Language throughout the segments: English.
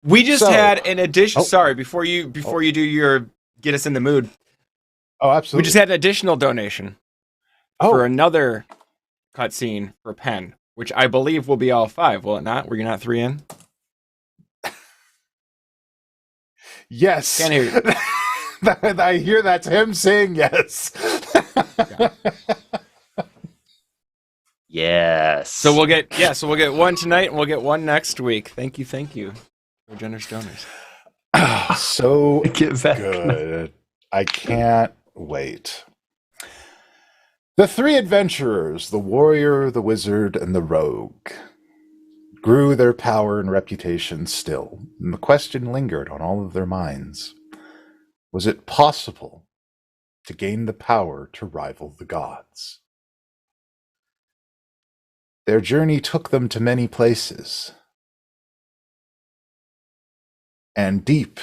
We just had an addition. Sorry, before you do your get us in the mood. Oh, absolutely. We just had an additional donation for another cutscene for Pen, which I believe will be all 5. Will it not? Were you not 3 in? Yes. Can't hear you. I hear that's him saying yes. Yes. So we'll get one tonight and we'll get one next week. Thank you for generous donors. So good. I can't wait. The 3 adventurers, the warrior, the wizard, and the rogue, grew their power and reputation still, and the question lingered on all of their minds. Was it possible to gain the power to rival the gods? Their journey took them to many places, and deep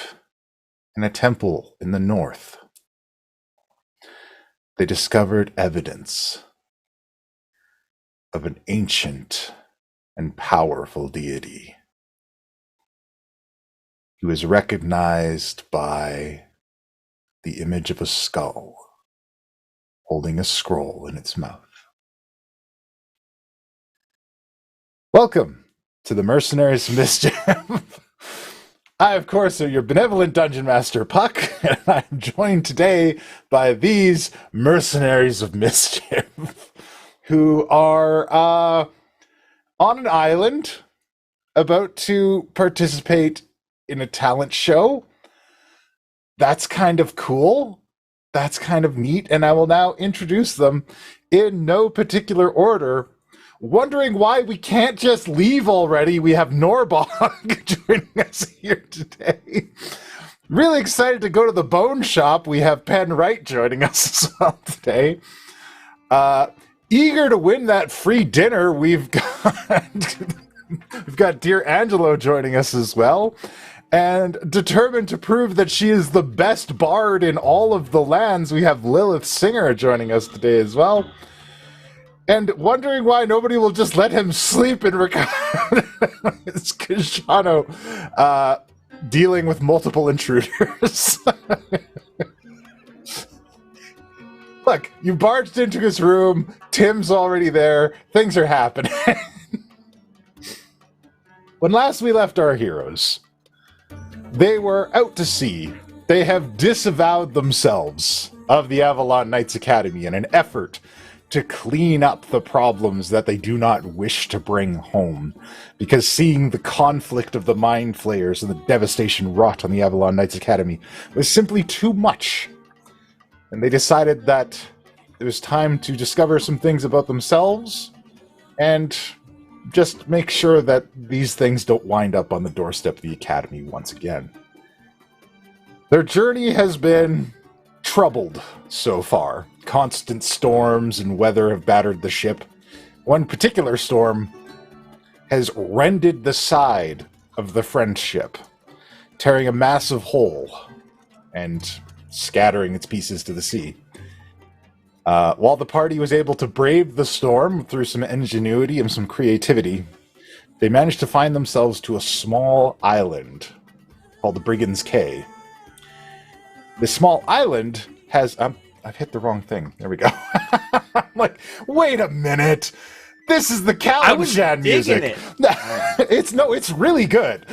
in a temple in the north, they discovered evidence of an ancient and powerful deity. He was recognized by the image of a skull holding a scroll in its mouth. Welcome to the Mercenaries of Mischief. I, of course, am your benevolent Dungeon Master, Puck, and I'm joined today by these Mercenaries of Mischief, who are on an island about to participate in a talent show. That's kind of cool. That's kind of neat, and I will now introduce them in no particular order. Wondering why we can't just leave already. We have Norbog joining us here today. Really excited to go to the bone shop. We have Penn Wright joining us as well today. Eager to win that free dinner, we've got dear Angelo joining us as well. And determined to prove that she is the best bard in all of the lands, we have Lilith Singer joining us today as well. And wondering why nobody will just let him sleep in Ricardo. It's Kajano dealing with multiple intruders. Look, you barged into his room. Tim's already there. Things are happening. When last we left our heroes, they were out to sea. They have disavowed themselves of the Avalon Knights Academy in an effort to clean up the problems that they do not wish to bring home, because seeing the conflict of the Mind Flayers and the devastation wrought on the Avalon Knights Academy was simply too much. And they decided that it was time to discover some things about themselves and just make sure that these things don't wind up on the doorstep of the Academy once again. Their journey has been troubled so far. Constant storms and weather have battered the ship. One particular storm has rended the side of the Friendship, tearing a massive hole and scattering its pieces to the sea. While the party was able to brave the storm through some ingenuity and some creativity, they managed to find themselves to a small island called the Brigand's Cay. This small island has... I've hit the wrong thing. There we go. I'm like, wait a minute. This is the Kalimshan music. It's really good.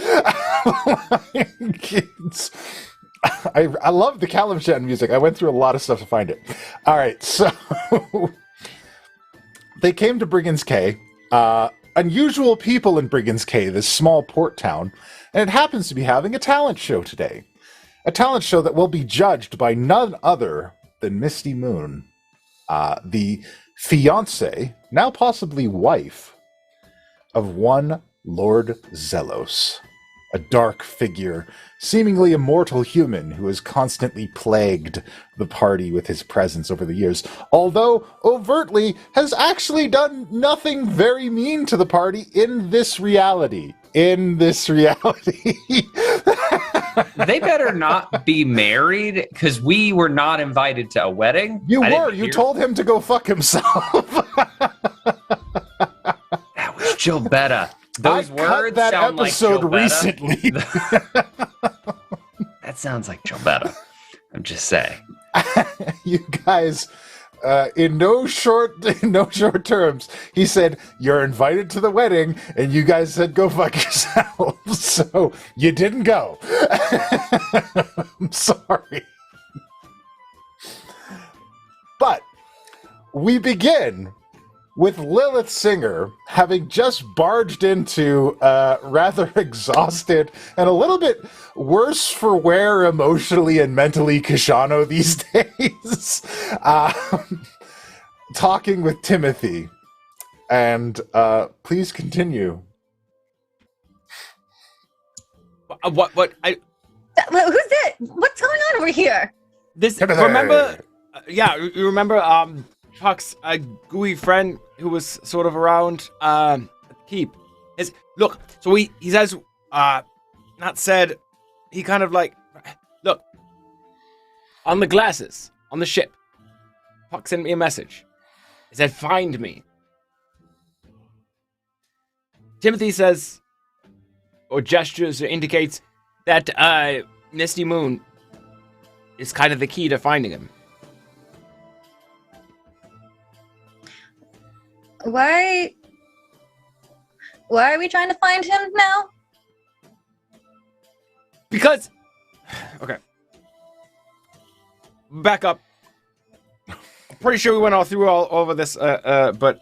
I love the Kalimshan music. I went through a lot of stuff to find it. All right, so they came to Brigand's Cay. Unusual people in Brigand's Cay, this small port town, and it happens to be having a talent show today. A talent show that will be judged by none other than Misty Moon, the fiancé, now possibly wife, of one Lord Zelos, a dark figure, seemingly immortal human who has constantly plagued the party with his presence over the years, although overtly has actually done nothing very mean to the party in this reality. They better not be married, because we were not invited to a wedding. You told him to go fuck himself. That was Joe Betta. Those I words cut that sound episode like recently. That sounds like Jobetta. I'm just saying. You guys, in no short terms, he said you're invited to the wedding, and you guys said go fuck yourselves. So you didn't go. I'm sorry, but we begin with Lilith Singer having just barged into rather exhausted and a little bit worse for wear emotionally and mentally Kishano these days, talking with Timothy. And please continue. What? Who's that? What's going on over here? This Timothy! remember? Yeah, you remember Puck's gooey friend who was sort of around at the keep. Look, so he says not said, he kind of like, look, on the glasses on the ship, Puck sent me a message. He said, find me. Timothy says, or gestures or indicates that Misty Moon is kind of the key to finding him. Why are we trying to find him now? Because, okay, back up. I'm pretty sure we went all over this, but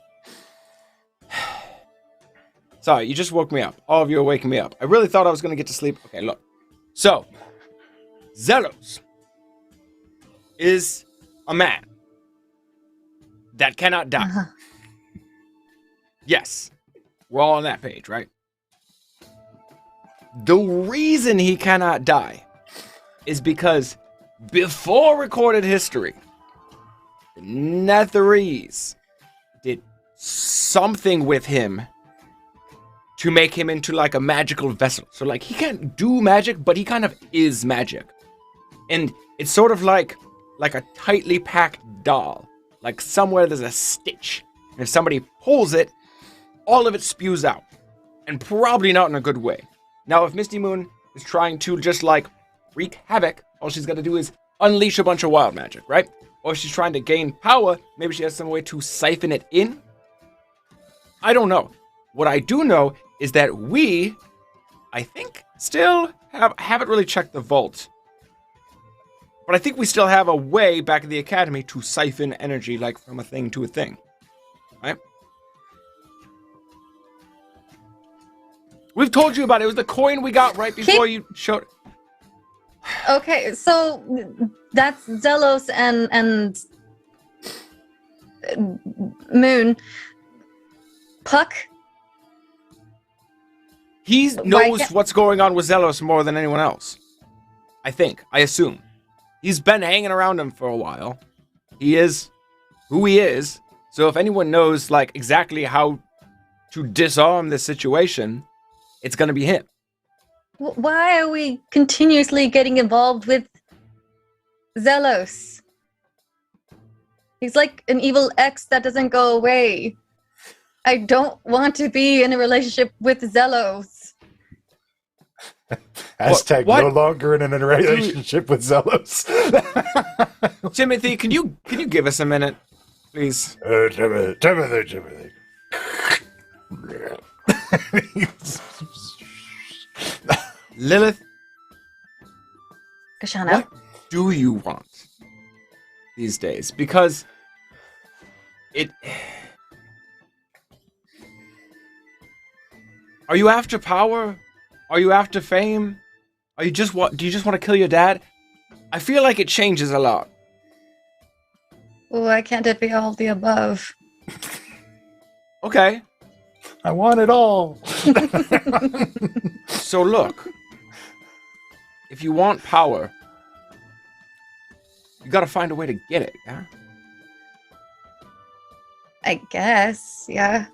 sorry, you just woke me up. All of you are waking me up. I really thought I was gonna get to sleep. Okay, look. So, Zelos is a man that cannot die. Uh-huh. Yes, we're all on that page, right? The reason he cannot die is because before recorded history, the Netherese did something with him to make him into like a magical vessel. So like he can't do magic, but he kind of is magic. And it's sort of like a tightly packed doll. Like somewhere there's a stitch. And if somebody pulls it, all of it spews out. And probably not in a good way. Now, if Misty Moon is trying to just like wreak havoc, all she's got to do is unleash a bunch of wild magic, right? Or if she's trying to gain power, maybe she has some way to siphon it in. I don't know. What I do know is that we, I think, still haven't really checked the vault. But I think we still have a way back at the academy to siphon energy like from a thing to a thing. Right? We've told you about it. It was the coin we got right before you showed. Okay, so that's Zelos and Moon. Puck? He knows what's going on with Zelos more than anyone else. I think. I assume. He's been hanging around him for a while. He is who he is. So if anyone knows like exactly how to disarm this situation, it's going to be him. Why are we continuously getting involved with Zelos? He's like an evil ex that doesn't go away. I don't want to be in a relationship with Zelos. Hashtag What? no longer in a relationship with Zelos. Timothy, can you give us a minute, please? Timothy. Lilith, Kashana? what do you want these days? Because are you after power? Are you after fame? Do you just want to kill your dad? I feel like it changes a lot. Why can't it be all the above? Okay. I want it all. So look, if you want power, you gotta find a way to get it, yeah? I guess, yeah.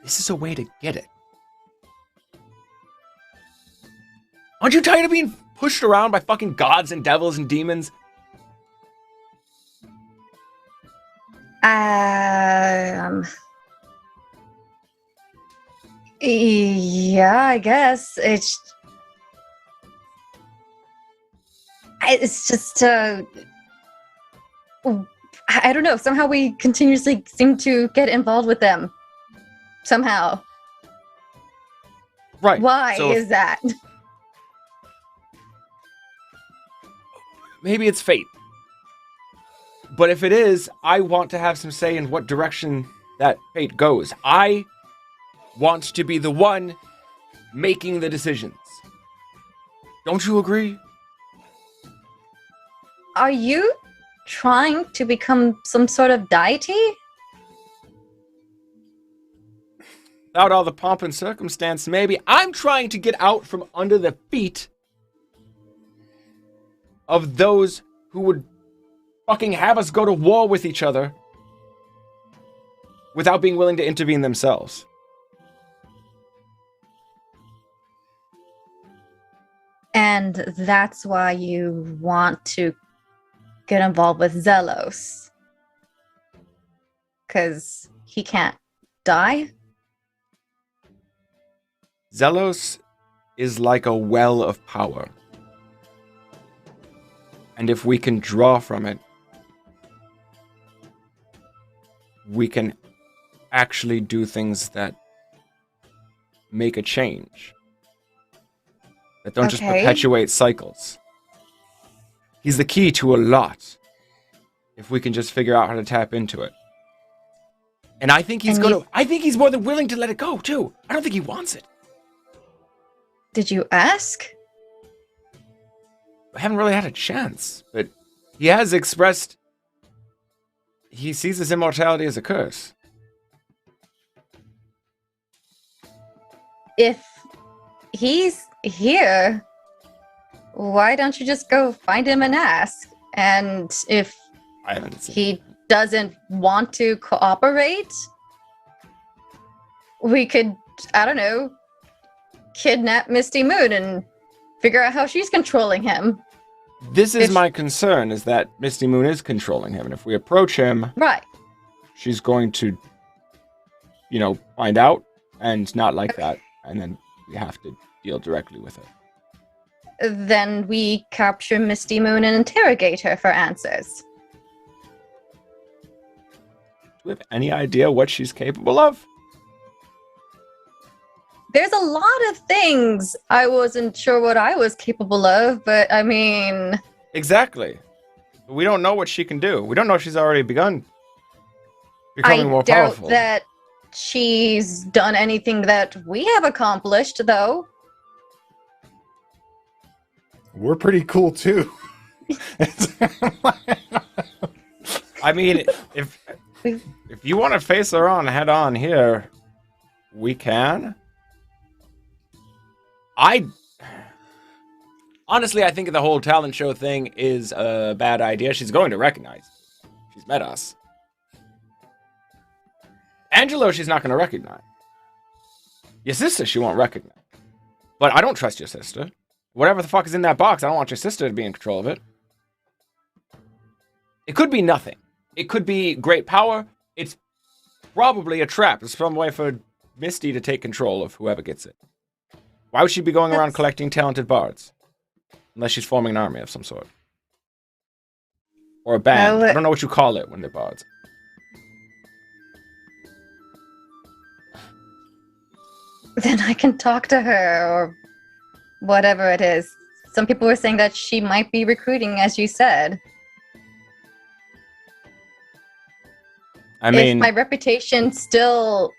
This is a way to get it. Aren't you tired of being pushed around by fucking gods and devils and demons? Yeah, I guess. It's just, I don't know. Somehow we continuously seem to get involved with them. Somehow. Right. Why so is that? maybe it's fate. But if it is, I want to have some say in what direction that fate goes. I want to be the one making the decisions. Don't you agree? Are you trying to become some sort of deity? Without all the pomp and circumstance, maybe. I'm trying to get out from under the feet of those who would fucking have us go to war with each other without being willing to intervene themselves. And that's why you want to get involved with Zelos. Because he can't die? Zelos is like a well of power. And if we can draw from it, we can actually do things that make a change. That don't just perpetuate cycles. He's the key to a lot. If we can just figure out how to tap into it. And I think he's I think he's more than willing to let it go, too. I don't think he wants it. Did you ask? I haven't really had a chance, but he has expressed he sees his immortality as a curse. If he's here, why don't you just go find him and ask? And if he doesn't want to cooperate, we could, I don't know, kidnap Misty Moon and figure out how she's controlling him. This is my concern, is that Misty Moon is controlling him, and if we approach him, right, she's going to, find out and not like that, and then we have to deal directly with it. Then we capture Misty Moon and interrogate her for answers. Do we have any idea what she's capable of? There's a lot of things I wasn't sure what I was capable of, but I mean... Exactly. We don't know what she can do. We don't know if she's already begun becoming more powerful. I doubt that she's done anything that we have accomplished, though. We're pretty cool, too. I mean, if you want to face her on head on here, we can. Honestly, I think the whole talent show thing is a bad idea. She's going to recognize. She's met us. Angelo, she's not going to recognize. Your sister, she won't recognize. But I don't trust your sister. Whatever the fuck is in that box, I don't want your sister to be in control of it. It could be nothing. It could be great power. It's probably a trap. It's some way for Misty to take control of whoever gets it. Why would she be going around collecting talented bards? Unless she's forming an army of some sort. Or a band. I don't know what you call it when they're bards. Then I can talk to her, or whatever it is. Some people were saying that she might be recruiting, as you said. I mean... If my reputation still,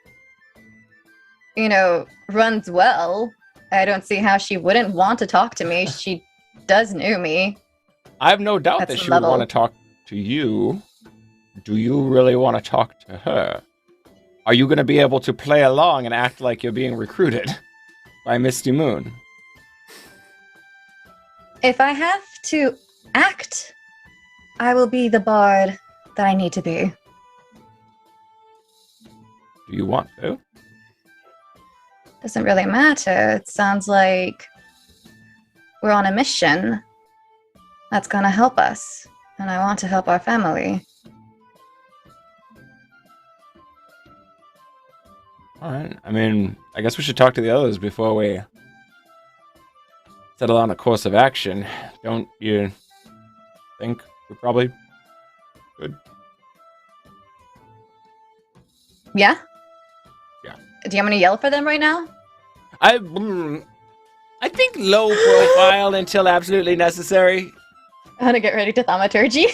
runs well, I don't see how she wouldn't want to talk to me. She does know me. I have no doubt that she would want to talk to you. Do you really want to talk to her? Are you going to be able to play along and act like you're being recruited by Misty Moon? If I have to act, I will be the bard that I need to be. Do you want to? Doesn't really matter. It sounds like we're on a mission that's gonna help us, and I want to help our family. All right. I mean, I guess we should talk to the others before we settle on a course of action. Don't you think we probably could? Yeah? Yeah. Do you want me to yell for them right now? I think low profile until absolutely necessary. I'm gonna get ready to thaumaturgy.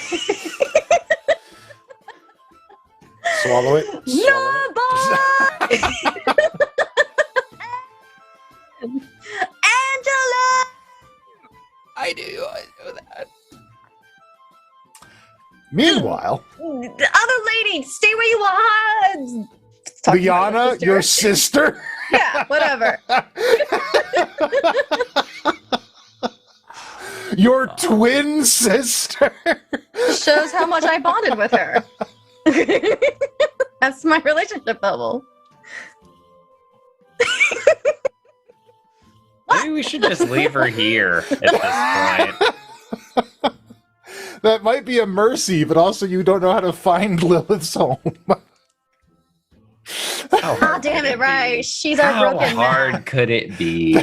Swallow it. No, boy! Angela! I know that. Meanwhile, The other lady, stay where you are! Talking about my Lyanna, your sister. Yeah, whatever. Your twin sister. Shows how much I bonded with her. That's my relationship bubble. Maybe we should just leave her here at this point. That might be a mercy, but also you don't know how to find Lilith's home. Oh, damn it, right. She's our How broken hard map. could it be? Yeah,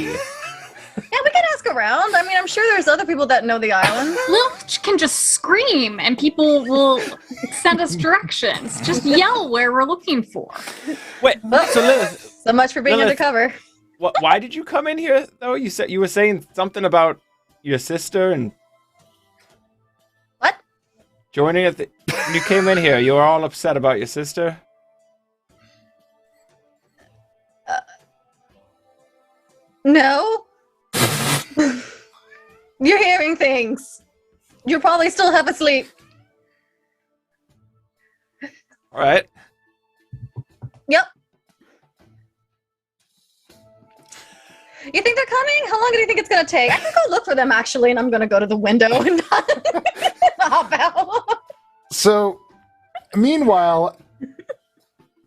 we can ask around. I mean, I'm sure there's other people that know the island. Lilith can just scream and people will send us directions. Just yell where we're looking for. Wait, so Lilith, So much for being Lilith. undercover. why did you come in here though? You said you were saying something about your sister and What? joining at the. When you came in here, you were all upset about your sister. No? You're hearing things. You're probably still half asleep. All right. Yep. You think they're coming? How long do you think it's gonna take? I can go look for them actually, and I'm gonna go to the window and hop out. So, meanwhile,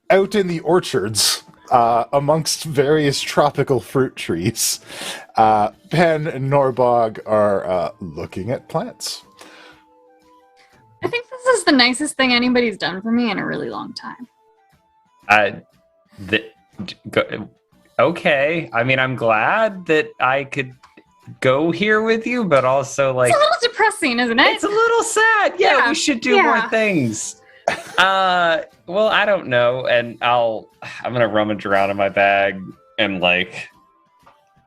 out in the orchards, amongst various tropical fruit trees, Pen and Norbog are looking at plants. I think this is the nicest thing anybody's done for me in a really long time. Okay. I mean, I'm glad that I could go here with you, but also like It's a little depressing, isn't it? it's a little sad. Yeah, Yeah, we should do yeah. more things. Well, I don't know, and I'm gonna rummage around in my bag and like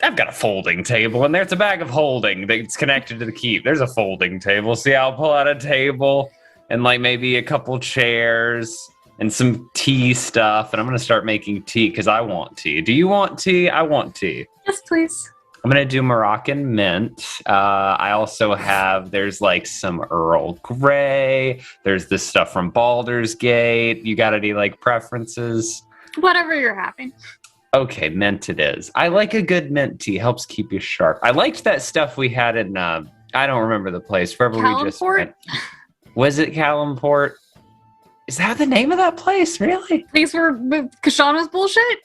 I've got a folding table, and there's a bag of holding that's connected to the keep. There's a folding table. See, I'll pull out a table and like maybe a couple chairs and some tea stuff, and I'm gonna start making tea because I want tea. Do you want tea? I want tea. Yes, please. I'm gonna do Moroccan mint. I also have, there's like some Earl Grey. There's this stuff from Baldur's Gate. You got any like preferences? Whatever you're having. Okay, mint it is. I like a good mint tea. Helps keep you sharp. I liked that stuff we had in, I don't remember the place. Wherever we just Calumport? went. Was it Calumport? Is that the name of that place? Really? Things were Kashana's bullshit?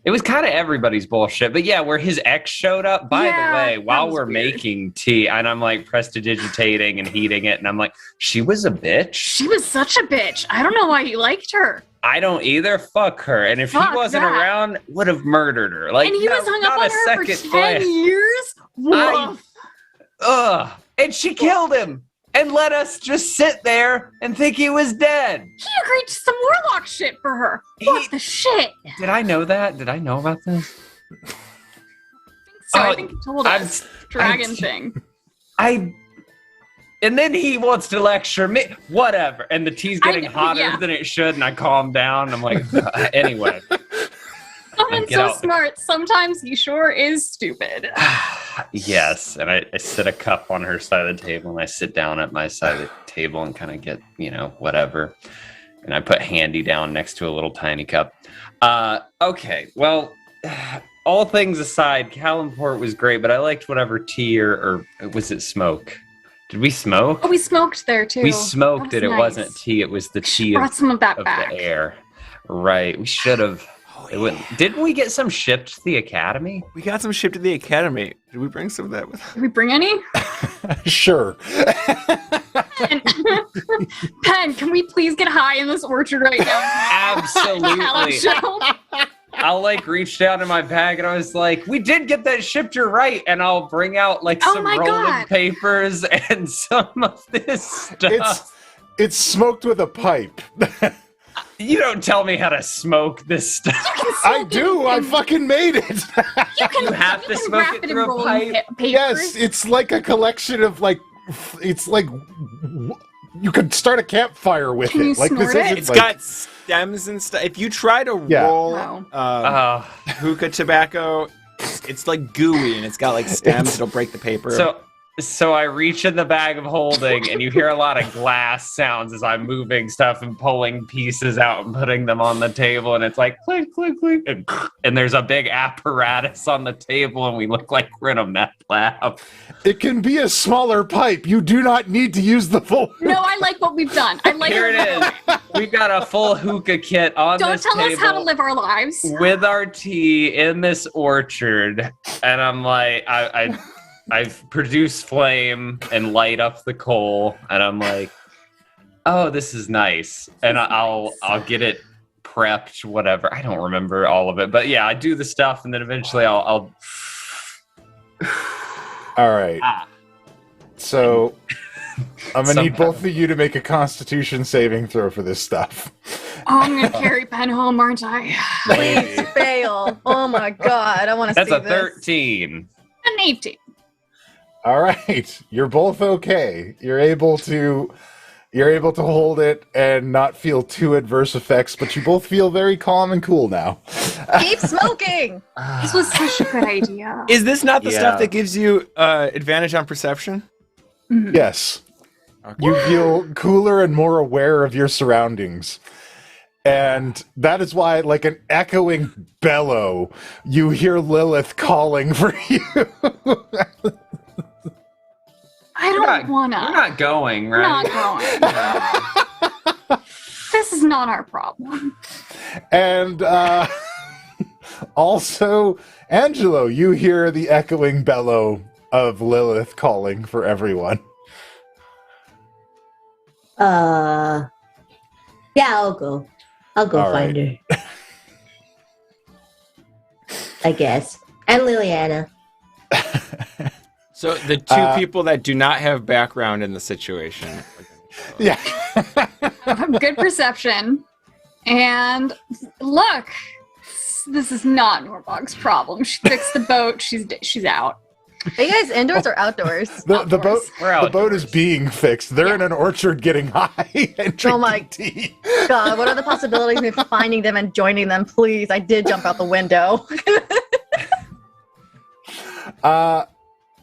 It was kind of everybody's bullshit, but yeah, where his ex showed up. By Yeah, the way, that while was we're weird. making tea, and I'm like prestidigitating and heating it, and I'm like, she was a bitch. She was such a bitch. I don't know why you liked her. I don't either. Fuck her. And if he Fuck wasn't that. around, would have murdered her. Like, And he was no, hung not up on a her for second 10 glance. years? Woof. Ugh. And she killed him and let us just sit there and think he was dead. He agreed to some warlock shit for her. What the shit? Did I know that? Did I know about this? So Oh, I think you told us. Dragon thing. And then he wants to lecture me. Whatever. And the tea's getting hotter yeah. than it should, and I calm down. I'm like, anyway. Someone's Get so out. smart. Sometimes he sure is stupid. Yes. And I set a cup on her side of the table, and I sit down at my side of the table and kind of get, whatever. And I put Handy down next to a little tiny cup. Okay. Well, all things aside, Calumport was great, but I liked whatever tea or was it smoke? Did we smoke? Oh, we smoked there too. We smoked That it. was It nice. wasn't tea. It was the tea Brought some of that of back. the air. Right. We should have. It wouldn't. Didn't we get some shipped to the academy? We got some shipped to the academy. Did we bring some of that with us? Did we bring any? Sure. Pen, can we please get high in this orchard right now? Absolutely. I'll like reach down in my bag and I was like, we did get that shipped, you're right. And I'll bring out like some rolling papers and some of this stuff. It's smoked with a pipe. You don't tell me how to smoke this stuff. I do. I fucking made it. You have to smoke it through a pipe. Yes, it's like a collection of like. It's like you could start a campfire with Can you it. Like this snort isn't it? It's like, got stems and stuff. If you try to roll hookah tobacco, it's like gooey and it's got like stems. It'll break the paper. So I reach in the bag of holding, and you hear a lot of glass sounds as I'm moving stuff and pulling pieces out and putting them on the table, and it's like click, click, click, and there's a big apparatus on the table, and we look like we're in a meth lab. it can be a smaller pipe. You do not need to use the full. No, I like what we've done. I like Here it is. We've got a full hookah kit on Don't this tell table us how to live our lives. with our tea in this orchard, and I'm like, I've produced flame and light up the coal, and I'm like, oh, this is nice. And I'll get it prepped, whatever. I don't remember all of it, but yeah, I do the stuff, and then eventually I'll All right. So I'm gonna need both of you to make a Constitution saving throw for this stuff. Oh, I'm gonna carry Pen home, aren't I? Please fail. Oh my god, I want to see That's this. a 13. An 18. All right, you're both okay. You're able to hold it and not feel too adverse effects, but you both feel very calm and cool now. Keep smoking. This was such a good idea. Is this not the stuff that gives you advantage on perception? Yes. Okay. You feel cooler and more aware of your surroundings. And that is why, like an echoing bellow, you hear Lilith calling for you. I don't wanna. We're not going, We're right? not going. This is not our problem. And also, Angelo, you hear the echoing bellow of Lilith calling for everyone. Yeah, I'll go. I'll go All find her. I guess. And Liliana. So the two people that do not have background in the situation. Yeah. I have good perception. And look, this is not Norbog's problem. She fixed the boat. She's out. Are you guys indoors or outdoors? The boat We're the boat is outdoors. being fixed. They're in an orchard getting high and drinking Oh my tea. God, what are the possibilities of me finding them and joining them? Please, I did jump out the window.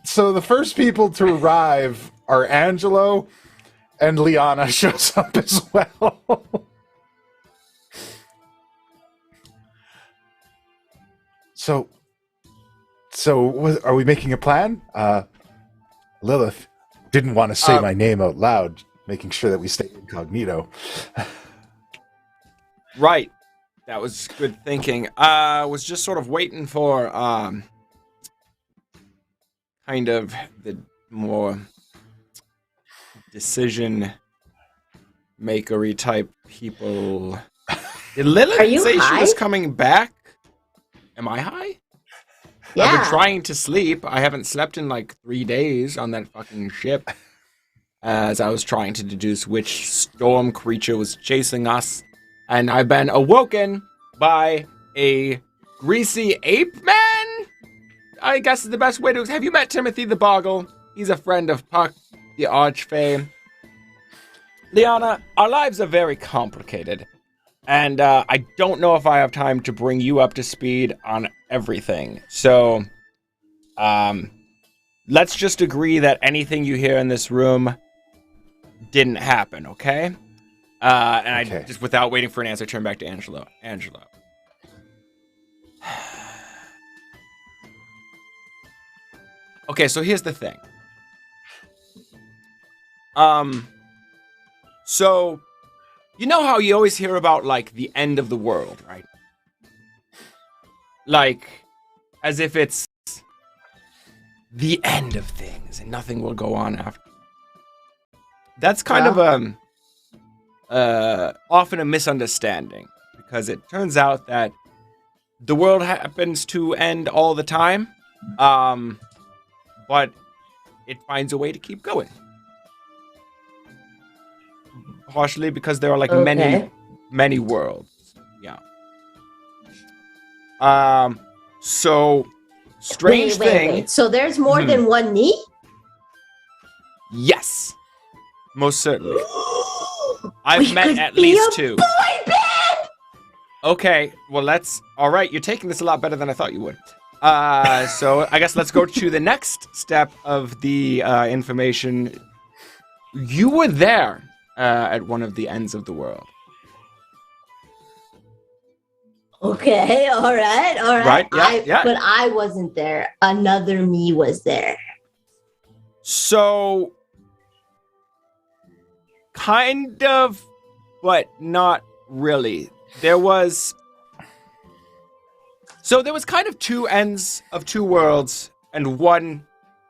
So the first people to arrive are Angelo, and Lyanna shows up as well. So are we making a plan? Lilith didn't want to say my name out loud, making sure that we stay incognito. Right. That was good thinking. I was just sort of waiting for kind of the more decision makery type people. Did Lilith Are you say high? she was coming back? Am I high? I've been Yeah. trying to sleep. I haven't slept in like 3 days on that fucking ship. As I was trying to deduce which storm creature was chasing us. And I've been awoken by a greasy ape man? I guess is the best way to... Have you met Timothy the Boggle? He's a friend of Puck, the Archfey. Lyanna, our lives are very complicated. And I don't know if I have time to bring you up to speed on everything. So, let's just agree that anything you hear in this room didn't happen, okay? And Okay. I just, without waiting for an answer, turn back to Angelo. Angelo. Okay, so here's the thing. So, you know how you always hear about, like, the end of the world, right? Like, as if it's the end of things and nothing will go on after. That's kind of often a misunderstanding, because it turns out that the world happens to end all the time, but it finds a way to keep going. Partially because there are like many worlds. Yeah. So strange thing. Wait. So there's more than one me? Yes. Most certainly. I've met at least two. Boy band! Okay, well all right, you're taking this a lot better than I thought you would. So I guess let's go to the next step of the information. You were there at one of the ends of the world. Okay, all right. Right, yeah. But I wasn't there. Another me was there. So, kind of, but not really. There was kind of two ends of two worlds, and one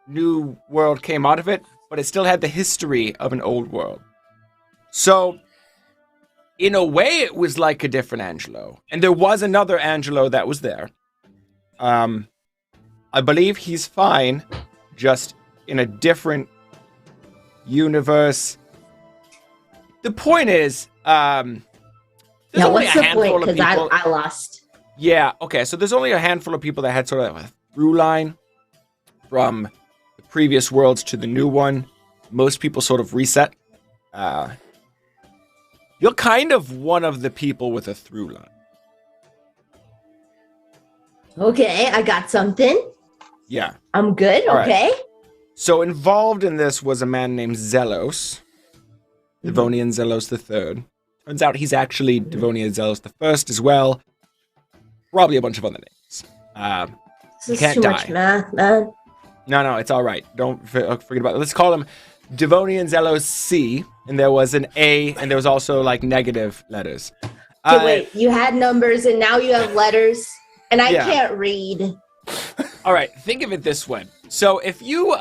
new world came out of it, but it still had the history of an old world. So, in a way, it was like a different Angelo. And there was another Angelo that was there. I believe he's fine, just in a different universe. The point is, there's only what's a the handful point? of Because people. I lost. Yeah, okay, so there's only a handful of people that had sort of a through line from the previous worlds to the new one. Most people sort of reset. You're kind of one of the people with a through line. Okay, I got something. Yeah. I'm good, All right. okay? So involved in this was a man named Zelos, Devonian Zelos III. Turns out he's actually Devonian Zelos I as well. Probably a bunch of other names. This can't is too die. much math, man. No, it's all right. Don't forget about it. Let's call him Devonian Zelos C, and there was an A, and there was also like negative letters. Okay, wait, you had numbers and now you have letters, and I Yeah. can't read. All right, think of it this way. So if you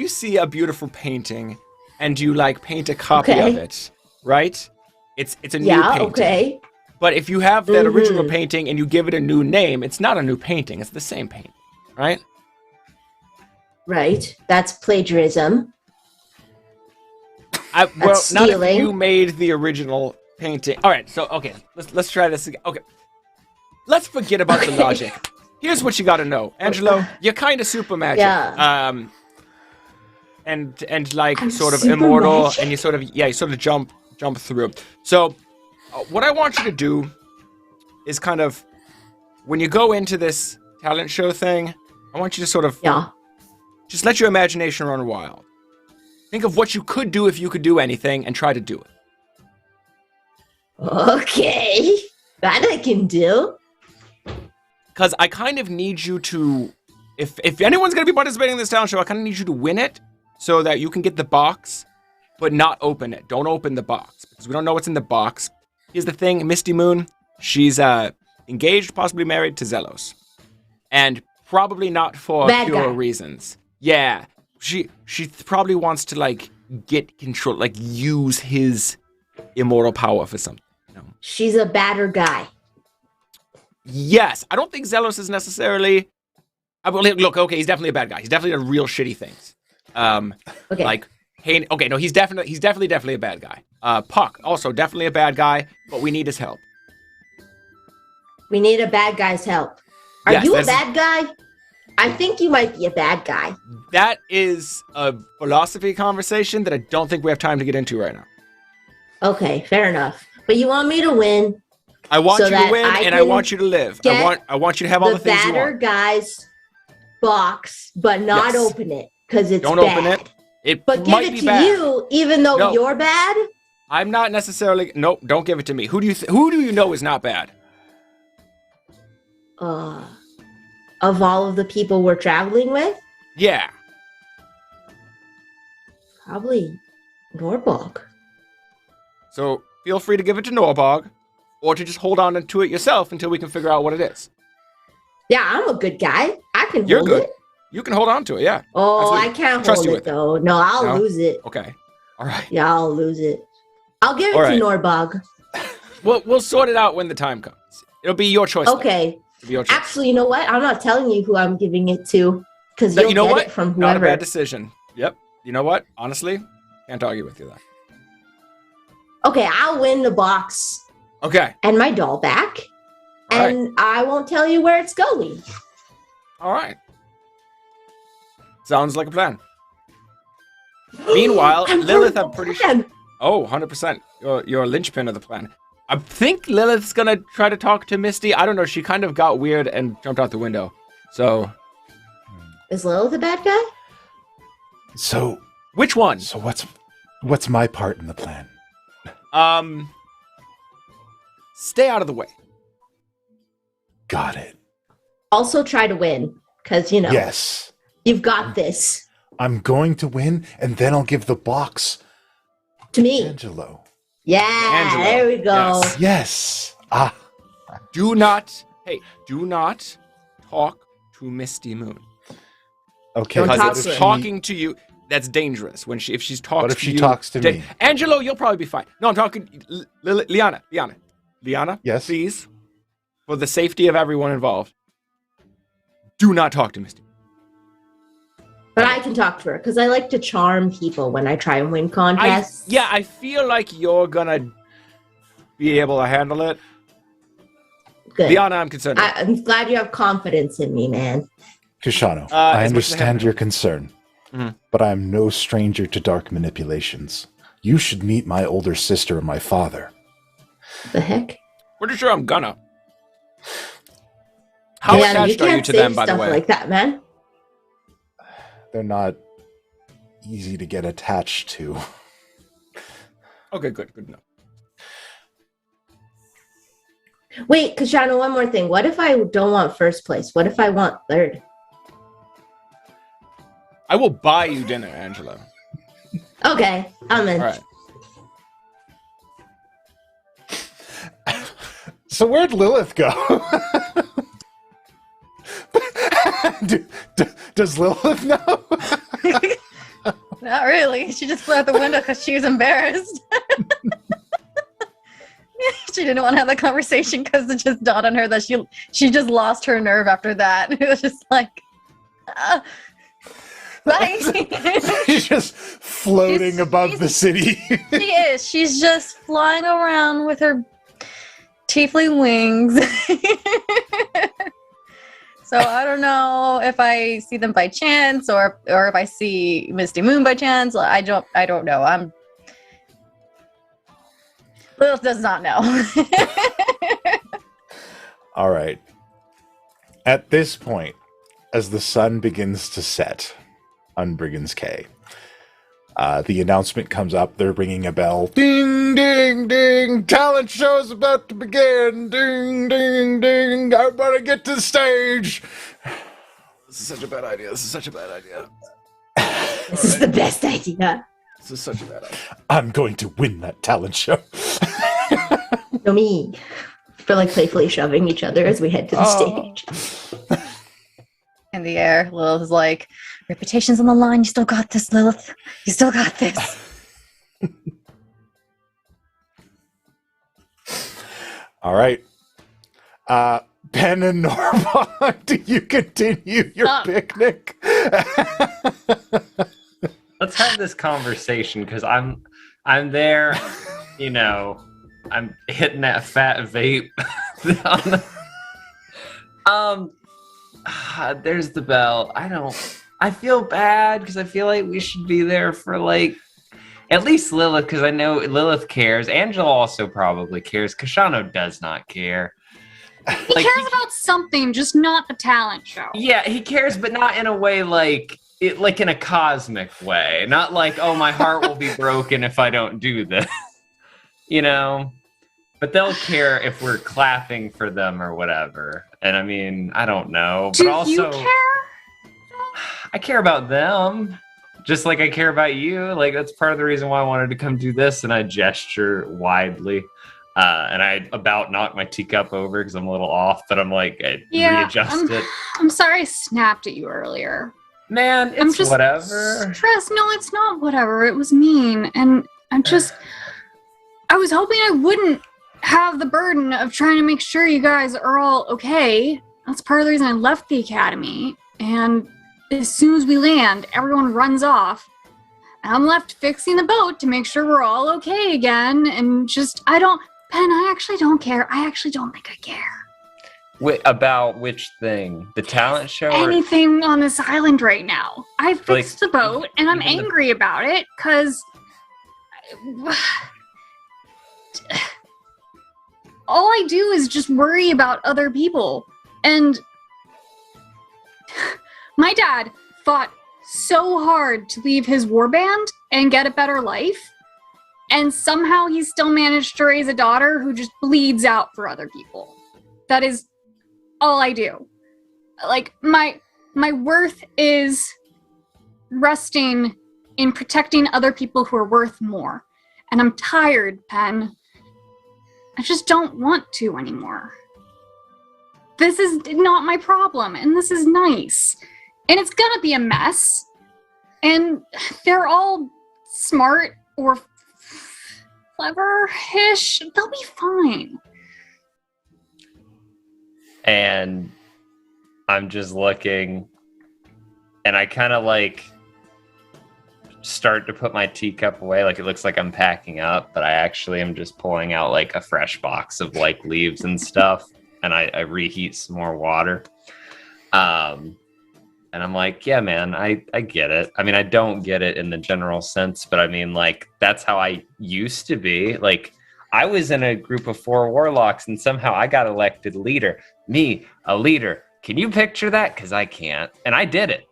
see a beautiful painting and you like paint a copy Okay. of it, right? It's a new Yeah, painting. okay. But if you have that original painting and you give it a new name, it's not a new painting. It's the same painting, right? Right, that's plagiarism. Well, not if stealing. you made the original painting. All right, so okay, let's try this again. Okay, let's forget about the logic. Here's what you got to know, Angelo. You're kind of super magic. Yeah. And like I'm sort of super immortal, magic? and you sort of jump through. So, what I want you to do is kind of when you go into this talent show thing, I want you to sort of just let your imagination run wild. Think of what you could do if you could do anything, and try to do it. Okay, that I can do. Because I kind of need you to, if anyone's going to be participating in this talent show, I kind of need you to win it so that you can get the box, but not open it. Don't open the box, because we don't know what's in the box. Here's the thing, Misty Moon, she's engaged, possibly married to Zelos. And probably not for Bad pure guy. reasons. Yeah, she probably wants to, like, get control, like, use his immortal power for something. You know? She's a badder guy. Yes, I don't think Zelos is necessarily. Look, okay, he's definitely a bad guy. He's definitely done real shitty things. Okay. Like, hey, okay, no, he's definitely a bad guy. Puck, also definitely a bad guy, but we need his help. We need a bad guy's help. Are Yes, you a that's- bad guy? I think you might be a bad guy. That is a philosophy conversation that I don't think we have time to get into right now. Okay, fair enough. But you want me to win I want So you to that win, I and I can want you to live. get I want you to have all the the things you badder want. guy's box, but not Yes. open it because it's Don't bad. open it. It But give might it be to bad. you, even though No. you're bad. I'm not necessarily. Nope, don't give it to me. Who do you know is not bad? Of all of the people we're traveling with, Yeah. probably Norbog. So feel free to give it to Norbog, or to just hold on to it yourself until we can figure out what it is. Yeah, I'm a good guy. I can You're hold good. it. You can hold on to it, yeah. Oh, Absolutely. I can't Trust hold you it with it. though. No, I'll No? lose it. Okay. All right. Yeah, I'll lose it. I'll give it All to right. Norbog. We'll sort it out when the time comes. It'll be your choice. Okay. It'll be your choice. Actually, you know what? I'm not telling you who I'm giving it to because No, you'll you know get what? it from Not a whoever. bad decision. Yep. You know what? Honestly, can't argue with you there. Okay, I'll win the box Okay. and my doll back, All right. and I won't tell you where it's going. All right. Sounds like a plan. Meanwhile, I'm Lilith, part I'm of the pretty sure. plan. Oh, 100%. You're a linchpin of the plan. I think Lilith's gonna try to talk to Misty. I don't know. She kind of got weird and jumped out the window. So, Is Lilith a bad guy? So which one? what's my part in the plan? Stay out of the way. Got it. Also try to win, because, you know, Yes. you've got this. I'm going to win, and then I'll give the box To me. Angelo. Yeah, Angelo. there we go. Yes. Yes. Ah. Do not talk to Misty Moon. Okay. Don't Because talk it's to her. talking to you. That's dangerous. If she's talking What if to she you, talks to me? Angelo, you'll probably be fine. No, I'm talking Lyanna. Yes? Please, for the safety of everyone involved, do not talk to Misty. But I can talk to her, because I like to charm people when I try and win contests. I feel like you're gonna be able to handle it. Good. Lyanna, I'm concerned. I'm glad you have confidence in me, man. Kishano, as much I as understand I your concern, Mhm. but I am no stranger to dark manipulations. You should meet my older sister and my father. The heck? Pretty sure I'm gonna. How you attached can't are you to say them, by the stuff way? like that, man. They're not easy to get attached to. Okay, good enough. Wait, Kashana, one more thing. What if I don't want first place? What if I want third? I will buy you dinner, Angelo. Okay, I'm in. All right. So where'd Lilith go? Does Lilith know? Not really. She just flew out the window because she was embarrassed. She didn't want to have the conversation because it just dawned on her that she just lost her nerve after that. It was just like, bye. She's just floating above the city. She is. She's just flying around with her tiefling wings. So I don't know if I see them by chance or if I see Misty Moon by chance. I don't know. Lilith does not know. All right. At this point, as the sun begins to set on Brigand's Cay, the announcement comes up. They're ringing a bell. Ding, ding, ding. Talent show's about to begin. Ding, ding, ding. Everybody get to the stage. This is such a bad idea. This is the best idea. This is such a bad idea. I'm going to win that talent show. No, me. For like playfully shoving each other as we head to the stage. In the air, Lilith is like, reputation's on the line. You still got this, Lilith. You still got this. All right. Ben and Norma, do you continue your picnic? Let's have this conversation because I'm there, you know, I'm hitting that fat vape. There's the bell. I feel bad because I feel like we should be there for like at least Lilith, because I know Lilith cares. Angela also probably cares. Kashano does not care. He cares about something, just not a talent show. Yeah, he cares, but not in a way like in a cosmic way. Not like, oh, my heart will be broken if I don't do this. You know? But they'll care if we're clapping for them or whatever. And I mean, I don't know. Do but also, you care? I care about them. Just like I care about you. Like, that's part of the reason why I wanted to come do this. And I gesture widely. And I about knocked my teacup over because I'm a little off. But I'm like, I readjust it. I'm sorry I snapped at you earlier. Man, I'm it's just whatever. stressed. No, it's not whatever. It was mean. And I was hoping I wouldn't have the burden of trying to make sure you guys are all okay. That's part of the reason I left the academy. And as soon as we land, everyone runs off. And I'm left fixing the boat to make sure we're all okay again. And Pen, I actually don't care. I actually don't think I care. About which thing? The talent show? Anything on this island right now. I fixed the boat, and I'm angry about it, because all I do is just worry about other people. And my dad fought so hard to leave his warband and get a better life, and somehow he still managed to raise a daughter who just bleeds out for other people. That is all I do. Like, my worth is resting in protecting other people who are worth more. And I'm tired, Pen. I just don't want to anymore. This is not my problem, and this is nice. And it's gonna be a mess. And they're all smart or clever-ish. They'll be fine. And I'm just looking, and I kind of like start to put my teacup away. Like, it looks like I'm packing up, but I actually am just pulling out like a fresh box of like leaves and stuff. And I reheat some more water. And I'm like, yeah, man, I get it. I mean, I don't get it in the general sense, but I mean, like, that's how I used to be. Like, I was in a group of 4 warlocks, and somehow I got elected leader. Me, a leader. Can you picture that? Because I can't. And I did it.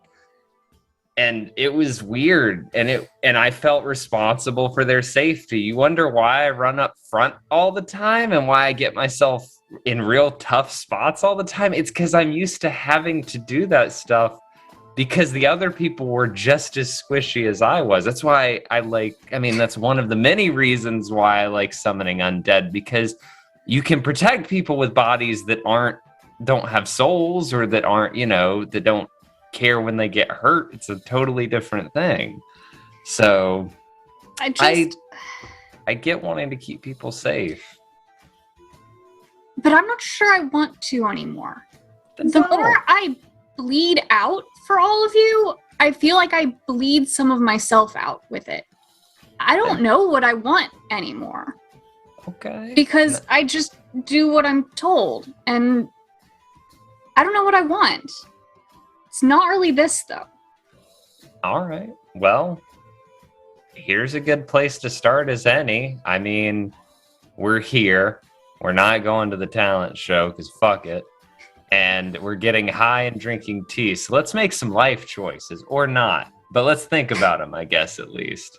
And it was weird. And I felt responsible for their safety. You wonder why I run up front all the time and why I get myself in real tough spots all the time. It's because I'm used to having to do that stuff because the other people were just as squishy as I was. That's why that's one of the many reasons why I like summoning undead, because you can protect people with bodies that don't have souls, or that aren't, that don't care when they get hurt. It's a totally different thing. So I get wanting to keep people safe. But I'm not sure I want to anymore. The more I bleed out for all of you, I feel like I bleed some of myself out with it. I don't know what I want anymore. Okay. Because I just do what I'm told, and I don't know what I want. It's not really this, though. All right. Well, here's a good place to start as any. I mean, we're here. We're not going to the talent show because fuck it. And we're getting high and drinking tea. So let's make some life choices, or not. But let's think about them, I guess, at least.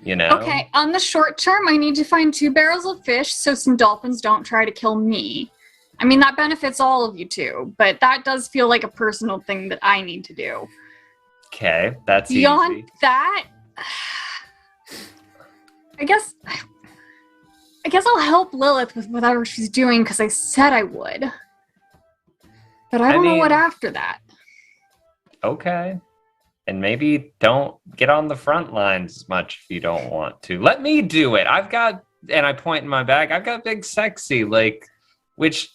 Okay, on the short term, I need to find 2 barrels of fish so some dolphins don't try to kill me. I mean, that benefits all of you too, but that does feel like a personal thing that I need to do. Okay, that's Beyond easy. that, I guess I'll help Lilith with whatever she's doing because I said I would. But I don't know what after that. Okay. And maybe don't get on the front lines as much if you don't want to. Let me do it. And I point in my bag, I've got Big Sexy, which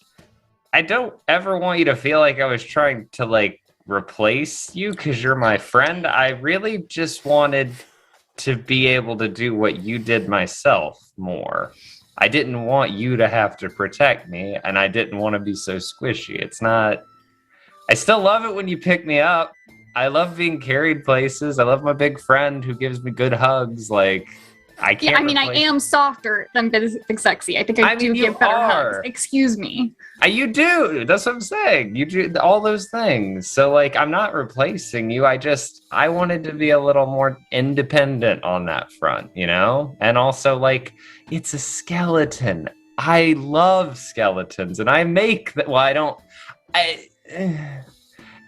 I don't ever want you to feel like I was trying to, replace you because you're my friend. I really just wanted to be able to do what you did myself more. I didn't want you to have to protect me, and I didn't want to be so squishy. It's not... I still love it when you pick me up. I love being carried places. I love my big friend who gives me good hugs. I can't... I am softer than Big Sexy. I think I do give better hugs. Excuse me. You do. That's what I'm saying. You do all those things. So, I'm not replacing you. I wanted to be a little more independent on that front, And also, it's a skeleton. I love skeletons, and I make that. Well, I don't.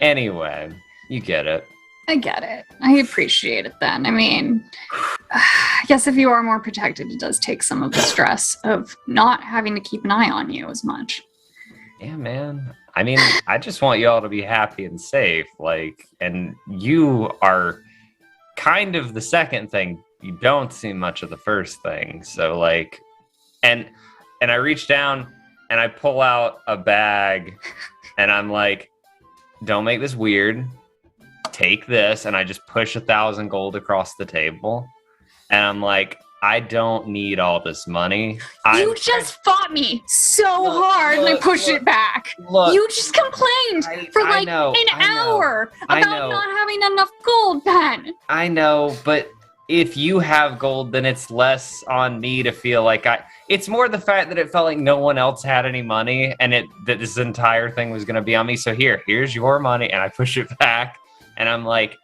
Anyway, you get it. I get it. I appreciate it then. I mean, I guess if you are more protected, it does take some of the stress of not having to keep an eye on you as much. Yeah, man. I mean, I just want you all to be happy and safe. Like, and you are kind of the second thing. You don't seem much of the first thing. So like, and I reach down and I pull out a bag and I'm like, don't make this weird. Take this. And I just push 1,000 gold across the table. And I'm like, I don't need all this money. You just fought me so hard and I pushed it back. Look, you just complained for like an hour about not having enough gold, Pen. I know, but if you have gold, then it's less on me to feel like it's more the fact that it felt like no one else had any money and that this entire thing was going to be on me. So here's your money. And I push it back and I'm like,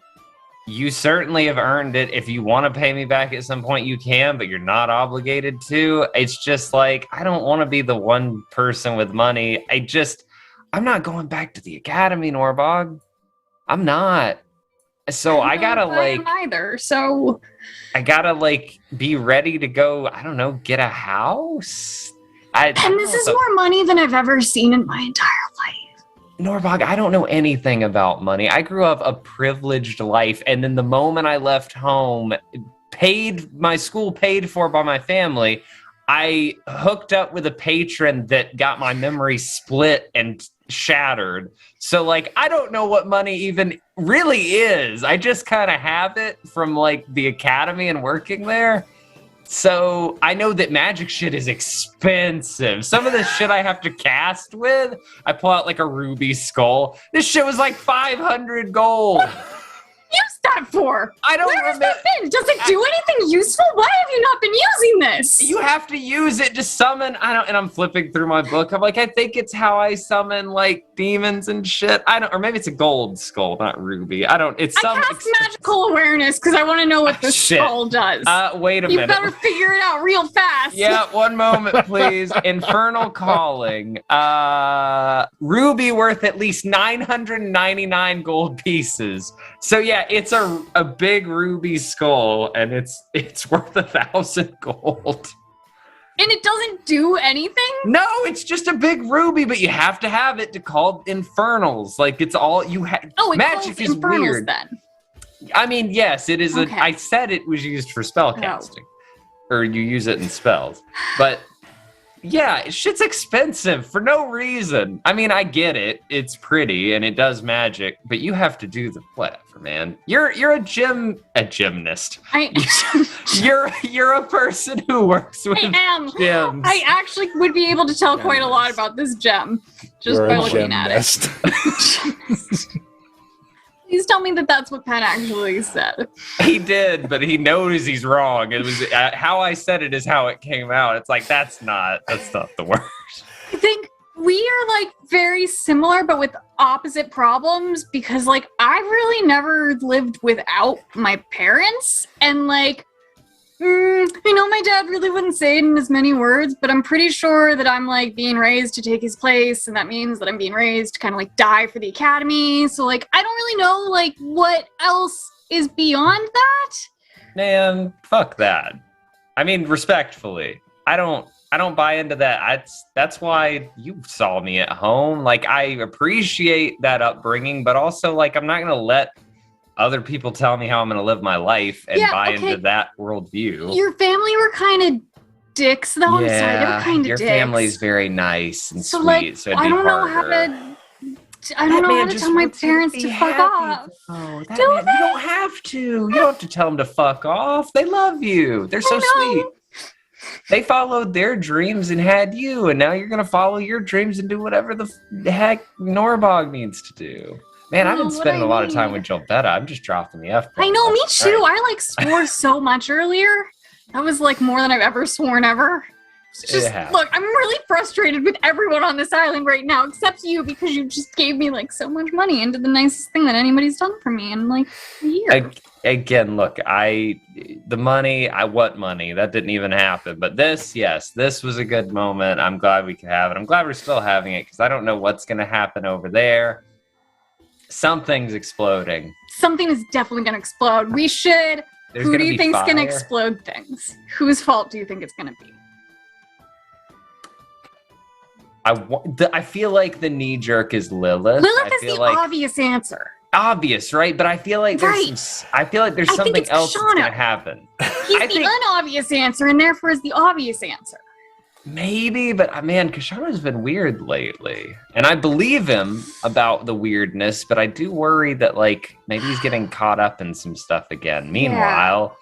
you certainly have earned it. If you want to pay me back at some point, you can, but you're not obligated to. It's just like, I don't want to be the one person with money. I'm not going back to the academy, Norbog. I'm not. So I gotta I gotta like be ready to go, I don't know, get a house. And this is more money than I've ever seen in my entire life. Norbog, I don't know anything about money. I grew up a privileged life, and then the moment I left home, my school paid for by my family, I hooked up with a patron that got my memory split and shattered. So, like, I don't know what money even really is. I just kind of have it from, like, the academy and working there. So I know that magic shit is expensive. Some of the shit I have to cast with, I pull out like a ruby skull. This shit was like 500 gold. Use that for? I don't remember. Where has that been? Does it do anything useful? Why have you not been using this? You have to use it to summon. And I'm flipping through my book. I'm like, I think it's how I summon like demons and shit. Or maybe it's a gold skull, not ruby. I cast magical awareness because I want to know what the skull does. Wait a minute. You better figure it out real fast. Yeah, one moment, please. Infernal Calling. Ruby worth at least 999 gold pieces. So yeah, it's a big ruby skull, and it's worth 1,000 gold. And it doesn't do anything? No, it's just a big ruby, but you have to have it to call infernals. Like, it's all you have. Oh, magic is weird. Then. I mean, yes, it is. Okay. I said it was used for spell casting, or you use it in spells, but. Yeah, shit's expensive for no reason. I mean, I get it. It's pretty and it does magic, but you have to do the whatever, man. You're a gymnast. You're a person who works with gyms. I actually would be able to tell quite a lot about this gem just by looking at it. Please tell me that that's what Penn actually said. He did, but he knows he's wrong. It was how I said it is how it came out. It's like, that's not the word. I think we are like very similar, but with opposite problems because like I've really never lived without my parents. And like, I know my dad really wouldn't say it in as many words, but I'm pretty sure that I'm like being raised to take his place. And that means that I'm being raised to kind of like die for the academy. So like, I don't really know like what else is beyond that. Man, fuck that. I mean, respectfully, I don't buy into that. That's why you saw me at home. Like, I appreciate that upbringing, but also like, I'm not going to let other people tell me how I'm going to live my life and buy into that worldview. Your family were kind of dicks, though. I'm sorry, they were kind of dicks. Your family's very nice and sweet, like, so it'd be I don't know how to tell my parents to fuck off. You don't have to. You don't have to tell them to fuck off. They love you. They're so sweet. They followed their dreams and had you, and now you're going to follow your dreams and do whatever the heck Norbog needs to do. Man, I've been spending a lot of time with Jolbetta. I'm just dropping the F-bomb. I know, me too. Right. I like swore so much earlier. That was like more than I've ever sworn ever. Look, I'm really frustrated with everyone on this island right now, except you, because you just gave me like so much money and did the nicest thing that anybody's done for me in like a year. Again, look, I want money. That didn't even happen. But this was a good moment. I'm glad we could have it. I'm glad we're still having it because I don't know what's going to happen over there. Something's exploding. Something is definitely going to explode. Who do you think's going to explode things? Whose fault do you think it's going to be? I feel like the knee jerk is Lilith. Lilith is the obvious answer. Obvious, right? But I feel like there's something else that's gonna happen. He's the unobvious answer, and therefore is the obvious answer. Maybe, but man, Kashana's been weird lately. And I believe him about the weirdness, but I do worry that, like, maybe he's getting caught up in some stuff again. Meanwhile,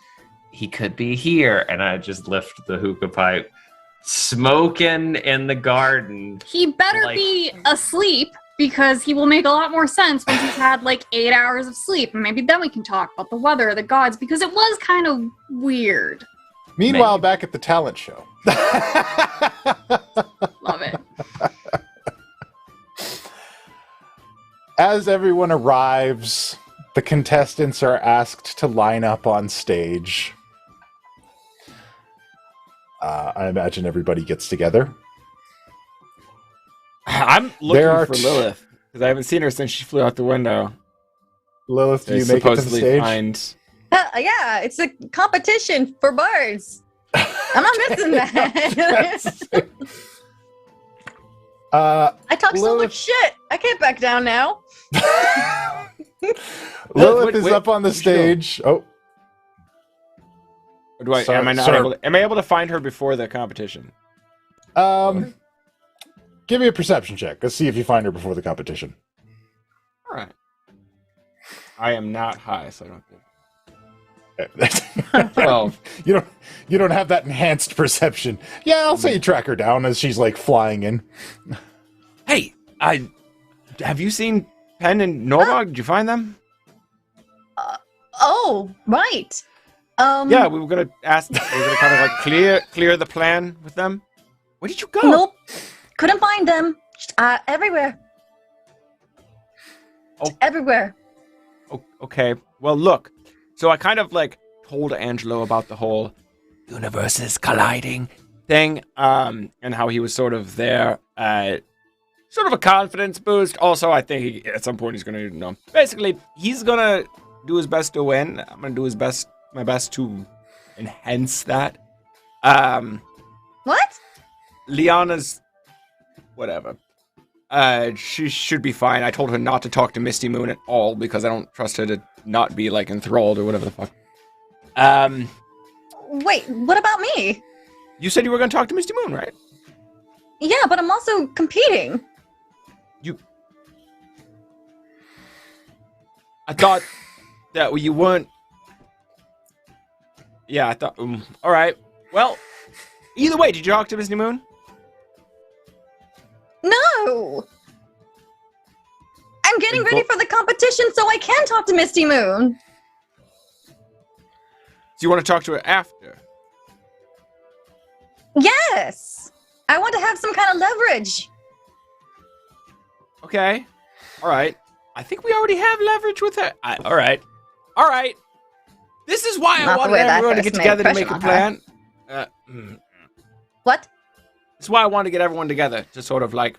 he could be here, and I just lift the hookah pipe, smoking in the garden. He better be asleep, because he will make a lot more sense once he's had, like, 8 hours of sleep. And maybe then we can talk about the weather, the gods, because it was kind of weird. Meanwhile, back at the talent show. Love it. As everyone arrives, the contestants are asked to line up on stage. I imagine everybody gets together. I'm looking for Lilith, because I haven't seen her since she flew out the window. Lilith, do you make it to the stage? Yeah, it's a competition for bards. I'm not missing that. I talk so much shit. I can't back down now. Lilith is up on the stage. Oh. Am I able to find her before the competition? Give me a perception check. Let's see if you find her before the competition. All right. I am not high, so I don't think. 12. You don't have that enhanced perception. Yeah, I'll say you track her down as she's like flying in. Hey, have you seen Penn and Norma? Did you find them? Oh, right. Yeah, we were gonna kind of like clear the plan with them. Where did you go? Nope, couldn't find them. Everywhere. Oh. Everywhere. Oh, okay. Well, look. So I kind of like told Angelo about the whole universes colliding thing, and how he was sort of there, sort of a confidence boost. Also, I think at some point he's gonna, basically he's gonna do his best to win. I'm gonna do my best to enhance that. What? Lyanna's, whatever. She should be fine. I told her not to talk to Misty Moon at all because I don't trust her to not be like enthralled or whatever the fuck. Wait, what about me? You said you were going to talk to Misty Moon, right? Yeah, but I'm also competing. I thought that you weren't. Yeah, I thought. All right. Well, either way, did you talk to Misty Moon? No! I'm getting ready for the competition so I can talk to Misty Moon. Do you want to talk to her after? Yes! I want to have some kind of leverage. Okay. All right. I think we already have leverage with her. All right. All right. This is why I wanted everyone to get together to make a plan. What? This is why I wanted to get everyone together to sort of like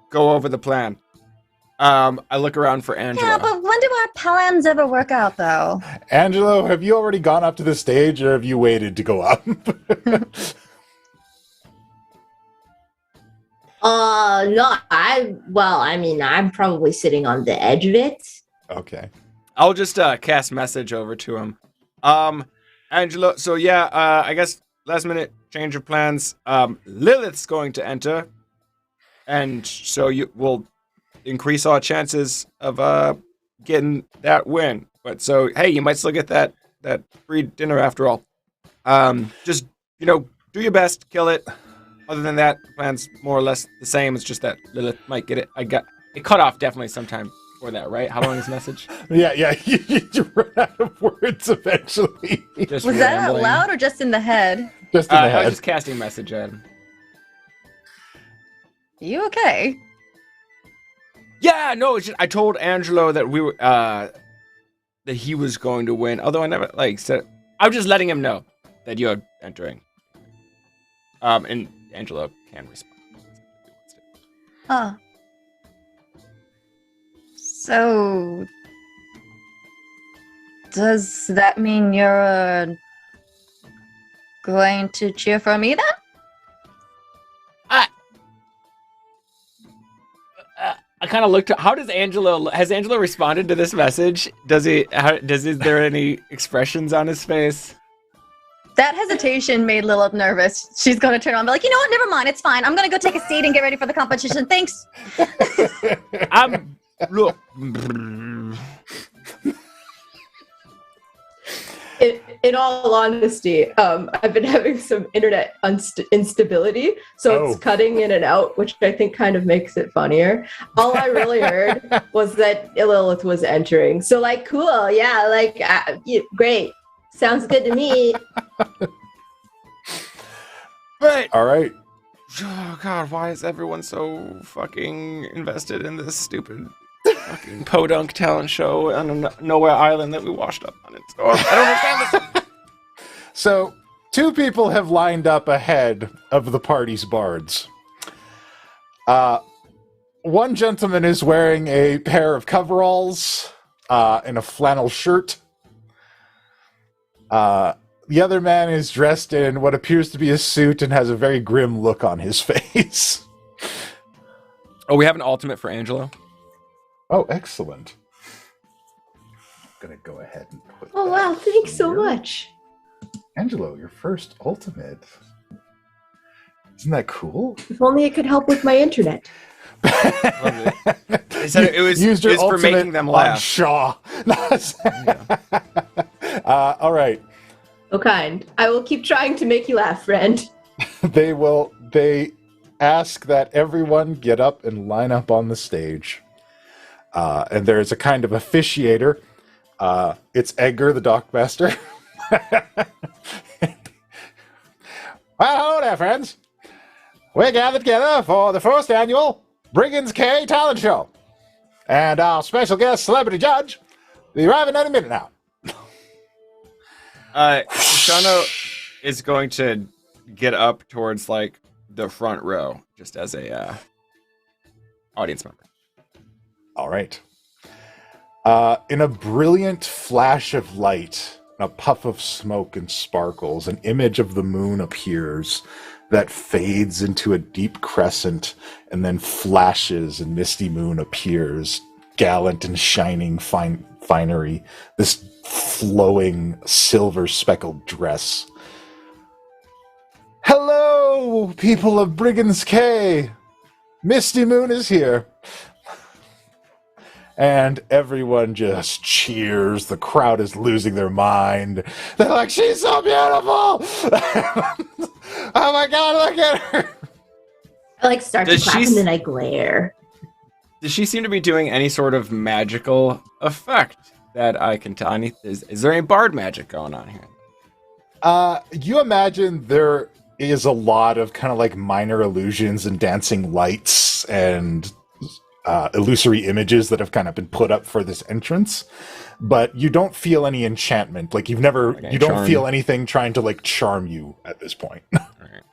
go over the plan. I look around for Angelo. Yeah, but when do our plans ever work out, though? Angelo, have you already gone up to the stage, or have you waited to go up? No, I'm probably sitting on the edge of it. Okay. I'll just cast message over to him. Angelo, so yeah, I guess last minute change of plans. Lilith's going to enter, and so you will increase our chances of getting that win. But so hey, you might still get that free dinner after all. Just do your best, kill it. Other than that, the plan's more or less the same. It's just that Lilith might get it. It cut off definitely sometime before that, right? How long is the message? Yeah, you run out of words eventually. Was that out loud or just in the head? Just in the head. I was just casting message at him. You okay? Yeah, no, it's just, I told Angelo that we were that he was going to win. Although I never said. I'm just letting him know that you're entering. And Angelo can respond. Huh. So, does that mean you're going to cheer for me then? kind of look to. How does Angelo? Has Angelo responded to this message? Is there any expressions on his face? That hesitation made Lilith nervous. She's going to turn on and be like, you know what? Never mind. It's fine. I'm going to go take a seat and get ready for the competition. Thanks. Look. In all honesty, I've been having some internet instability, so it's cutting in and out, which I think kind of makes it funnier. All I really heard was that Lilith was entering. So, like, cool, yeah, like, great. Sounds good to me. But, All right. oh God, why is everyone so fucking invested in this stupid fucking podunk talent show on a nowhere island that we washed up on it? So I don't understand this. So, 2 people have lined up ahead of the party's bards. One gentleman is wearing a pair of coveralls and a flannel shirt. The other man is dressed in what appears to be a suit and has a very grim look on his face. Oh, we have an ultimate for Angelo? Oh, excellent. I'm gonna go ahead and put Oh, that wow, thanks so here. much. Angelo, your first ultimate. Isn't that cool? If only it could help with my internet. They said it was, Used your it was for ultimate making them on laugh. Shaw. All right. Oh, kind. I will keep trying to make you laugh, friend. They ask that everyone get up and line up on the stage. And there's a kind of officiator. It's Edgar, the dockmaster. Well, hello there, friends. We're gathered together for the first annual Brigands K Talent Show. And our special guest celebrity judge will be arriving any minute now. Shano is going to get up towards, like, the front row, just as a audience member. All right. In a brilliant flash of light, a puff of smoke and sparkles, an image of the moon appears that fades into a deep crescent and then flashes and misty moon appears, gallant and shining finery, this flowing silver speckled dress. Hello, people of Brigands K! Misty Moon is here. And everyone just cheers. The crowd is losing their mind. They're like, she's so beautiful! Oh my god, look at her! I like start Does to clap she and then I glare. Does she seem to be doing any sort of magical effect that I can tell? Is there any bard magic going on here? You imagine there is a lot of kind of like minor illusions and dancing lights and illusory images that have kind of been put up for this entrance, but you don't feel any enchantment. Like you don't feel anything trying to like charm you at this point. Right.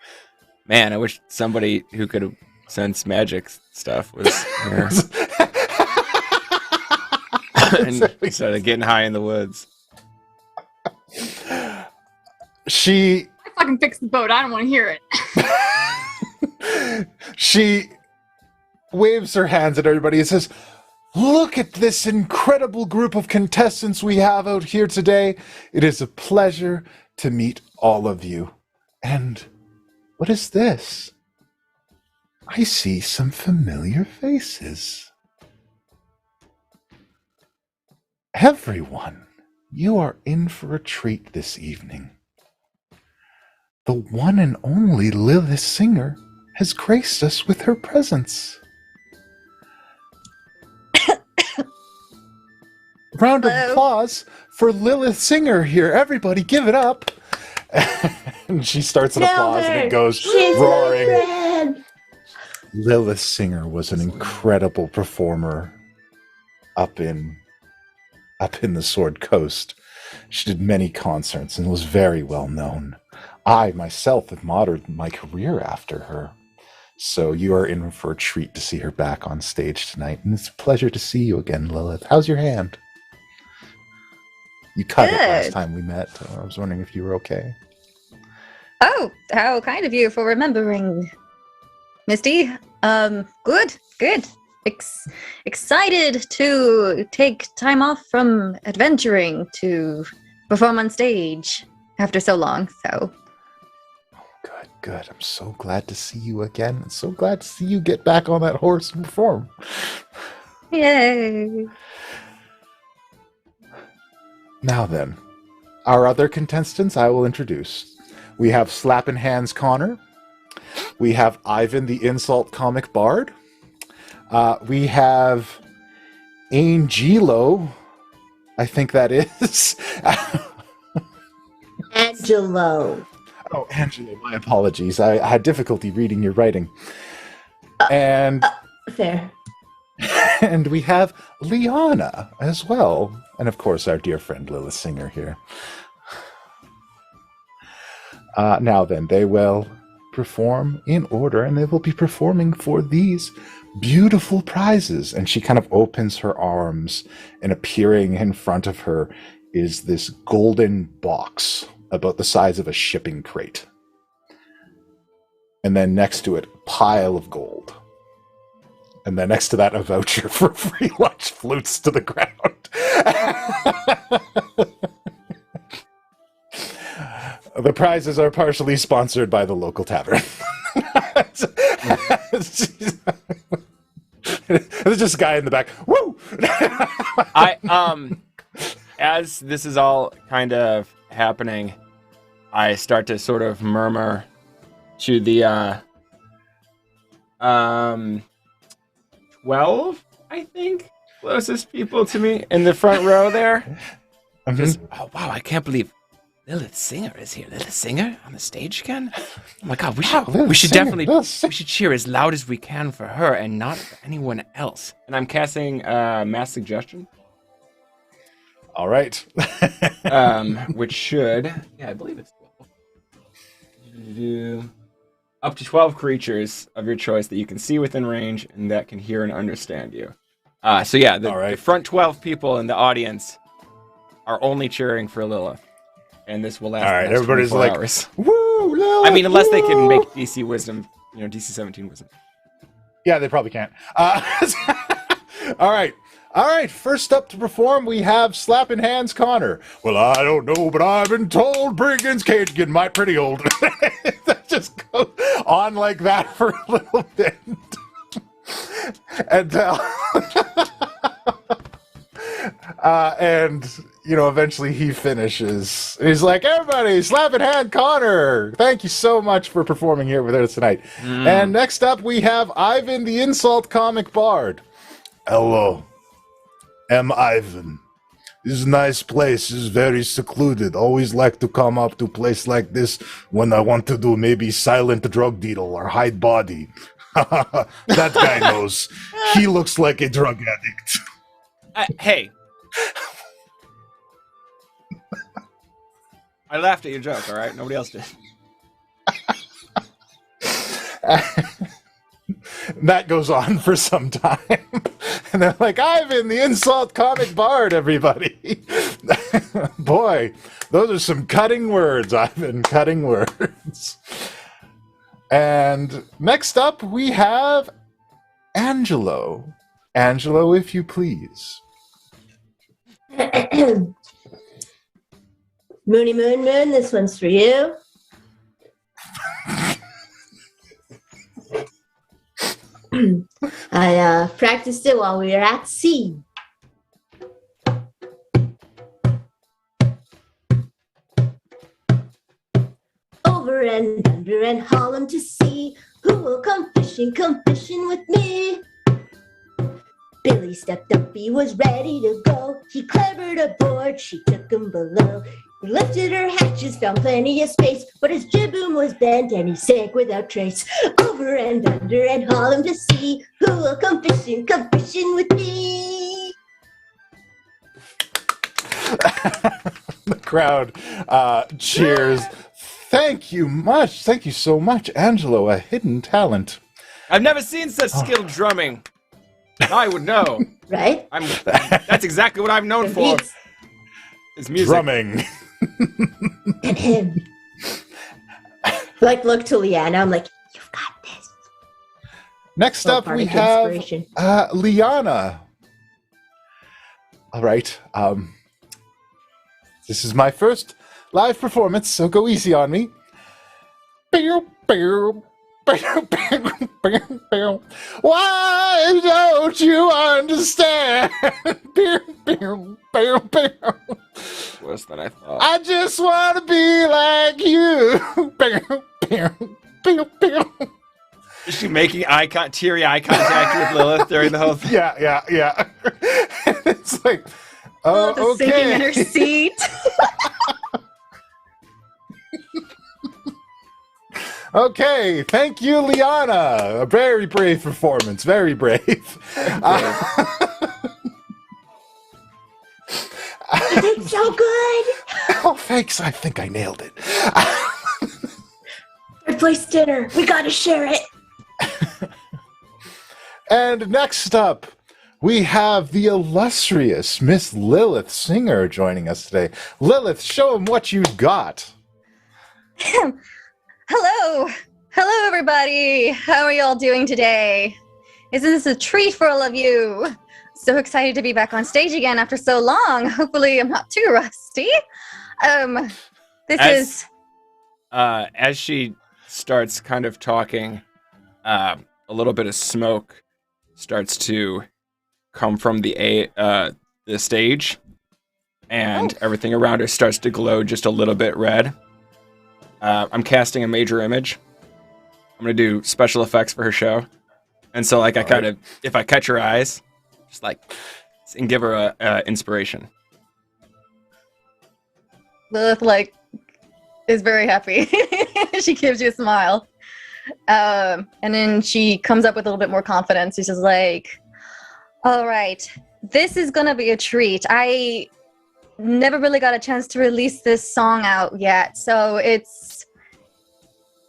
Man, I wish somebody who could sense magic stuff was here. Instead of getting high in the woods. I fucking fixed the boat. I don't want to hear it. She waves her hands at everybody and says, "Look at this incredible group of contestants we have out here today. It is a pleasure to meet all of you. And what is this? I see some familiar faces. Everyone, you are in for a treat this evening. The one and only Lilith Singer has graced us with her presence. Round of applause for Lilith Singer here. Everybody give it up." And she starts an applause and it goes She's roaring. my friend. Lilith Singer was an incredible performer up in the Sword Coast. She did many concerts and was very well known. I myself have modeled my career after her. So you are in for a treat to see her back on stage tonight. And it's a pleasure to see you again, Lilith. How's your hand? You cut it last time we met. I was wondering if you were okay. Oh, how kind of you for remembering, Misty. Good. excited to take time off from adventuring to perform on stage after so long. So, Good. I'm so glad to see you again. I'm so glad to see you get back on that horse and perform. yay! Now then, our other contestants I will introduce. We have Slappin' Hands Connor. We have Ivan the Insult Comic Bard. We have Angelo, I think that is. Angelo. Oh, Angelo, my apologies. I had difficulty reading your writing. And Fair. and we have Lyanna as well. And of course, our dear friend Lilith Singer here. Now then, they will perform in order, and they will be performing for these beautiful prizes. And she kind of opens her arms, and appearing in front of her is this golden box about the size of a shipping crate. And then next to it, a pile of gold. And then next to that, a voucher for free lunch floats to the ground. The prizes are partially sponsored by the local tavern. There's just a guy in the back. Woo! As this is all kind of happening, I start to sort of murmur to the 12, I think, closest people to me in the front row there. Just, oh wow, I can't believe Lilith Singer is here. Lilith Singer on the stage again? Oh my god, we should cheer as loud as we can for her and not for anyone else. And I'm casting Mass Suggestion. All right. Which should, I believe it's 12. Up to 12 creatures of your choice that you can see within range and that can hear and understand you. The front 12 people in the audience are only cheering for Lilith. And this will last. All right, everybody's like, hours. Woo, Lilith, I mean, unless they can woo! make DC Wisdom, DC 17 Wisdom. Yeah, they probably can't. All right. First up to perform, we have Slappin' Hands Connor. Well, I don't know, but I've been told Brigand's Cage getting my pretty old. That just goes on like that for a little bit. And eventually he finishes. He's like, everybody, Slappin' Hand Connor. Thank you so much for performing here with us tonight. And next up, we have Ivan the Insult Comic Bard. Hello. I'm Ivan. This is a nice place. This is very secluded. Always like to come up to a place like this when I want to do maybe silent drug deal or hide body. That guy knows. He looks like a drug addict. Hey. I laughed at your joke, all right? Nobody else did. That goes on for some time. And they're like, Ivan, the Insult Comic Bard, everybody. Boy, those are some cutting words, Ivan, cutting words. And next up, we have Angelo. Angelo, if you please. Moony Moon Moon, this one's for you. I practiced it while we were at sea. Over and under and Harlem to sea. Who will come fishing with me? Billy stepped up, he was ready to go. He clambered aboard, she took him below. He lifted her hatches, found plenty of space, but his jibboom was bent and he sank without trace. Over and under and Harlem to sea. Who will come fishing with me? The crowd cheers. Thank you so much, Angelo, a hidden talent. I've never seen such skilled drumming. I would know. Right? That's exactly what I'm known for. Is music. Drumming. Like, look to Lyanna. I'm like, you've got this. Next Oh, up, we bardic have inspiration. Lyanna. All right. This is my first live performance, so go easy on me. Why don't you understand? Worse than I thought. I just want to be like you. Is she making teary eye contact with Lilith during the whole thing? Yeah. It's like, Lilith is sinking in her okay. seat. Okay, thank you, Lyanna. A very brave performance. Very brave. You did so good. Oh, thanks. I think I nailed it. Third place dinner. We gotta share it. And next up, we have the illustrious Miss Lilith Singer joining us today. Lilith, show them what you got. Hello, everybody. How are y'all doing today? Isn't this a treat for all of you? So excited to be back on stage again after so long. Hopefully, I'm not too rusty. As she starts kind of talking, a little bit of smoke starts to come from the stage, and everything around her starts to glow just a little bit red. I'm casting a major image. I'm gonna do special effects for her show, and so like if I catch her eyes, just like and give her a inspiration. Lilith is very happy. She gives you a smile, and then she comes up with a little bit more confidence. She's just like, "All right, this is gonna be a treat. I never really got a chance to release this song out yet, so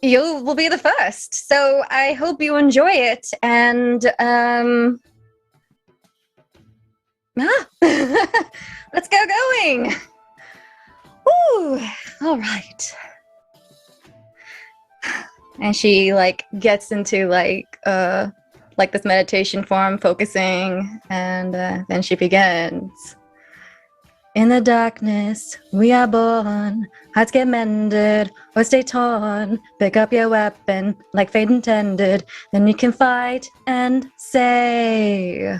you will be the first. So I hope you enjoy it, and let's get going. Woo! All right." And she gets into this meditation form, focusing, and then she begins. In the darkness, we are born. Hearts get mended or stay torn. Pick up your weapon like fate intended. Then you can fight and say,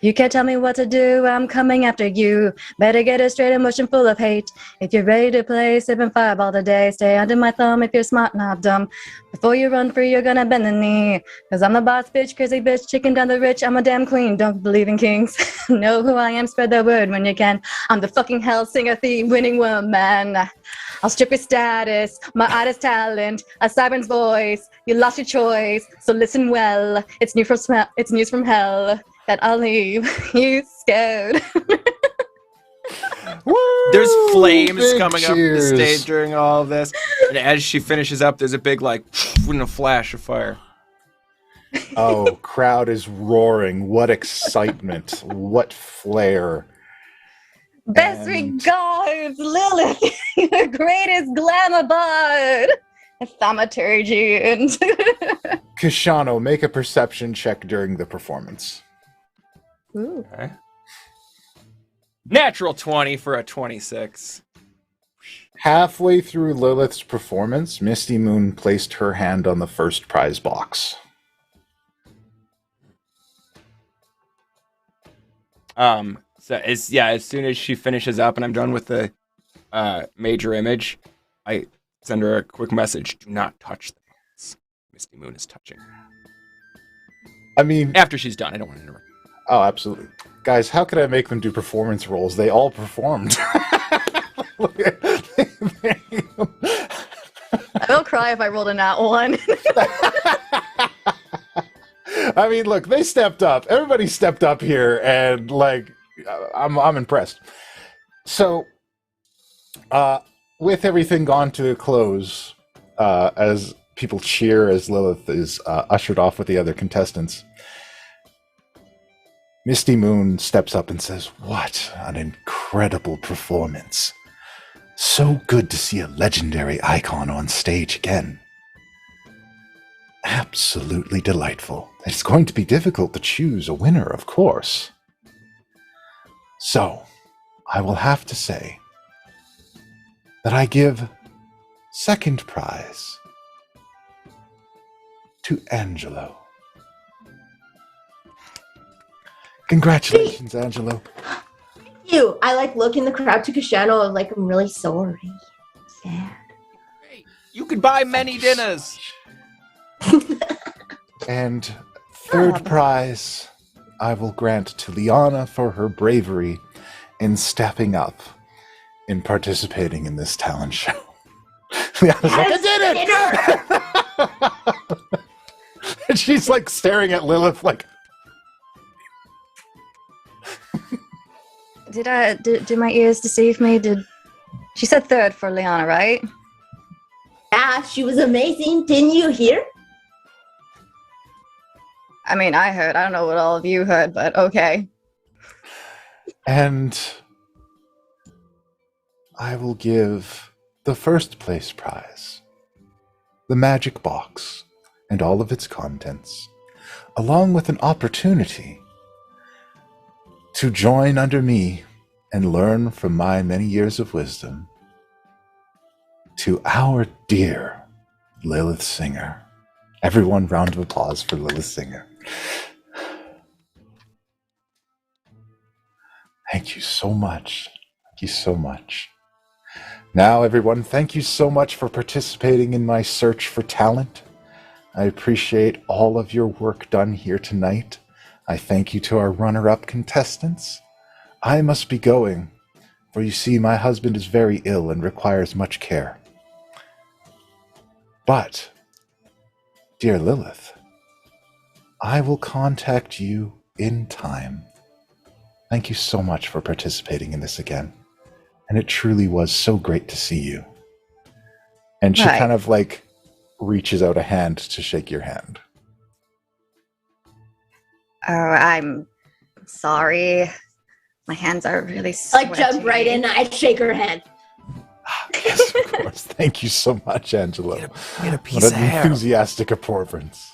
"You can't tell me what to do, I'm coming after you. Better get a straight emotion full of hate. If you're ready to play, sipping fireball today. Stay under my thumb if you're smart, not dumb. Before you run free, you're gonna bend the knee. Cause I'm the boss bitch, crazy bitch, chicken down the rich. I'm a damn queen, don't believe in kings. Know who I am, spread the word when you can. I'm the fucking hell singer, thief, winning woman. I'll strip your status, my artist talent, a siren's voice. You lost your choice, so listen well. It's news from hell. That I'll leave you scared." Woo! There's flames Big coming cheers. up the stage during all of this, and as she finishes up, there's a big and a flash of fire. Oh, crowd is roaring. What excitement. What flair. Best regards, Lilith, your greatest glamour bard. Thaumaturgy and Kishano, make a perception check during the performance. Ooh. Okay. Natural 20 for a 26. Halfway through Lilith's performance, Misty Moon placed her hand on the first prize box. So as soon as she finishes up and I'm done with the major image, I send her a quick message. Do not touch the hands. Misty Moon is touching her. I mean, After she's done, I don't want to interrupt. oh, absolutely. Guys, how could I make them do performance roles? They all performed. I will cry if I rolled a nat one. I mean, look, they stepped up. Everybody stepped up here, and I'm impressed. So, with everything gone to a close, as people cheer as Lilith is ushered off with the other contestants, Misty Moon steps up and says, "What an incredible performance. So good to see a legendary icon on stage again. absolutely delightful. It's going to be difficult to choose a winner, of course. So, I will have to say that I give second prize to Angelo. Congratulations, Angelo. You. I like look in the crowd to Kashano like I'm really sorry. Sad. You could buy many dinners. And third prize I will grant to Lyanna for her bravery in stepping up in participating in this talent show. Lyanna's like, I did it! And she's like staring at Lilith like, Did my ears deceive me? She said third for Lyanna, right? Yeah, she was amazing. Didn't you hear? I mean, I heard. I don't know what all of you heard, but okay. and I will give the first place prize, the magic box and all of its contents, along with an opportunity to join under me and learn from my many years of wisdom, to our dear Lilith Singer. Everyone, round of applause for Lilith Singer. Thank you so much. Thank you so much. Now, everyone, thank you so much for participating in my search for talent. I appreciate all of your work done here tonight. I thank you to our runner-up contestants. I must be going, for you see, my husband is very ill and requires much care. But, dear Lilith, I will contact you in time. Thank you so much for participating in this again. And it truly was so great to see you. And she kind of like reaches out a hand to shake your hand. Oh, I'm sorry. My hands are really sweaty. I jump right in. I shake her hand. Yes, of course. Thank you so much, Angelo. Get a piece what of an hair. enthusiastic performance.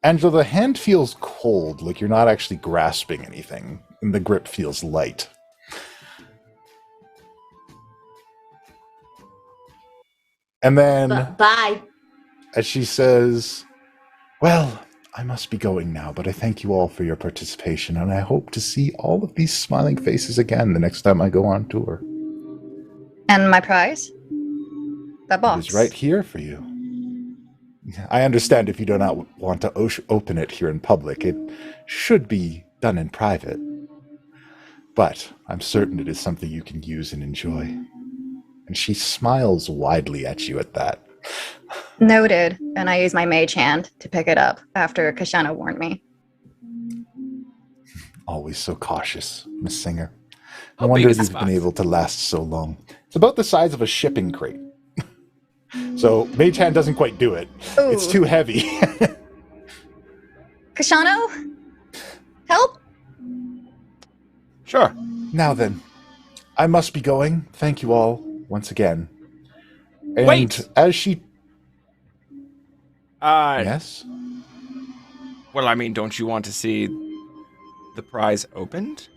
Angelo, the hand feels cold, like you're not actually grasping anything, and the grip feels light. And then, Bye. as she says, well, I must be going now, but I thank you all for your participation, and I hope to see all of these smiling faces again the next time I go on tour. And my prize? That box. It is right here for you. I understand if you do not want to open it here in public. It should be done in private. But I'm certain it is something you can use and enjoy. And she smiles widely at you at that. Noted. And I use my mage hand to pick it up after Kashana warned me. Always so cautious, Miss Singer. I How wonder big if is you've this been box? able to last so long. It's about the size of a shipping crate. So mage hand doesn't quite do it. Ooh. It's too heavy. Kashano? Help? Sure. Now then, I must be going. Thank you all once again. And Wait! as she... Uh, Yes? Well, I mean, don't you want to see the prize opened?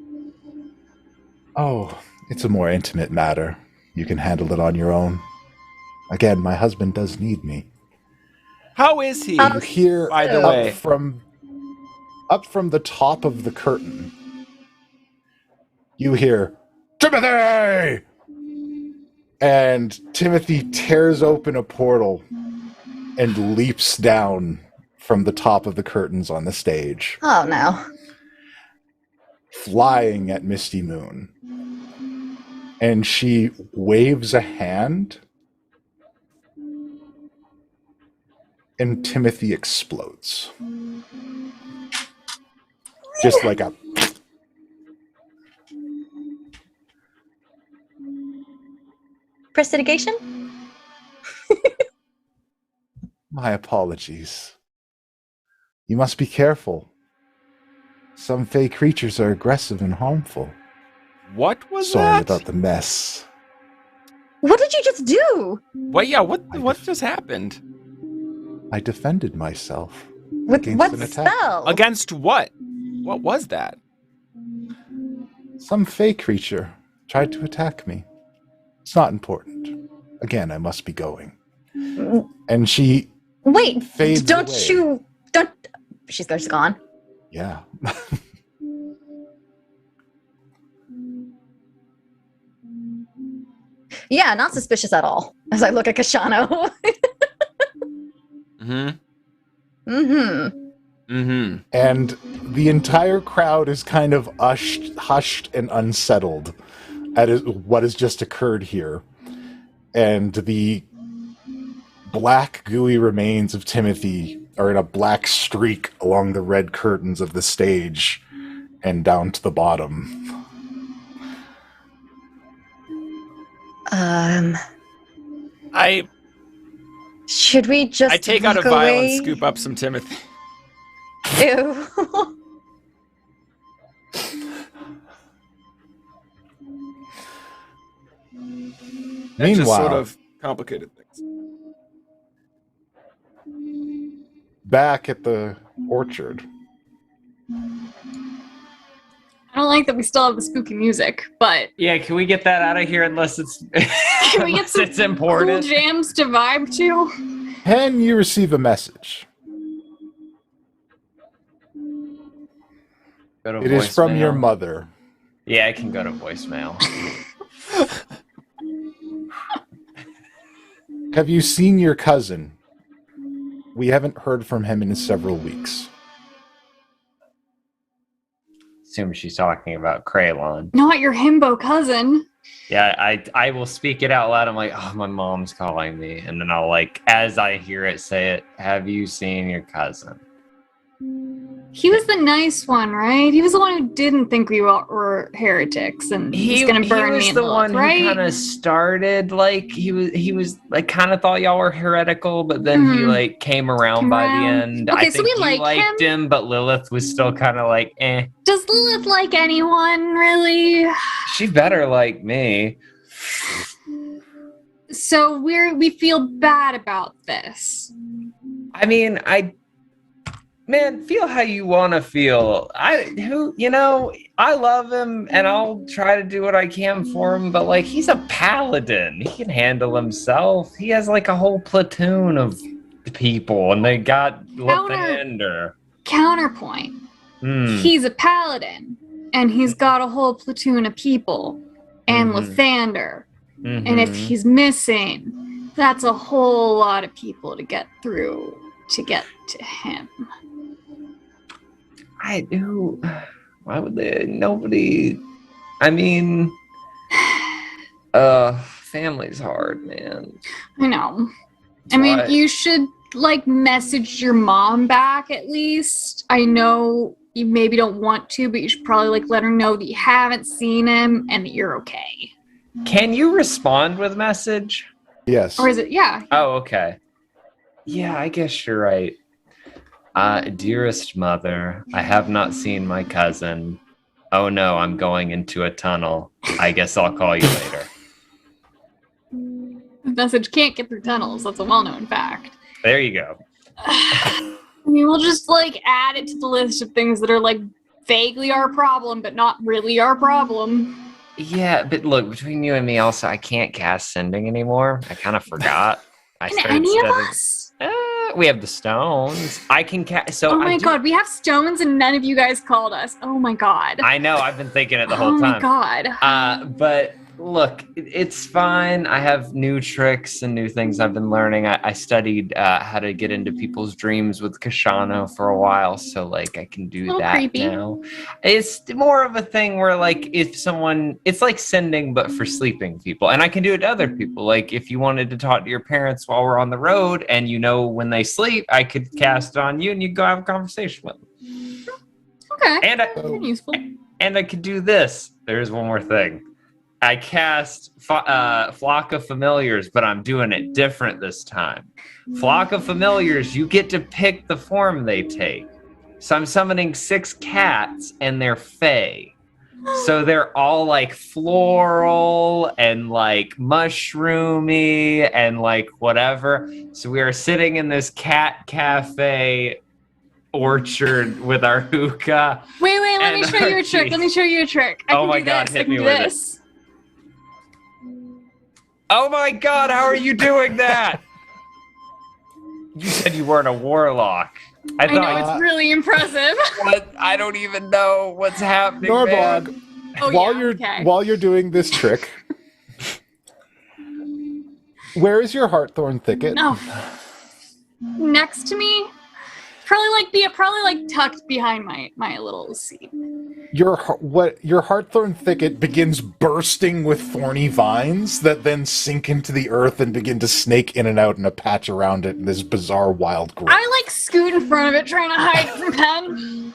Oh, it's a more intimate matter. You can handle it on your own. Again, my husband does need me. How is he? You hear By the up way. from the top of the curtain, you hear, Timothy! And Timothy tears open a portal and leaps down from the top of the curtains on the stage, Oh, no. flying at Misty Moon. And she waves a hand, and Timothy explodes. Just like a... Prestidigitation? My apologies. You must be careful. Some fey creatures are aggressive and harmful. What was Sorry that? about the mess. What did you just do? What? Yeah. What just happened? I defended myself. With Against what an attack. spell? Against what? What was that? Some fey creature tried to attack me. It's not important. Again, I must be going. And she Wait, fades don't away. you... Don't... She's gone. Yeah. Yeah, not suspicious at all. As I look at Kashano. And the entire crowd is kind of hushed and unsettled at what has just occurred here. And the black, gooey remains of Timothy are in a black streak along the red curtains of the stage and down to the bottom. Should we just I take out a look vial away? and scoop up some Timothy. Ew. That just Meanwhile, sort of complicated things. back at the orchard, I don't like that we still have the spooky music, but Yeah, can we get that out of here unless it's can we get unless some it's important? cool jams to vibe to? and you receive a message. Go to It is from your voicemail. mother. Yeah, I can go to voicemail. Have you seen your cousin? We haven't heard from him in several weeks. Assume she's talking about Kraylon. Not your himbo cousin. Yeah, I will speak it out loud. I'm like, oh, my mom's calling me. And then I'll, like, as I hear it, say it, have you seen your cousin? He was the nice one, right? He was the one who didn't think we were heretics and he's gonna burn me was in the Lilith, one right? who kind of started, like, he was like, kind of thought y'all were heretical, but then he, like, came around by the end. Okay, I so think we you like liked him, but Lilith was still kind of like, eh. Does Lilith like anyone, really? She better like me. So we feel bad about this. I mean, man, feel how you want to feel. I love him and I'll try to do what I can for him, but like, he's a paladin. He can handle himself. He has like a whole platoon of people and they got Lathander. Counterpoint. He's a paladin and he's got a whole platoon of people and Lathander. And if he's missing, that's a whole lot of people to get through to get to him. I do. Why would they? Nobody. I mean, family's hard, man. I know. I mean, But- you should like message your mom back at least. I know you maybe don't want to, but you should probably like let her know that you haven't seen him and that you're okay. Can you respond with message? Yes. Or is it? Yeah. Oh, okay. Yeah, I guess you're right. Dearest mother, I have not seen my cousin. Oh no, I'm going into a tunnel. I guess I'll call you later. The message can't get through tunnels. That's a well-known fact. There you go. I mean, we'll just like add it to the list of things that are like vaguely our problem, but not really our problem. Yeah, but look, between you and me also, I can't cast sending anymore. I kind of forgot. Can any of us? We have the stones. I can cast. So Oh my I do- god, we have stones and none of you guys called us. Oh my god. I know. I've been thinking it the whole Oh my time. god. But look, it's fine. I have new tricks and new things I've been learning. I studied how to get into people's dreams with Kashano for a while, so like I can do Little that creepy. now. It's more of a thing where like if someone, it's like sending but for sleeping people, and I can do it to other people. Like if you wanted to talk to your parents while we're on the road, and you know when they sleep, I could cast on you, and you go have a conversation with them. Okay. And Very useful. I could do this. There's one more thing. I cast Flock of Familiars, but I'm doing it different this time. Flock of Familiars, you get to pick the form they take. So I'm summoning 6 cats, and they're fey. So they're all like floral and like mushroomy and like whatever. So we are sitting in this cat cafe orchard with our hookah. Wait, let me and show you our a trick. tea. Let me show you a trick. I Oh can my do God, this. hit I can me do with it. this. Oh my God, how are you doing that? You said you weren't a warlock. I I know thought it's really impressive. what? I don't even know what's happening. man. Norblog, Oh, okay. while you're doing this trick, where is your Heartthorn thicket? No. Next to me, probably like tucked behind my little seat. Your Heartthorn thicket begins bursting with thorny vines that then sink into the earth and begin to snake in and out in a patch around it in this bizarre wild growth. I like scoot in front of it, trying to hide from them.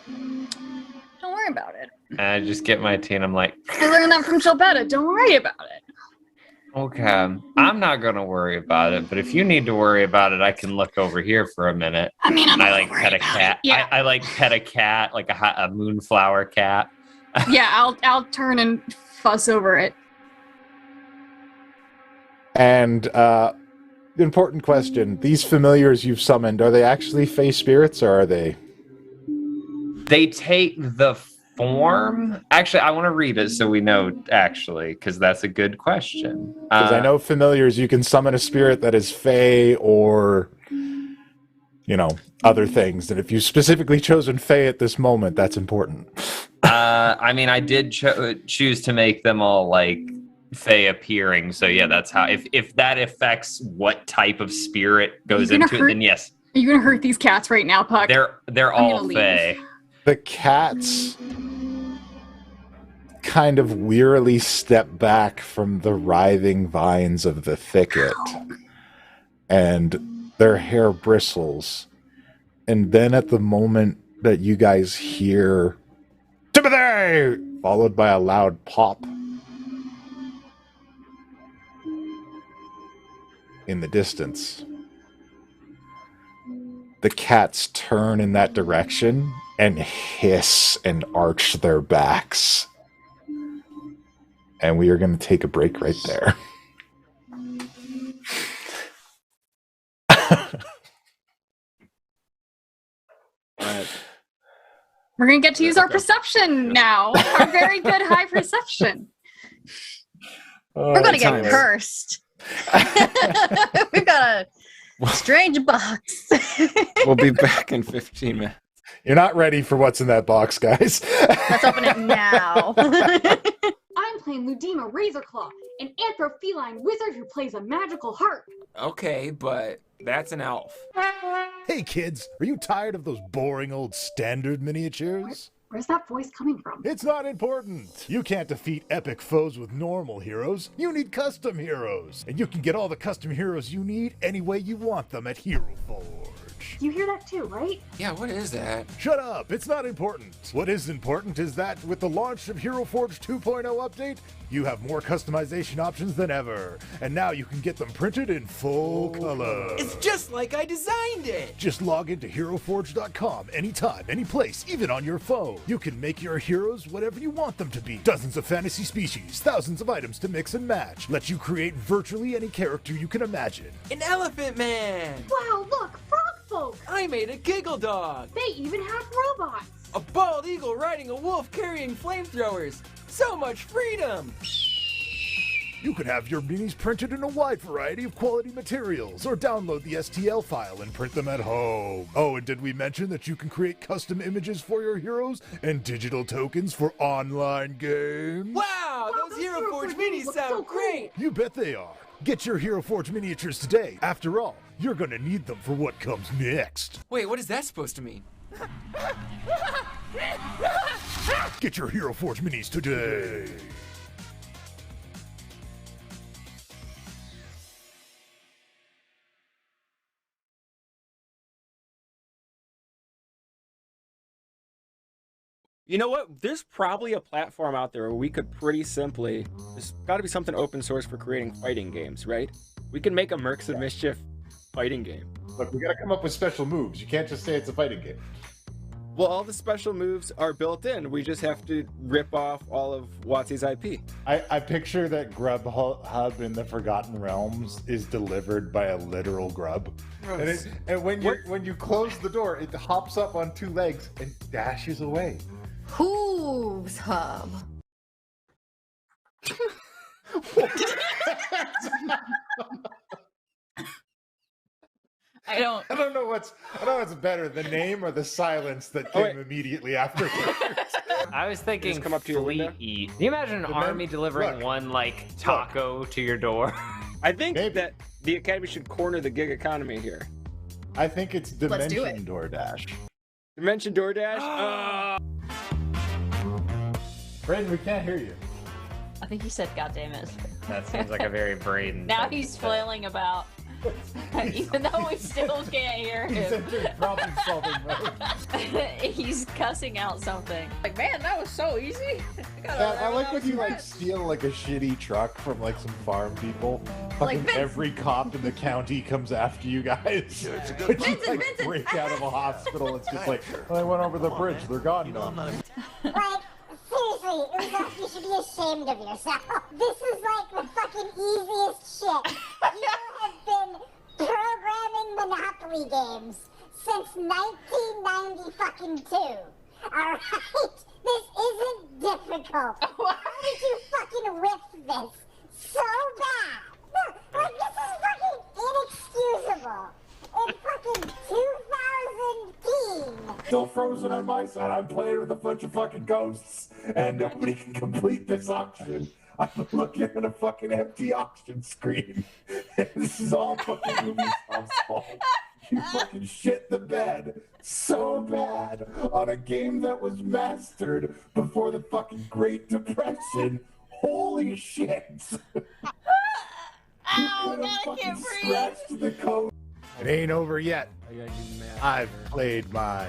Don't worry about it. I just get my tea and I'm like, I learned that from Chilbetta. Don't worry about it. okay, I'm not gonna worry about it, but if you need to worry about it, I can look over here for a minute. I mean, I'm I not like worried pet a about cat. it. Yeah, I like pet a cat, like a moonflower cat. yeah. I'll turn and fuss over it. And important question: these familiars you've summoned, are they actually Fey spirits, or are they? They take the form. Actually, I want to read it so we know. Actually, because that's a good question. Because I know familiars, you can summon a spirit that is Fey or, other things. And if you've specifically chosen Fey at this moment, that's important. I mean, I did choose to make them all like Fey appearing. So yeah, that's how. If that affects what type of spirit goes into it, then yes. Are you gonna hurt these cats right now, Puck? They're all Fey. The cats kind of wearily step back from the writhing vines of the thicket, and their hair bristles. And then at the moment that you guys hear Timothy, followed by a loud pop in the distance, the cats turn in that direction and hiss and arch their backs. And we are going to take a break right there. We're gonna get to use our perception now. Our very good high perception. We're gonna get cursed. We've got a strange box. We'll be back in 15 minutes. You're not ready for what's in that box, guys. Let's open it now. I'm playing Ludima Razorclaw, an anthropheline wizard who plays a magical harp. Okay, but that's an elf. Hey kids, are you tired of those boring old standard miniatures? Where's that voice coming from? It's not important. You can't defeat epic foes with normal heroes. You need custom heroes. And you can get all the custom heroes you need any way you want them at Hero Forge. You hear that too, right? Yeah, what is that? Shut up, it's not important. What is important is that with the launch of Hero Forge 2.0 update, you have more customization options than ever. And now you can get them printed in full color. It's just like I designed it! Just log into HeroForge.com anytime, any place, even on your phone. You can make your heroes whatever you want them to be. Dozens of fantasy species, thousands of items to mix and match. Let you create virtually any character you can imagine. An elephant man! Wow, look, frog folk! I made a giggle dog! They even have robots! A bald eagle riding a wolf carrying flamethrowers! So much freedom! You can have your minis printed in a wide variety of quality materials, or download the STL file and print them at home. Oh, and did we mention that you can create custom images for your heroes and digital tokens for online games? Wow, those Hero Forge minis sound great! You bet they are. Get your Hero Forge miniatures today. After all, you're gonna need them for what comes next. Wait, what is that supposed to mean? Get your Hero Forge minis today. You know what? There's probably a platform out there where we could pretty simply, there's got to be something open source for creating fighting games, right? We can make a Mercs of Mischief fighting game. Look, we got to come up with special moves. You can't just say it's a fighting game. Well, all the special moves are built in. We just have to rip off all of WotC's IP. I picture that Grubhub in the Forgotten Realms is delivered by a literal grub. And when you close the door, it hops up on 2 legs and dashes away. Hooves hub. I don't know what's better, the name or the silence that came immediately after. I was thinking come up to your fleet window? eat. Can you imagine an army delivering one like taco to your door? I think Maybe. that the Academy should corner the gig economy here. I think it's Let's do Dimension it. DoorDash. Dimension DoorDash? Brandon, we can't hear you. I think he said, "God damn it." That seems like a very Braden. Now thing he's to say. flailing about, even though we still can't hear He's him. entering problem-solving mode. He's cussing out something. Like, man, that was so easy. I like when you like steal like a shitty truck from like some farm people. Like Fucking Vince. every cop in the county comes after you guys. it's a good When you, Vincent, like, Vincent. break out of a hospital, it's just like, well, I went over the bridge. They're gone now. Like, seriously, Uzoff, you should be ashamed of yourself. This is like the fucking easiest shit. You have been programming Monopoly games since 1992. Alright? This isn't difficult. How did you fucking whiff this so bad? Like, this is fucking inexcusable. In fucking 2010. Still frozen on my side. I'm playing with a bunch of fucking ghosts, and nobody can complete this auction. I'm looking at a fucking empty auction screen. This is all fucking Ubisoft's fault. You fucking shit the bed so bad on a game that was mastered before the fucking Great Depression. Holy shit! Ow, God, I can't breathe. Scratched the code. It ain't over yet. I've played my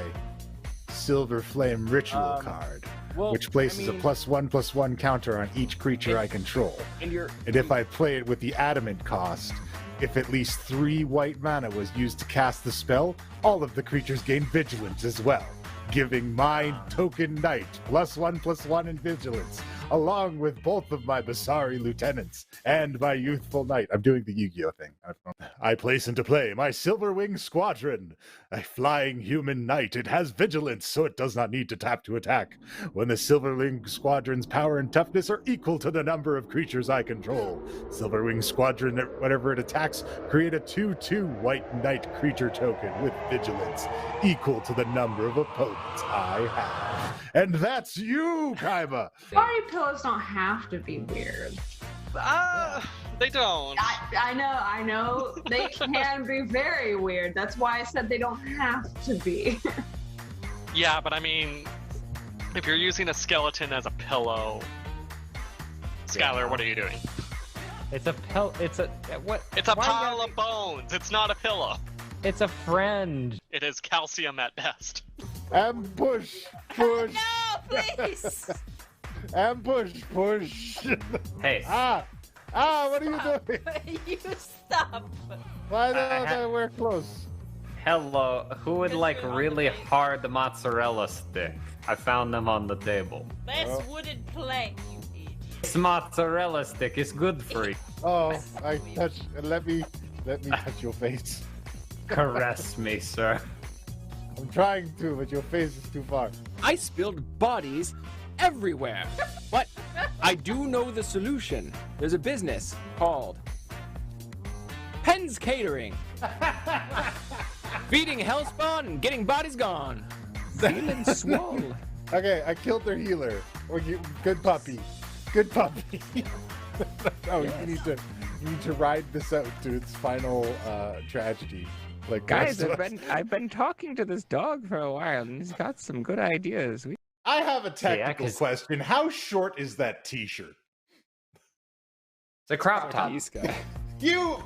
Silver Flame Ritual card, which places a +1/+1 counter on each creature I control. And if I play it with the Adamant cost, if at least 3 white mana was used to cast the spell, all of the creatures gain Vigilance as well, giving my token knight +1/+1 in Vigilance, along with both of my Basari lieutenants and my youthful knight. I'm doing the Yu-Gi-Oh thing. I place into play my Silverwing Squadron, a flying human knight. It has Vigilance, so it does not need to tap to attack. When the Silverwing Squadron's power and toughness are equal to the number of creatures I control, Silverwing Squadron, whenever it attacks, create a 2/2 white knight creature token with Vigilance, equal to the number of opponents I have. And that's you, Kaima! Party pillows don't have to be weird. They don't. I know. They can be very weird. That's why I said they don't have to be. Yeah, but I mean, if you're using a skeleton as a pillow, Skylar, what are you doing? It's a what? It's a pile of bones. It's not a pillow. It's a friend. It is calcium at best. Ambush! Push! No, please. Ambush! Push! Hey. What are you doing? You stop. Why don't I wear clothes? Hello. Who would like really hard mozzarella stick? I found them on the table. That's wooden plank, you idiot. This mozzarella stick is good for you. Oh, let me touch your face. Caress me, sir. I'm trying to, but your face is too far. I spilled bodies everywhere. But I do know the solution. There's a business called Penn's Catering. Feeding hellspawn and getting bodies gone. Feeling swole. Okay, I killed their healer. Good puppy. Good puppy. No, you need to ride this out to its final tragedy. Like Guys, I've been talking to this dog for a while, and he's got some good ideas. I have a technical question. How short is that T-shirt? It's a crop top. You.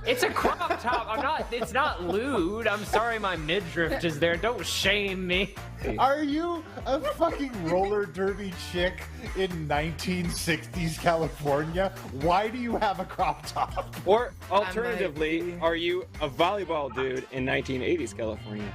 It's a crop top. It's not lewd. I'm sorry, my midriff is there. Don't shame me. Are you a fucking roller derby chick in 1960s California? Why do you have a crop top? Or alternatively, are you a volleyball dude in 1980s California?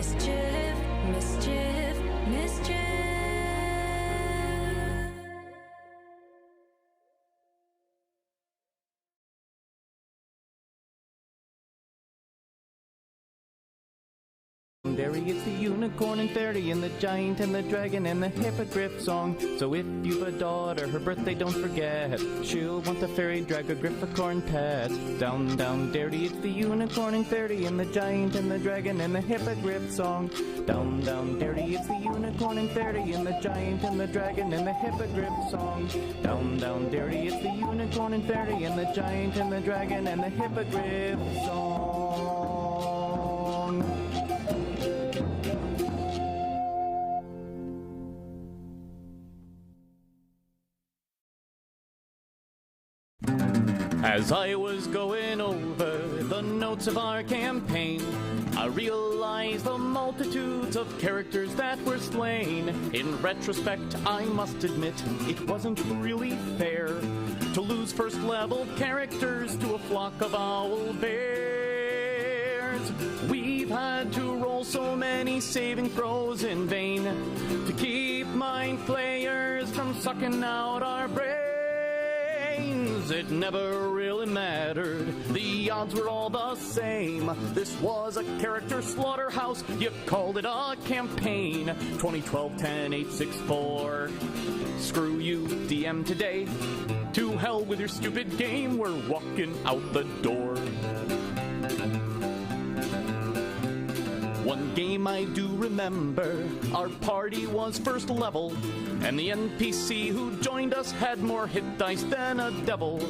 Mischief, mischief, mischief. It's the unicorn and fairy and the giant and the dragon and the hippogriff song. So if you've a daughter, her birthday don't forget. She'll want the fairy drag a grifficorn pet. Down, down, dirty, it's the unicorn and fairy and the giant and the dragon and the hippogriff song. Down, down, dirty, it's the unicorn and fairy and the giant and the dragon and the hippogriff song. Down, down, dirty, it's the unicorn and fairy and the giant and the dragon and the hippogriff song. As I was going over the notes of our campaign, I realized the multitudes of characters that were slain. In retrospect, I must admit, it wasn't really fair to lose first level characters to a flock of owl bears. We've had to roll so many saving throws in vain to keep mind flayers from sucking out our brains. It never really mattered, the odds were all the same. This was a character slaughterhouse, you called it a campaign. 2012-10-864. Screw you, DM today. To hell with your stupid game, we're walking out the door. One game I do remember, our party was first level, and the NPC who joined us had more hit dice than a devil.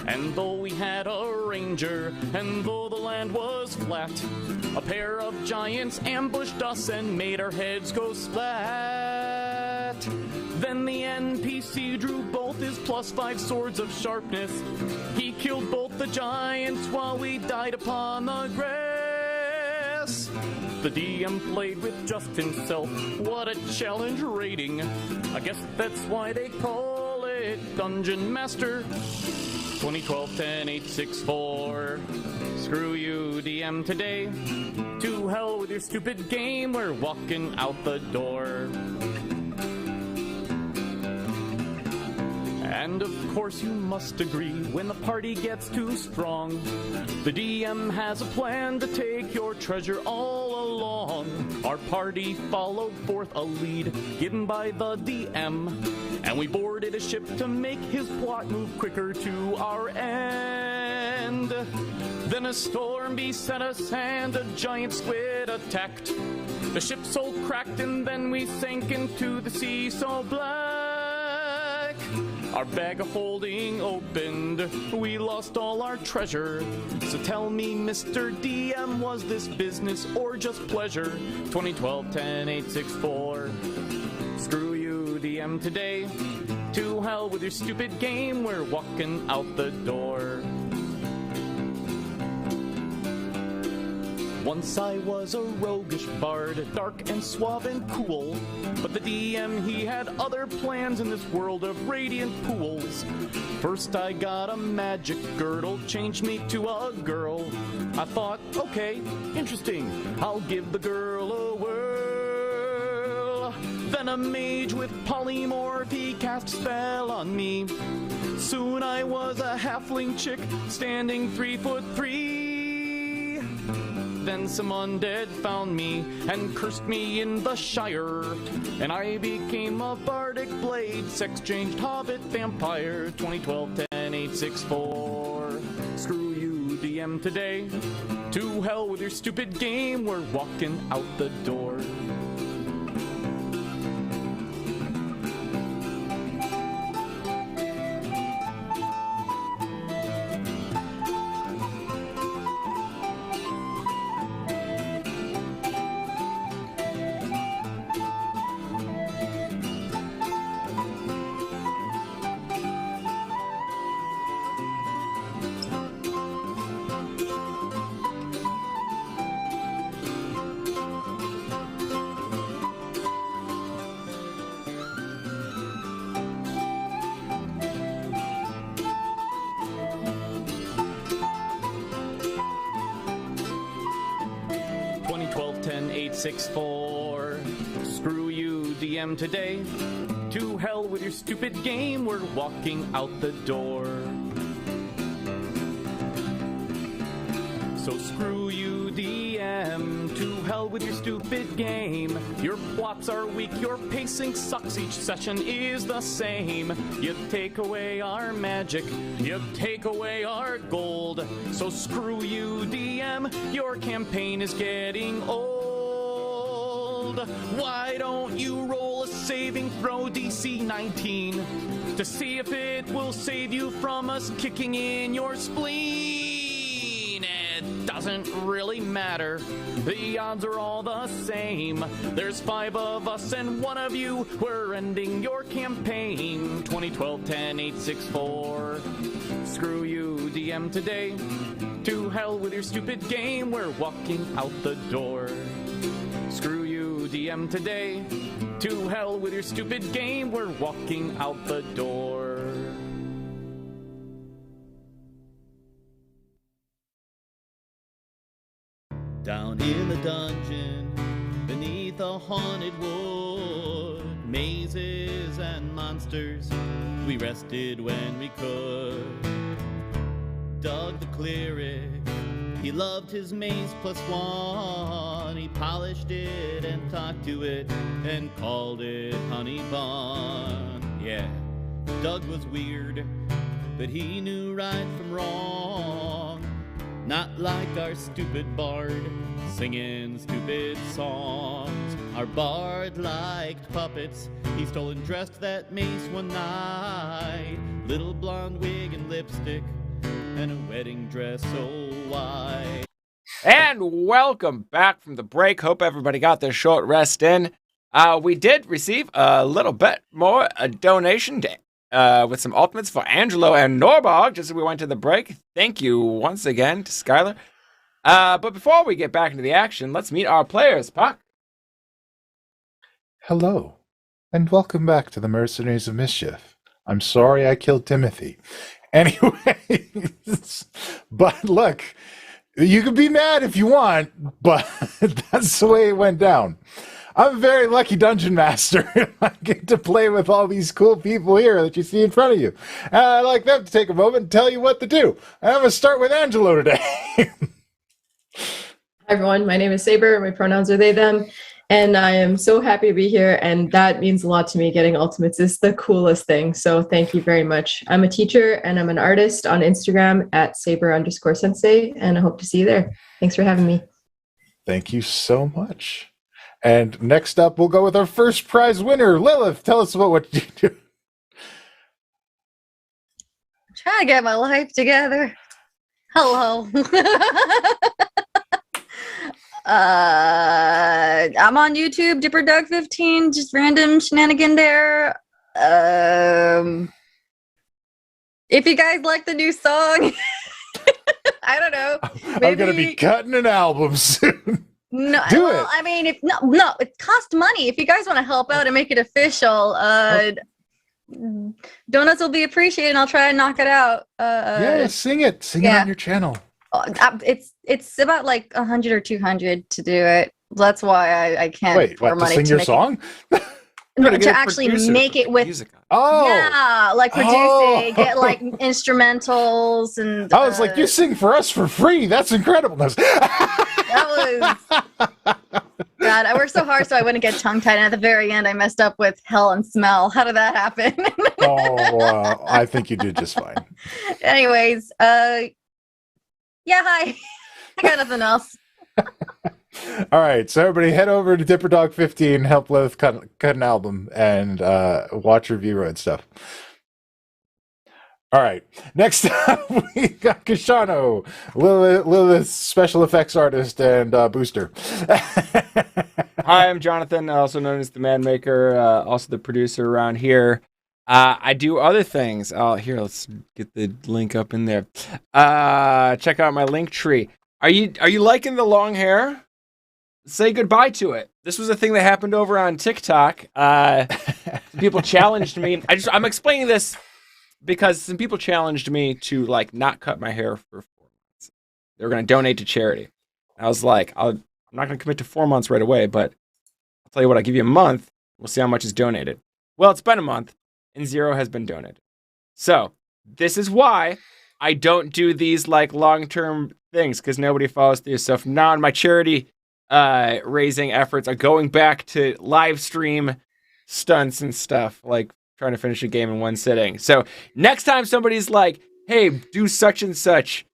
And though we had a ranger, and though the land was flat, a pair of giants ambushed us and made our heads go splat. Then the NPC drew both his +5 swords of sharpness. He killed both the giants while we died upon the grass. The DM played with just himself. What a challenge rating. I guess that's why they call it Dungeon Master. 2012-10-864. Screw you, DM today. To hell with your stupid game. We're walking out the door. And of course you must agree, when the party gets too strong, the DM has a plan to take your treasure all along. Our party followed forth a lead given by the DM, and we boarded a ship to make his plot move quicker to our end. Then a storm beset us and a giant squid attacked. The ship so cracked and then we sank into the sea so black. Our bag of holding opened, we lost all our treasure. So tell me, Mr. DM, was this business or just pleasure? 2012-10-864. Screw you, DM today. To hell with your stupid game, we're walking out the door. Once I was a roguish bard, dark and suave and cool, but the DM, he had other plans in this world of radiant pools. First I got a magic girdle, changed me to a girl. I thought, okay, interesting, I'll give the girl a whirl. Then a mage with polymorph, he cast a spell on me. Soon I was a halfling chick, standing 3'3". Then some undead found me and cursed me in the Shire, and I became a bardic blade, sex-changed hobbit vampire. 2012-10-864. Screw you, DM today. To hell with your stupid game, we're walking out the door. 2012 10 864. Screw you, DM today. To hell with your stupid game, we're walking out the door. So screw you, DM, to hell with your stupid game. Your plots are weak, your pacing sucks, each session is the same. You take away our magic, you take away our gold. So screw you, DM, your campaign is getting old. Why don't you roll a saving throw DC 19 to see if it will save you from us kicking in your spleen? It doesn't really matter, the odds are all the same. There's 5 of us and 1 of you, we're ending your campaign. 2012 10 864. Screw you, DM today. To hell with your stupid game, we're walking out the door. Screw you, DM today. To hell with your stupid game, we're walking out the door. Down in the dungeon, beneath a haunted wood, mazes and monsters, we rested when we could. Doug the cleric, he loved his mace +1. He polished it and talked to it and called it Honey Bun. Yeah, Doug was weird, but he knew right from wrong. Not like our stupid bard, singing stupid songs. Our bard liked puppets, he stole and dressed that mace one night. Little blonde wig and lipstick, and a wedding dress so white. And welcome back from the break. Hope everybody got their short rest in. We did receive a little bit more a donation with some ultimates for Angelo and Norbog just as we went to the break. Thank you once again to Skylar. But before we get back into the action, let's meet our players. Puck. Hello, and welcome back to the Mercenaries of Mischief. I'm sorry I killed Timothy. Anyways, but look, you can be mad if you want, but that's the way it went down. I'm a very lucky dungeon master. I get to play with all these cool people here that you see in front of you. And I'd like them to take a moment and tell you what to do. And I'm going to start with Angelo today. Hi, everyone. My name is Saber. My pronouns are they, them. And I am so happy to be here. And that means a lot to me. Getting ultimates is the coolest thing. So thank you very much. I'm a teacher and I'm an artist on Instagram at Saber_sensei. And I hope to see you there. Thanks for having me. Thank you so much. And next up, we'll go with our first prize winner. Lilith, tell us about what you do. I'm trying to get my life together. Hello. I'm on YouTube, DipperDog15, just random shenanigan there. If you guys like the new song, I don't know. Maybe... I'm gonna be cutting an album soon. No, Do well, it. I mean, if no, it costs money. If you guys want to help out and make it official, donuts will be appreciated. And I'll try and knock it out. Yeah, sing it on your channel. It's about like 100 or 200 to do it. That's why I can't. Wait, what? To sing your song? No, to actually make it with music. Yeah, like produce it, get like instrumentals and. I was like, you sing for us for free. That's incredible. That was. God, I worked so hard so I wouldn't get tongue tied. And at the very end, I messed up with hell and smell. How did that happen? I think you did just fine. Anyways, yeah, hi. I got nothing else. All right, so everybody head over to DipperDog15, help Lilith cut an album, and watch review and stuff. All right, next up we got Kashano, Lilith's special effects artist and booster. Hi, I'm Jonathan, also known as the Man Maker, also the producer around here. I do other things. Here, let's get the link up in there. Check out my link tree. Are you liking the long hair? Say goodbye to it. This was a thing that happened over on TikTok. People challenged me. I'm explaining this because some people challenged me to like not cut my hair for 4 months. They were going to donate to charity. I was like, I'll I'm not going to commit to 4 months right away, but I'll tell you what, I'll give you a month. We'll see how much is donated. Well, it's been a month, and 0 has been donated. So this is why I don't do these like long-term things, because nobody follows through. So from now on, my charity raising efforts are going back to live stream stunts and stuff, like trying to finish a game in one sitting. So next time somebody's like, hey, do such and such,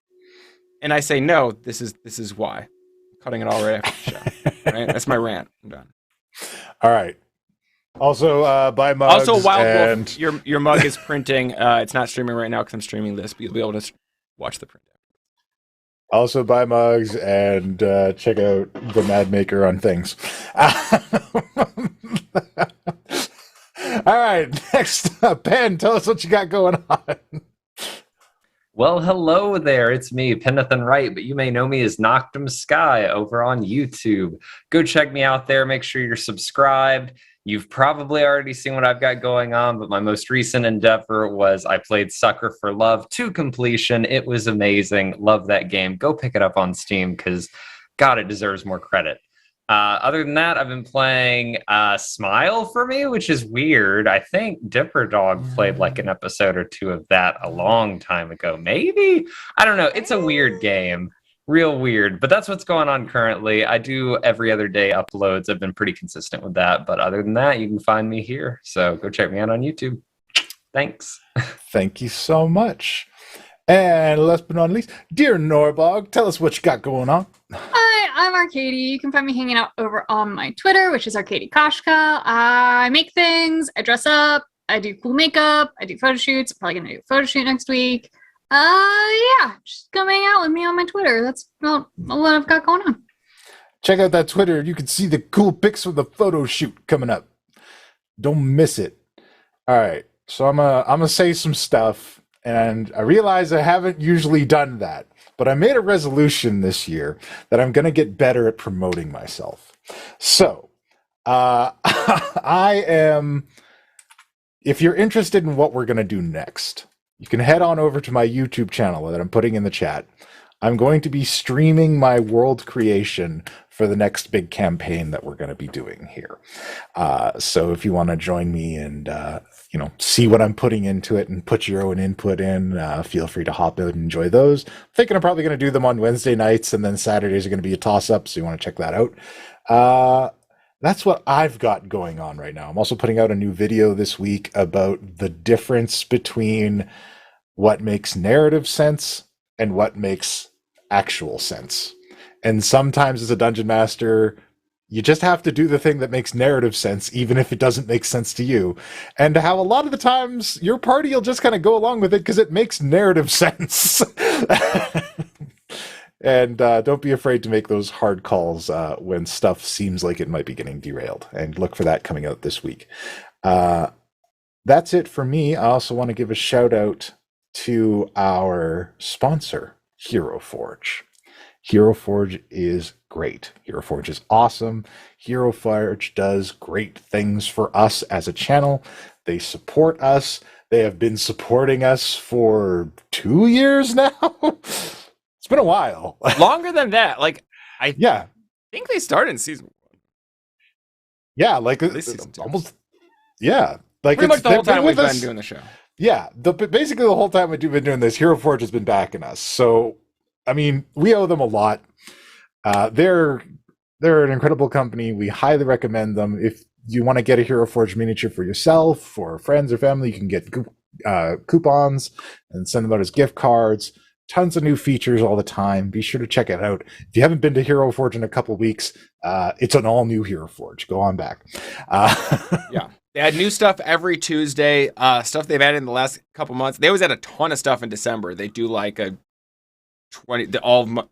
and I say no, this is why. I'm cutting it all right after the show. Right? That's my rant. I'm done. All right. Also, buy mugs. Also, Wild and... Wolf, your mug is printing. It's not streaming right now because I'm streaming this, but you'll be able to watch the print. Also, buy mugs and check out the Mad Maker on things. All right, next up, Ben, tell us what you got going on. Well, hello there. It's me, Pennathan Wright, but you may know me as Noctum Sky over on YouTube. Go check me out there. Make sure you're subscribed. You've probably already seen what I've got going on, but my most recent endeavor was I played Sucker for Love to completion. It was amazing. Love that game. Go pick it up on Steam because, God, it deserves more credit. Other than that, I've been playing Smile for Me, which is weird. I think Dipper Dog played like an episode or two of that a long time ago. Maybe? I don't know. It's a weird game. Real weird. But that's what's going on currently. I do every other day uploads. I've been pretty consistent with that. But other than that, you can find me here. So go check me out on YouTube. Thanks. Thank you so much. And last but not least, dear Norbog, tell us what you got going on. Hi, I'm Arcady. You can find me hanging out over on my Twitter, which is Arcady Koshka. I make things, I dress up, I do cool makeup, I do photo shoots. I'm probably going to do a photo shoot next week. Yeah, just come hang out with me on my Twitter. That's about what I've got going on. Check out that Twitter. You can see the cool pics from the photo shoot coming up. Don't miss it. All right, so I'm gonna say some stuff, and I realize I haven't usually done that, but I made a resolution this year that I'm gonna get better at promoting myself. So, I am. If you're interested in what we're gonna do next, you can head on over to my YouTube channel that I'm putting in the chat. I'm going to be streaming my world creation for the next big campaign that we're going to be doing here. So if you want to join me and see what I'm putting into it and put your own input in, feel free to hop out and enjoy those. I'm thinking I'm probably going to do them on Wednesday nights, and then Saturdays are going to be a toss-up, so you want to check that out. That's what I've got going on right now. I'm also putting out a new video this week about the difference between what makes narrative sense and what makes actual sense. And sometimes as a dungeon master, you just have to do the thing that makes narrative sense, even if it doesn't make sense to you. And how a lot of the times your party will just kind of go along with it because it makes narrative sense. And don't be afraid to make those hard calls when stuff seems like it might be getting derailed. And look for that coming out this week. That's it for me. I also want to give a shout out to our sponsor, Hero Forge. Hero Forge is great. Hero Forge is awesome. Hero Forge does great things for us as a channel. They support us. They have been supporting us for 2 years now. It's been a while. Longer than that. I think they started in season 1. Yeah, like at least season 2. Almost. Yeah, like pretty much the whole time we've been doing the show. Yeah, basically the whole time we've been doing this, Hero Forge has been backing us. So, I mean, we owe them a lot. They're an incredible company. We highly recommend them. If you want to get a Hero Forge miniature for yourself, for friends or family, you can get coupons and send them out as gift cards. Tons of new features all the time. Be sure to check it out. If you haven't been to Hero Forge in a couple weeks, it's an all-new Hero Forge. Go on back. Yeah. They had new stuff every Tuesday. Stuff they've added in the last couple months. They always had a ton of stuff in December. They do like a 20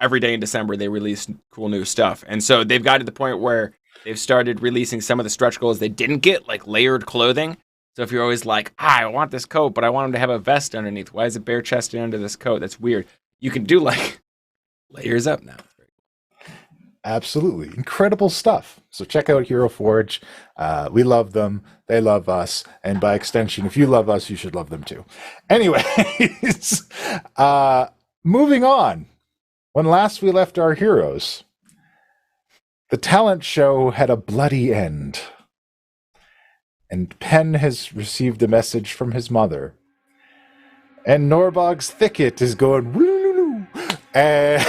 every day in December. They release cool new stuff, and so they've got to the point where they've started releasing some of the stretch goals they didn't get, like layered clothing. So if you're always like, I want this coat, but I want him to have a vest underneath. Why is it bare chested under this coat? That's weird. You can do like layers up now. Absolutely. Incredible stuff. So check out Hero Forge. We love them. They love us. And by extension, if you love us, you should love them too. Anyways, moving on. When last we left our heroes, The talent show had a bloody end. And Penn has received a message from his mother. And Norbog's thicket is going woo, and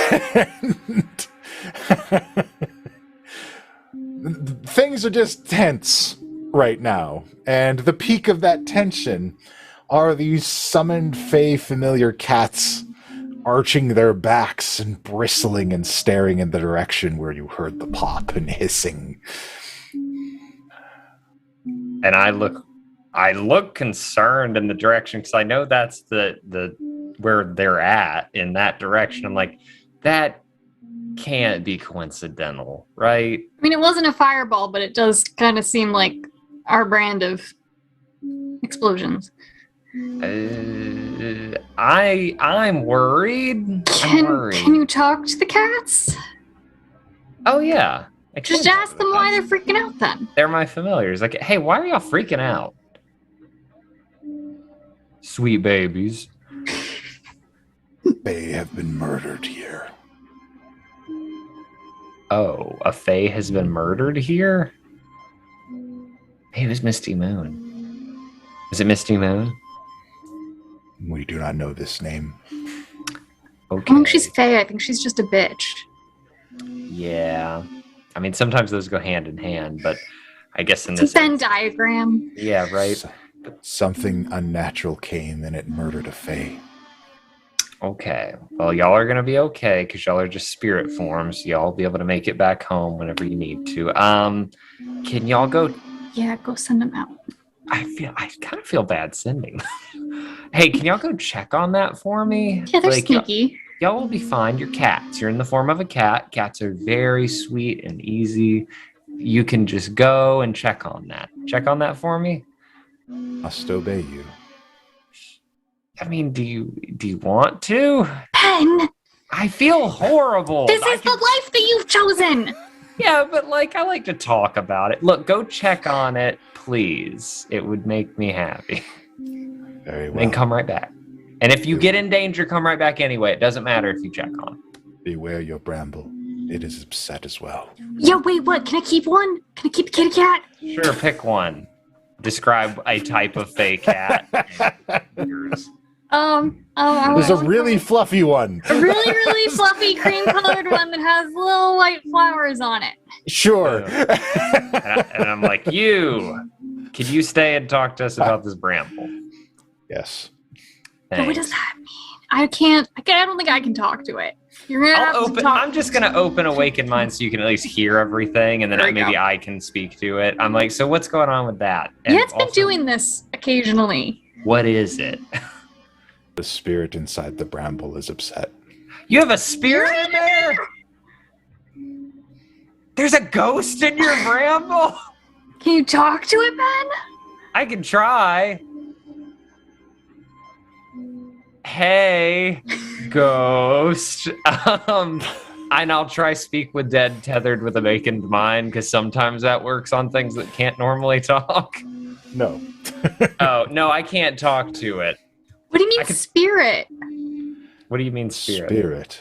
things are just tense right now. And the peak of that tension are these summoned fey familiar cats arching their backs and bristling and staring in the direction where you heard the pop and hissing. And I look concerned in the direction because I know that's the where they're at in that direction. I'm like, that can't be coincidental, right? I mean, it wasn't a fireball, but it does kind of seem like our brand of explosions. I'm worried. Can you talk to the cats? Oh yeah. Just ask them why they're freaking out then. They're my familiars. Like, hey, why are y'all freaking out? Sweet babies. They have been murdered here. Oh, a fae has been murdered here? Hey, it was Misty Moon. Is it Misty Moon? We do not know this name. Okay. I don't think she's fae. I think she's just a bitch. Yeah. I mean, sometimes those go hand in hand, but I guess in It's this... a Venn diagram. Yeah, right. Something unnatural came and it murdered a fae. Okay. Well, y'all are going to be okay because y'all are just spirit forms. Y'all will be able to make it back home whenever you need to. Can y'all go... Yeah, go send them out. I kind of feel bad sending them. Hey, can y'all go check on that for me? Yeah, they're sneaky. Y'all will be fine. You're cats. You're in the form of a cat. Cats are very sweet and easy. You can just go and check on that. Check on that for me. Must obey you. I mean, do you want to? Penn! I feel horrible. This is the life that you've chosen! Yeah, but I like to talk about it. Look, go check on it, please. It would make me happy. Very well. And come right back. And if you get in danger, come right back anyway. It doesn't matter if you check on. Beware your bramble. It is upset as well. Yeah, wait, what? Can I keep one? Can I keep a kitty cat? Sure, pick one. Describe a type of fey cat. Yours. There's a really fluffy one. A really, really fluffy cream-colored one that has little white flowers on it. Sure. and I'm like, can you stay and talk to us about this bramble? Yes. But what does that mean? I don't think I can talk to it. You're gonna have to talk. I'm just gonna open Awakened Mind so you can at least hear everything, and then maybe I can speak to it. I'm like, so what's going on with that? And yeah, it's been doing this occasionally. What is it? The spirit inside the bramble is upset. You have a spirit in there? There's a ghost in your bramble? Can you talk to it, Ben? I can try. Hey, ghost. And I'll try speak with dead tethered with Awakened Mind, because sometimes that works on things that can't normally talk. No. Oh, no, I can't talk to it. What do you mean spirit? What do you mean spirit? Spirit.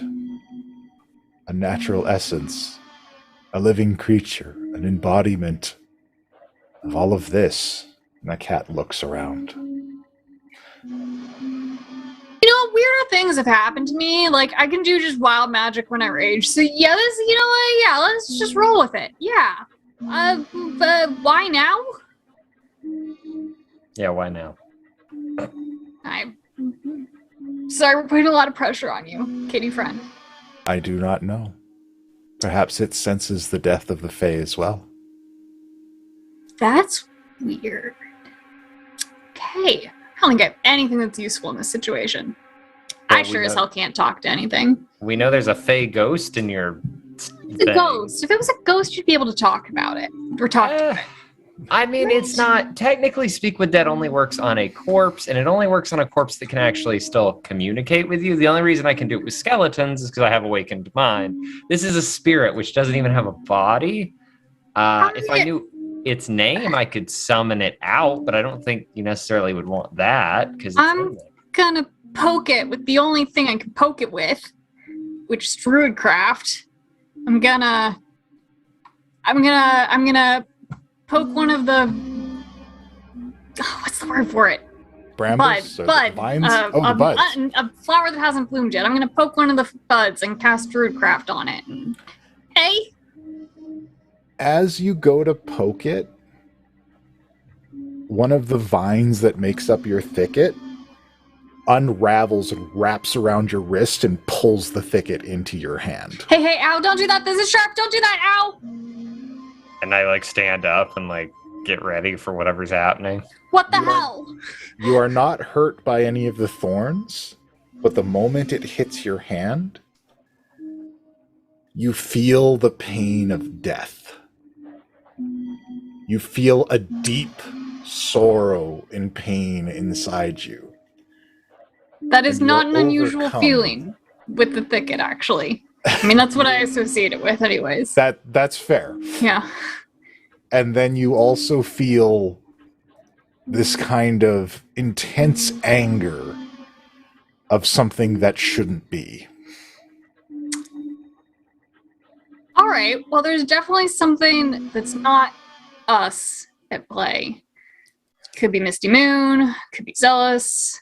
A natural essence. A living creature. An embodiment of all of this. And the cat looks around. You know, weirder things have happened to me. Like, I can do just wild magic when I rage. So, yeah, let's just roll with it. Yeah. Why now? Yeah, why now? I'm sorry, we're putting a lot of pressure on you, kitty friend. I do not know. Perhaps it senses the death of the Fae as well. That's weird. Okay. I don't think I have anything that's useful in this situation. Well, I sure as hell can't talk to anything. We know there's a fey ghost in your It's a ghost. If it was a ghost, you'd be able to talk about it. Or talk to it. I mean, it's not... Technically, Speak with Dead only works on a corpse, and it only works on a corpse that can actually still communicate with you. The only reason I can do it with skeletons is because I have Awakened Mind. This is a spirit, which doesn't even have a body. If I knew its name, I could summon it out, but I don't think you necessarily would want that. Because I'm gonna poke it with the only thing I can poke it with, which is Druidcraft. I'm gonna I'm gonna poke one of the what's the word for it? Brambles? Bud. Vines? The buds. A flower that hasn't bloomed yet. I'm gonna poke one of the buds and cast Druidcraft on it. Hey. As you go to poke it, one of the vines that makes up your thicket unravels and wraps around your wrist and pulls the thicket into your hand. Hey, ow, don't do that. This is sharp. Don't do that, ow. And I stand up and get ready for whatever's happening. What the hell? You are not hurt by any of the thorns, but the moment it hits your hand, you feel the pain of death. You feel a deep sorrow and pain inside you. That is not an unusual overcome. feeling with the thicket, actually. I mean, that's what I associate it with anyways. That's fair. Yeah. And then you also feel this kind of intense anger of something that shouldn't be. All right. Well, there's definitely something that's not us at play. Could be Misty Moon, could be Zealous.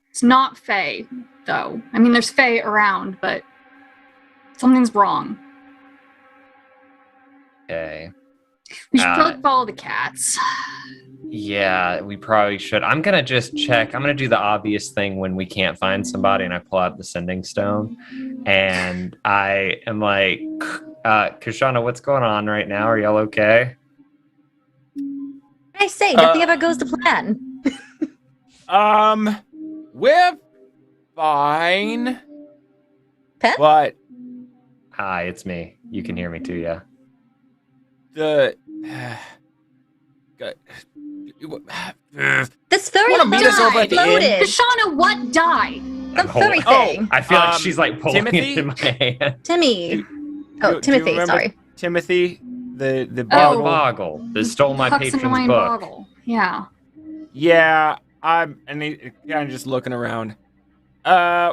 It's not Fae, though. I mean, there's Fae around, but something's wrong. Okay. We should probably follow the cats. Yeah, we probably should. I'm going to just check. I'm going to do the obvious thing when we can't find somebody and I pull out the sending stone. And I am like, Kashana, what's going on right now? Are y'all okay? I say, nothing ever goes to plan. We're fine. Pep? But hi, it's me. You can hear me too, yeah. This furry Wanna meet us over at the inn? floated. Kashana, what died? Some furry thing. I feel like she's pulling Timothy? it in my hand. Timmy. Oh, Do you Timothy, remember sorry. Timothy, the Boggle. That stole my Huck's patron's annoying book. Boggle. Yeah. Yeah, and he kind of just looking around.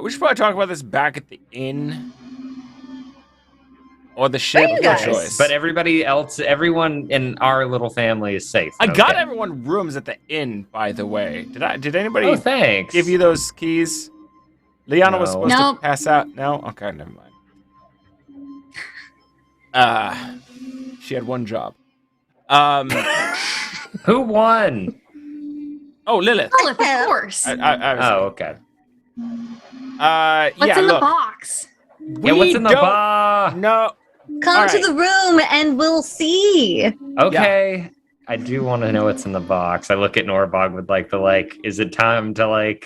We should probably talk about this back at the inn. Or the ship, you your guys? choice. But everyone in our little family is safe. I got okay? everyone rooms at the inn, by the way. Did anybody Oh, thanks. give you those keys? Lyanna was supposed Nope. to pass out. No? Okay, never mind. She had one job. Who won? Oh, Lilith. Lilith, of course. Okay. What's yeah, in the look, box? Yeah, what's in the bar? No. Come All to right. the room and we'll see. Okay. Yeah. I do want to know what's in the box. I look at Norbog with is it time to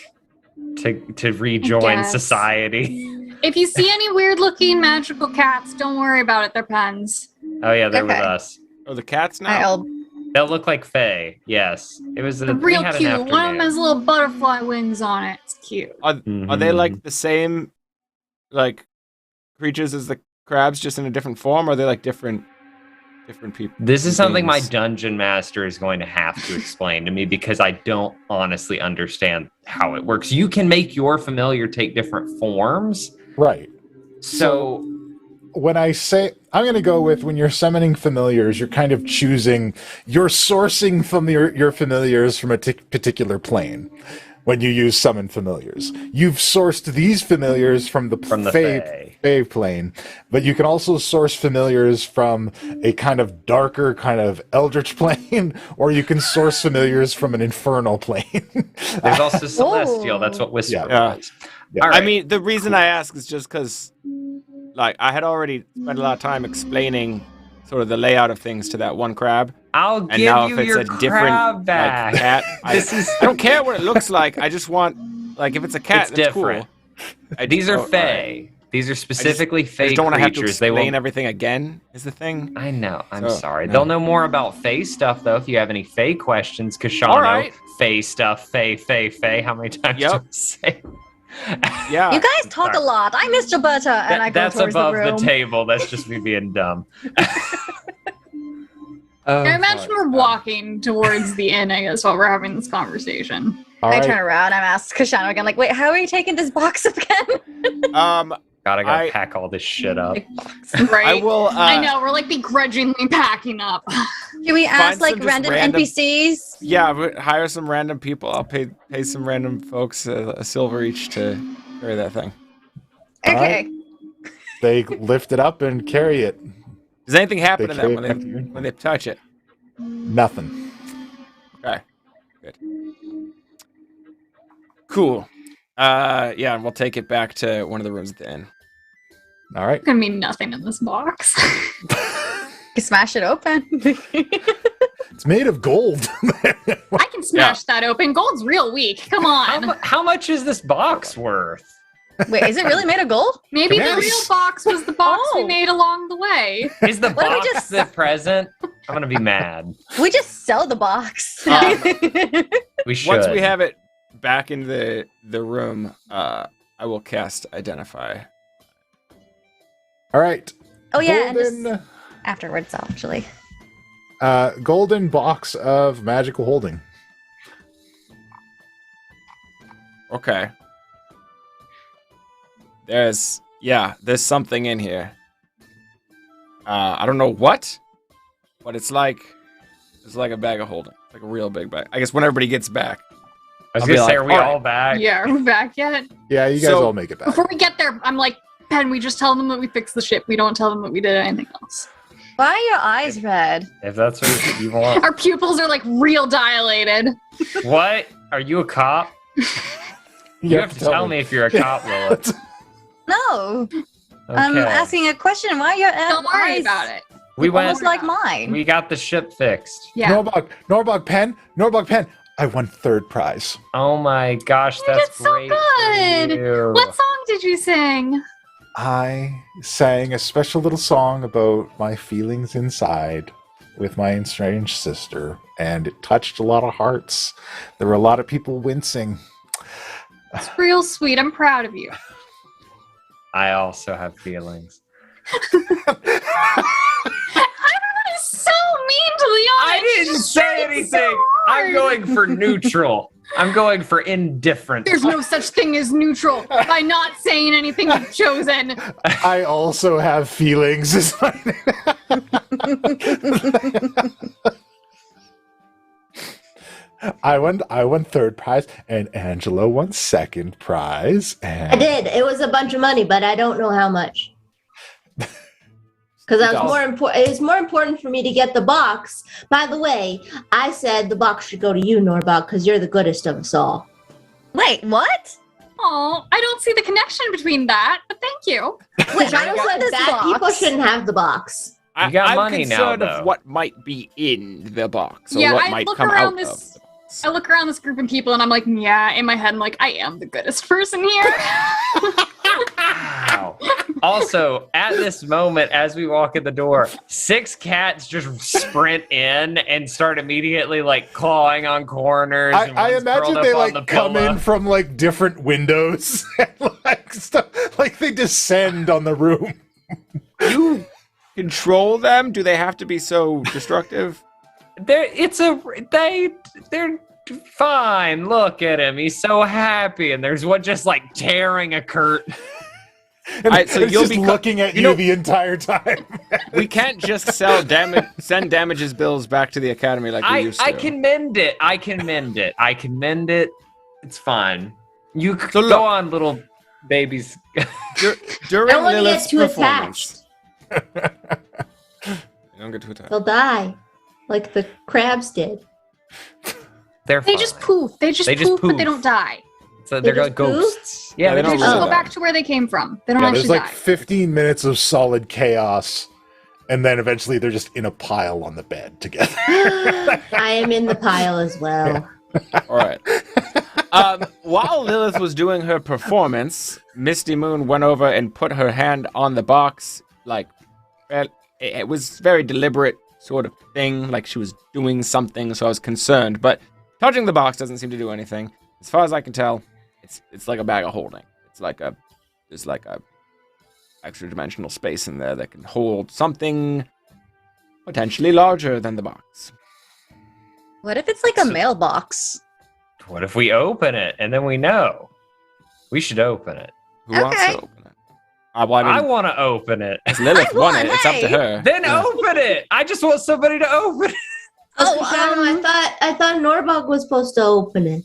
to rejoin society? If you see any weird looking magical cats, don't worry about it. They're pens. Oh yeah, they're with Okay. us. Oh, the cats now? They'll look like Fae. Yes. It was They're real cute. One of them has little butterfly wings on it. It's cute. Are they the same creatures as the crabs, just in a different form, or are they different people? This is something my dungeon master is going to have to explain to me because I don't honestly understand how it works. You can make your familiar take different forms. Right. So when I say, I'm going to go with when you're summoning familiars, you're kind of you're sourcing from your familiars from a particular plane. When you use summon familiars, you've sourced these familiars from the Fae plane, but you can also source familiars from a kind of darker, kind of eldritch plane, or you can source familiars from an infernal plane. There's also celestial. That's what Whisper was. Yeah. I mean, the reason I ask is just because, I had already spent a lot of time explaining sort of the layout of things to that one crab. I'll and give now you if it's your a different crab back. cat, I don't care what it looks like. I just want if it's a cat, It's that's different. cool. These are Fae. Right. These are specifically Fae I just don't want to have to creatures. explain everything again. Is the thing? I know. I'm So, sorry. no. They'll know more about Fae stuff though. If you have any Fae questions, Kashano, All right. Fae stuff, Fae. How many times do I say? Yeah. You guys talk a lot. I'm Mr. Butter, and I go That's towards above the room. the table. That's just me being dumb. I imagine we're walking towards the inn, I guess, while we're having this conversation. I turn around, I'm asked Kashano again, wait, how are you taking this box again? God, I gotta pack all this shit up. Right? I will. I know, we're like begrudgingly packing up. Can we ask like some just random NPCs? Yeah, hire some random people. I'll pay some random folks a silver each to carry that thing. Okay. All right. They lift it up and carry it. Does anything happen to carry them it back to your- when they touch it? Nothing. Okay, good. Cool. Yeah, and we'll take it back to one of the rooms at the inn. All right. There's gonna be nothing in this box. You smash it open. It's made of gold. I can smash that open. Gold's real weak. Come on. How much is this box worth? Wait, is it really made of gold? Maybe Yes. the real box was the box we made along the way. Is the What if we box just- the present? I'm gonna be mad. We just sell the box. We should. Once we have it back in the room, I will cast Identify. All right. Oh yeah, and Golden, just afterwards actually. golden box of magical holding. Okay. There's something in here. I don't know what, but it's like a bag of holding. It's like a real big bag. I guess when everybody gets back. I was I'll gonna be say, like, are we "All all back? Yeah, are we back yet? Yeah, you guys all make it back. Before we get there, I'm like, Pen, we just tell them that we fixed the ship. We don't tell them that we did anything else. Why are your eyes red? If that's what you want. Our pupils are like real dilated. What? Are you a cop? You have to tell me if you're a cop, Lilith. No. I'm Okay. asking a question. Why are your Don't worry eyes about it. We went. almost like mine? We got the ship fixed. Yeah. Norbog Pen. I won third prize. Oh my gosh, You that's did so great. good. For you. What song did you sing? I sang a special little song about my feelings inside with my estranged sister, and it touched a lot of hearts. There were a lot of people wincing. It's real sweet. I'm proud of you. I also have feelings. Everyone is so mean to Lyanna. I didn't say anything. I'm going for neutral. I'm going for indifferent. There's no such thing as neutral. By not saying anything you've chosen. I also have feelings. I won third prize, and Angela won second prize. And I did. It was a bunch of money, but I don't know how much. Because it was more important for me to get the box. By the way, I said the box should go to you, Norbog, because you're the goodest of us all. Wait, what? Oh, I don't see the connection between that, but thank you. Which I don't said bad people shouldn't have the box. You got I'm money now, concerned though. of what might be in the box, or Yeah, what I might look come around out this- of the box. I look around this group of people and I'm like, yeah, in my head, I'm like, I am the goodest person here. Wow. Also, at this moment, as we walk in the door, 6 cats just sprint in and start immediately like clawing on corners. and I one's imagine curled they up on like the come pillow. in from like different windows and like stuff, like they descend on the room. You control them? Do they have to be so destructive? They're fine. Look at him. He's so happy. And there's one just like tearing a curtain. And so it's you'll just be looking at you the entire time. We can't just send damages bills back to the academy like we used to. I can mend it. I can mend it. It's fine. You So go look- on, little babies. During Don't want to get Lilith's too performance. attached. You don't get too attached. They'll die, like the crabs did. They're They fine. just poof. They just poof, but they don't die. So They they're just ghosts. Yeah, they they don't They just just really go die. back to where they came from. They don't Yeah, there's actually like die. 15 minutes of solid chaos, and then eventually they're just in a pile on the bed together. I am in the pile as well. All right. While Lilith was doing her performance, Misty Moon went over and put her hand on the box. Like, it was very deliberate sort of thing. Like she was doing something, so I was concerned. But touching the box doesn't seem to do anything. As far as I can tell, it's like a bag of holding. There's like a extra dimensional space in there that can hold something potentially larger than the box. What if it's like a mailbox? What if we open it and then we know? We should open it. Who wants Okay. to open it? I want to open it. Lilith won it. It's up to her. Then open it. I just want somebody to open it. I thought Norbog was supposed to open it.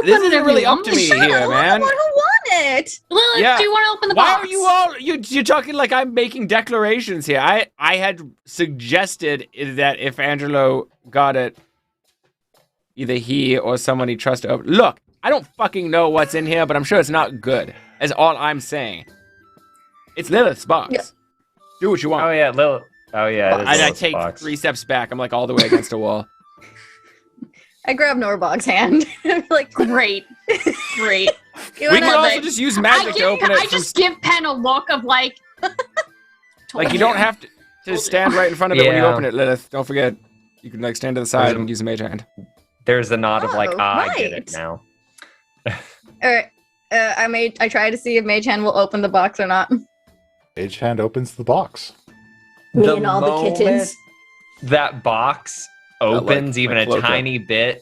This isn't really up to me here, man. I'm the one who won it. Lilith, do you want to open the Why box? are you all you're talking like I'm making declarations here? I had suggested that if Angelo got it, either he or someone he trusts to open. Look, I don't fucking know what's in here, but I'm sure it's not good. That's all I'm saying. It's Lilith's box. Yeah. Do what you want. Oh yeah, Lilith. Oh yeah. I take 3 steps back. I'm like all the way against a wall. I grab Norbog's hand. I'm like, great. We can also just use magic to open it. I just give Pen a look of like... Like, you don't have to stand right in front of it when you open it, Lilith. Don't forget. You can, like, stand to the side and use a mage hand. There's a nod of, like, I get it now. Alright. I try to see if mage hand will open the box or not. Mage hand opens the box. Me and all the kittens. That box opens even a Cloaca. tiny bit.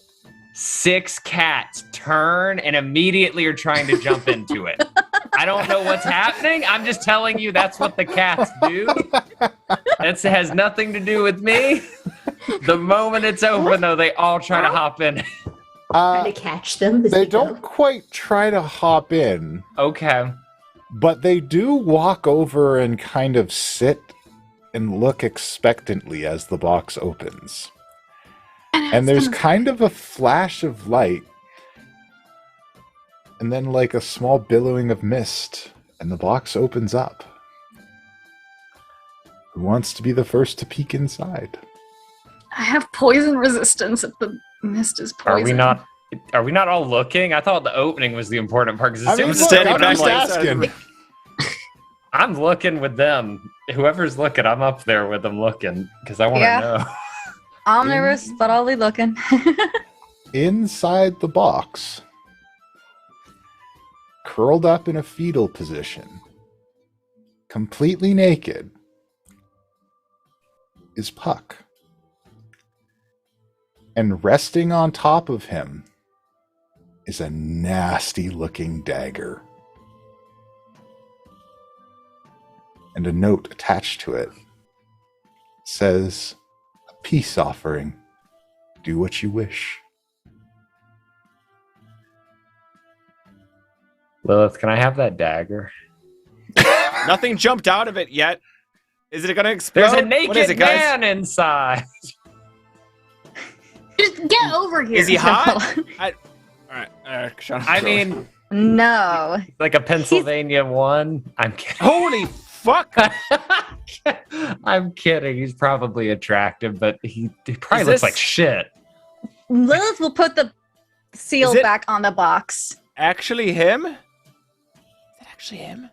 6 cats turn and immediately are trying to jump into it. I don't know what's happening. I'm just telling you that's what the cats do. That has nothing to do with me. The moment it's open, though, they all try to hop in. Try to catch them. They don't quite try to hop in. Okay. But they do walk over and kind of sit and look expectantly as the box opens. And there's kind of a flash of light, and then like a small billowing of mist, and the box opens up. Who wants to be the first to peek inside? I have poison resistance if the mist is poison. Are we not all looking? I thought the opening was the important part because it was look, steady. I'm just asking. I'm looking with them. Whoever's looking, I'm up there with them looking because I want to know. Omnivorous, but I'll be looking. Inside the box, curled up in a fetal position, completely naked, is Puck. And resting on top of him is a nasty-looking dagger. And a note attached to it says, "Peace offering. Do what you wish." Lilith, can I have that dagger? Nothing jumped out of it yet. Is it going to explode? There's a naked man inside. Just get over here. Is he hot? Alright, shut up. I mean, no. Like a Pennsylvania one. I'm kidding. Holy fuck! I'm kidding. He's probably attractive, but he probably looks like shit. Lilith will put the seal back on the box. Actually him? Is it actually him?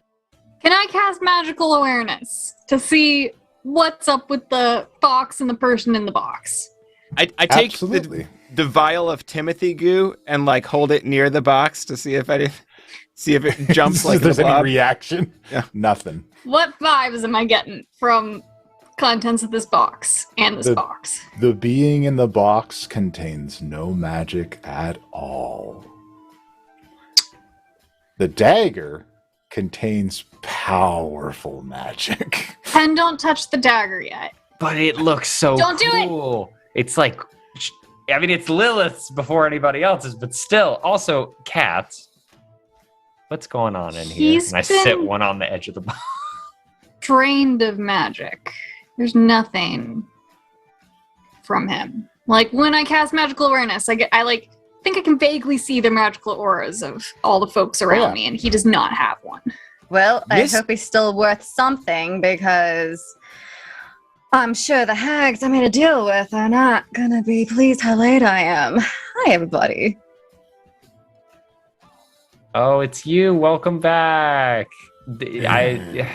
Can I cast magical awareness to see what's up with the box and the person in the box? I take the vial of Timothy goo and like hold it near the box to see if it jumps like if there's a blob. any reaction. Yeah. Nothing. What vibes am I getting from contents of this box and this box? The being in the box contains no magic at all. The dagger contains powerful magic. And don't touch the dagger yet. But it looks so Don't do it! cool. It's like, I mean, it's Lilith's before anybody else's, but still, also cats. What's going on in here? And I sit one on the edge of the box. Drained of magic. There's nothing from him. Like when I cast magical awareness, I think I can vaguely see the magical auras of all the folks around me, and he does not have one. Well, I hope he's still worth something because I'm sure the hags I'm going to deal with are not going to be pleased how late I am. Hi, everybody. Oh, it's you. Welcome back. There's a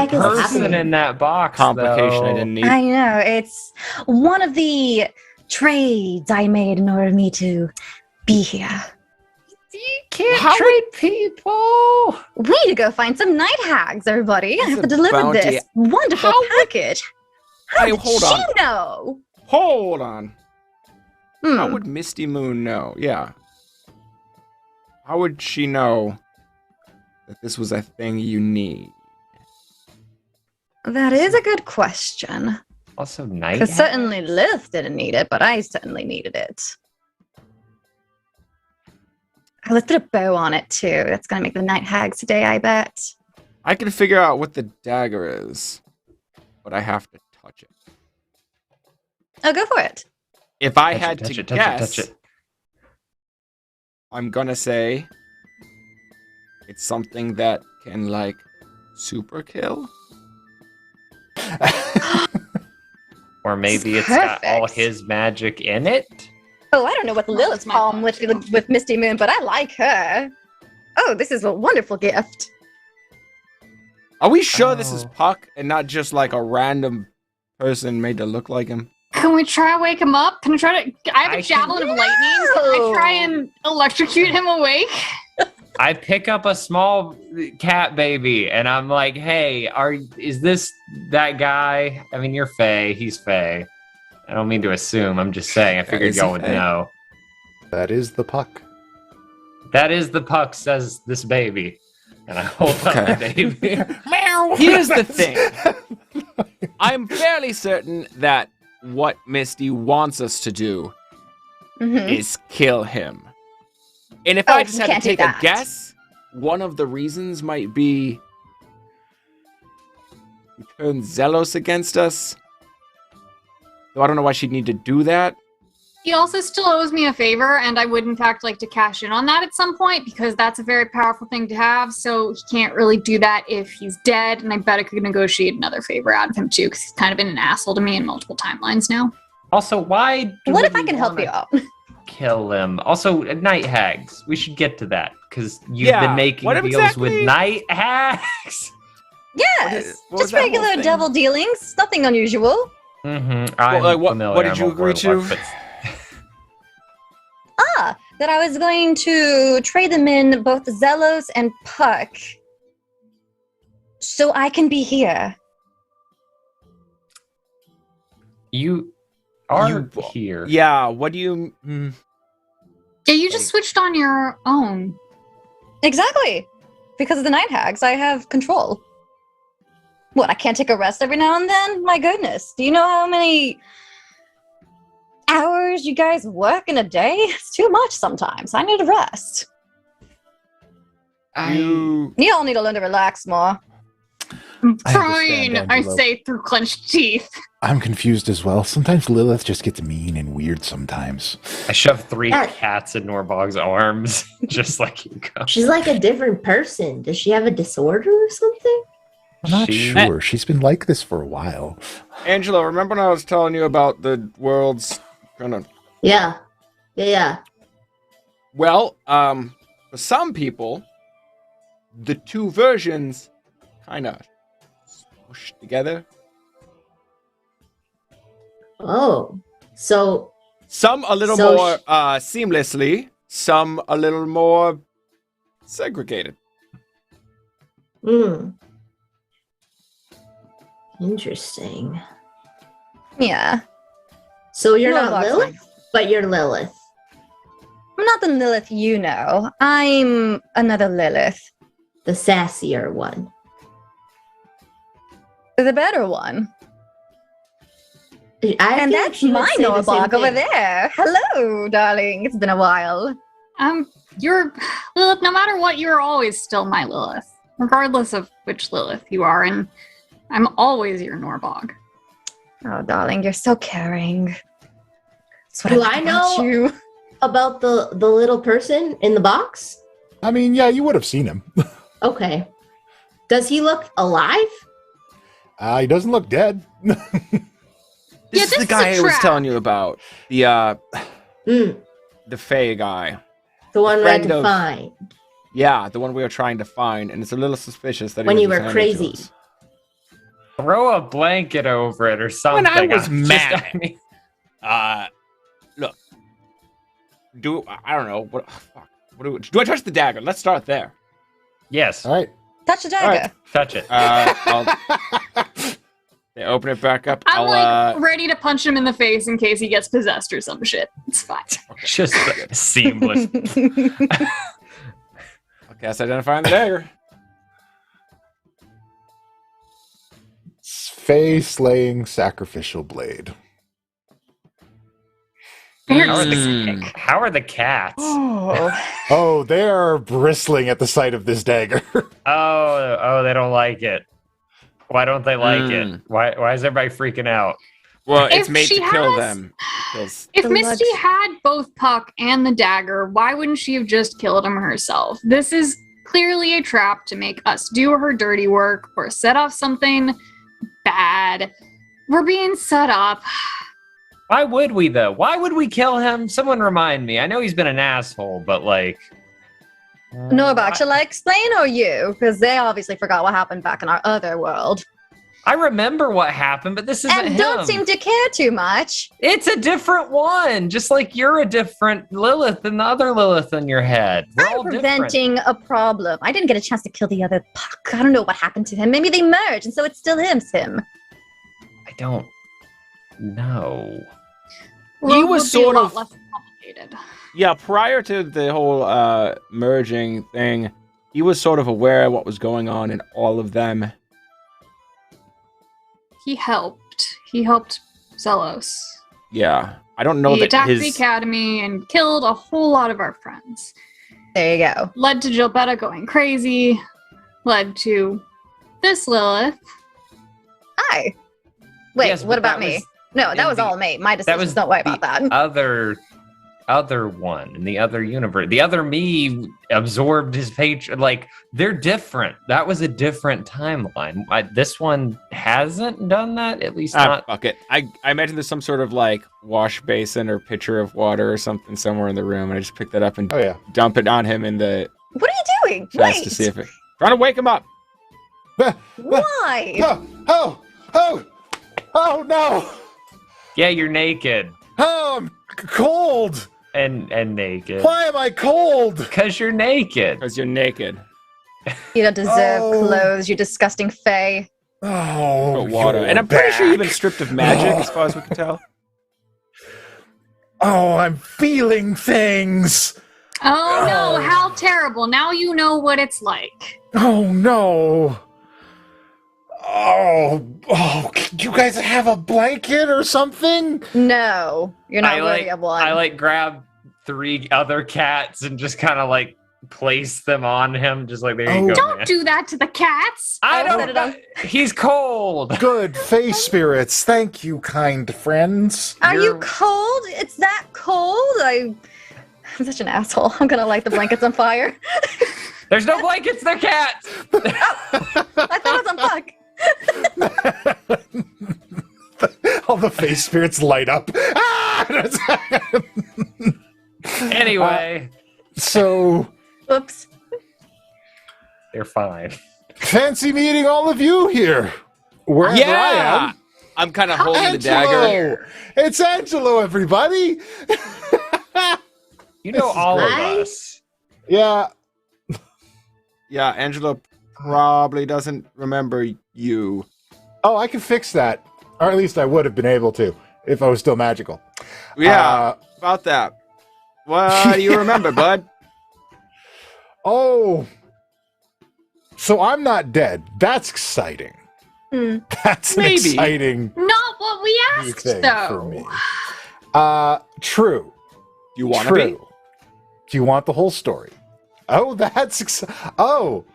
person in that box. Complication though. I didn't need. I know. It's one of the trades I made in order for me to be here. You can't trade people. We need to go find some night hags, everybody. I have to deliver this wonderful package. How did she know? Hold on. How would Misty Moon know? Yeah. How would she know that this was a thing you need? That is a good question. Also, night. Because certainly Lilith didn't need it, but I certainly needed it. Oh, let's put a bow on it too. That's gonna make the night hags today, I bet. I can figure out what the dagger is, but I have to touch it. Oh, go for it. If I had to guess, I'm gonna say it's something that can, like, super kill. Or maybe it's got all his magic in it. Oh, I don't know what Lilith's palm with Misty Moon, but I like her. Oh, this is a wonderful gift. Are we sure this is Puck and not just like a random person made to look like him? Can we try to wake him up? Can I try to? I have a javelin of lightning. Can I try and electrocute him awake? I pick up a small cat baby and I'm like, "Hey, is this that guy? I mean, you're Faye. He's Faye. I don't mean to assume. I'm just saying. I figured y'all would know." That is the Puck. That is the Puck, says this baby. And I hold up the baby. Here's the thing. I'm fairly certain that what Misty wants us to do is kill him. And if I just had to take a guess, one of the reasons might be he turned zealous against us. Though I don't know why she'd need to do that. He also still owes me a favor, and I would in fact like to cash in on that at some point, because that's a very powerful thing to have, so he can't really do that if he's dead, and I bet I could negotiate another favor out of him too, because he's kind of been an asshole to me in multiple timelines now. Also, why do What if I can help you out? Kill him. Also, night hags. We should get to that, because you've been making deals with night hags. Yes, just regular devil dealings, nothing unusual. What did you agree to? That I was going to trade them in both Zelos and Puck so I can be here. You are here. Yeah, what do you... Yeah, you just switched on your own. Exactly. Because of the night hags, I have control. What, I can't take a rest every now and then? My goodness. Do you know how many hours you guys work in a day? It's too much sometimes. I need a rest. You all need to learn to relax more. I'm trying, I say through clenched teeth. I'm confused as well. Sometimes Lilith just gets mean and weird sometimes. I shove 3 cats in Norbog's arms, just like you go. She's like a different person. Does she have a disorder or something? I'm not sure. She's been like this for a while. Angelo, remember when I was telling you about the world's kind of... Yeah. Well, for some people, the two versions kind of smushed together. Oh, so... Some a little more seamlessly, some a little more segregated. Interesting. Yeah. So you're not Lilith, but you're Lilith. I'm not the Lilith you know. I'm another Lilith. The sassier one. The better one. And that's my Norbog over there. Hello, darling. It's been a while. You're Lilith. No matter what, you're always still my Lilith, regardless of which Lilith you are, and I'm always your Norbog. Oh, darling, you're so caring. Do I know about the little person in the box? I mean, yeah, you would have seen him. Okay. Does he look alive? He doesn't look dead. This is the guy I was telling you about. The Fae guy. The one we had to find. Yeah, the one we were trying to find, and it's a little suspicious that when you were crazy. Throw a blanket over it or something. When I was mad. Look. I don't know. What do I touch the dagger? Let's start there. Yes. All right. Touch the dagger. Right. Touch it. They open it back up. I'm ready to punch him in the face in case he gets possessed or some shit. It's fine. Okay. Just seamless. Okay, that's identifying the dagger. Fae slaying sacrificial blade. How are the cats? Oh, they are bristling at the sight of this dagger. Oh, they don't like it. Why don't they like it? Why is everybody freaking out? Well, it's If made to she kill has- them. If Misty had both Puck and the dagger, why wouldn't she have just killed him herself? This is clearly a trap to make us do her dirty work or set off something bad. We're being set up. Why would we, though? Why would we kill him? Someone remind me. I know he's been an asshole, but like... Norbach, shall I explain or you? Because they obviously forgot what happened back in our other world. I remember what happened, but this isn't And him. don't seem to care too much. It's a different one, just like you're a different Lilith than the other Lilith in your head. We're all I'm different. preventing a problem. I didn't get a chance to kill the other Puck. I don't know what happened to him. Maybe they merged, and so it's still him. I don't know. He was sort of less complicated. Yeah, prior to the whole merging thing, he was sort of aware of what was going on in all of them. He helped. He helped Zelos. Yeah, I don't know He that attacked his... the academy and killed a whole lot of our friends. There you go. Led to Gilbetta going crazy. Led to this Lilith. Hi. Wait, Yes, what but about that me? was No, that in was the- all me. My That decisions. was Don't worry about that. Other one in the other universe. The other me absorbed his patron. Like, they're different. That was a different timeline. This one hasn't done that, at least not. Fuck it. I imagine there's some sort of like wash basin or pitcher of water or something somewhere in the room, and I just pick that up and dump it on him in the What are you doing? chest Wait. to see if it... Trying to wake him up. Why? Oh no! Yeah, you're naked. Oh, I'm cold. And naked. Why am I cold? Because you're naked. Because you're naked. You don't deserve Oh. clothes, you disgusting fae. Oh, water. you're And I'm pretty sure you've back. been stripped of magic, as far as we can tell. Oh, I'm feeling things. Oh no, how terrible. Now you know what it's like. Oh no. Oh, you guys have a blanket or something? No, you're not I worthy of one. I like grab 3 other cats and just kind of like place them on him, just like there you go. Don't man. do that to the cats. I Set it don't. up. He's cold. Good face spirits. Thank you, kind friends. Are you cold? It's that cold? I'm such an asshole. I'm gonna light the blankets on fire. There's no blankets. They're cats. I thought it was on Puck. All the face spirits light up. Anyway, so Oops. they're fine. fancy meeting all of you here. Wherever I am. I'm kind of holding the dagger. Angelo! It's Angelo, everybody. You know all of great. us. Yeah. Yeah, Angela probably doesn't remember you. Oh, I can fix that. Or at least I would have been able to if I was still magical. Yeah, about that. What do you remember, bud? Oh. So I'm not dead. That's exciting. That's an Maybe. exciting Not what we new asked, thing though. for me. True. You want to True. be? Do you want the whole story? Oh, that's oh.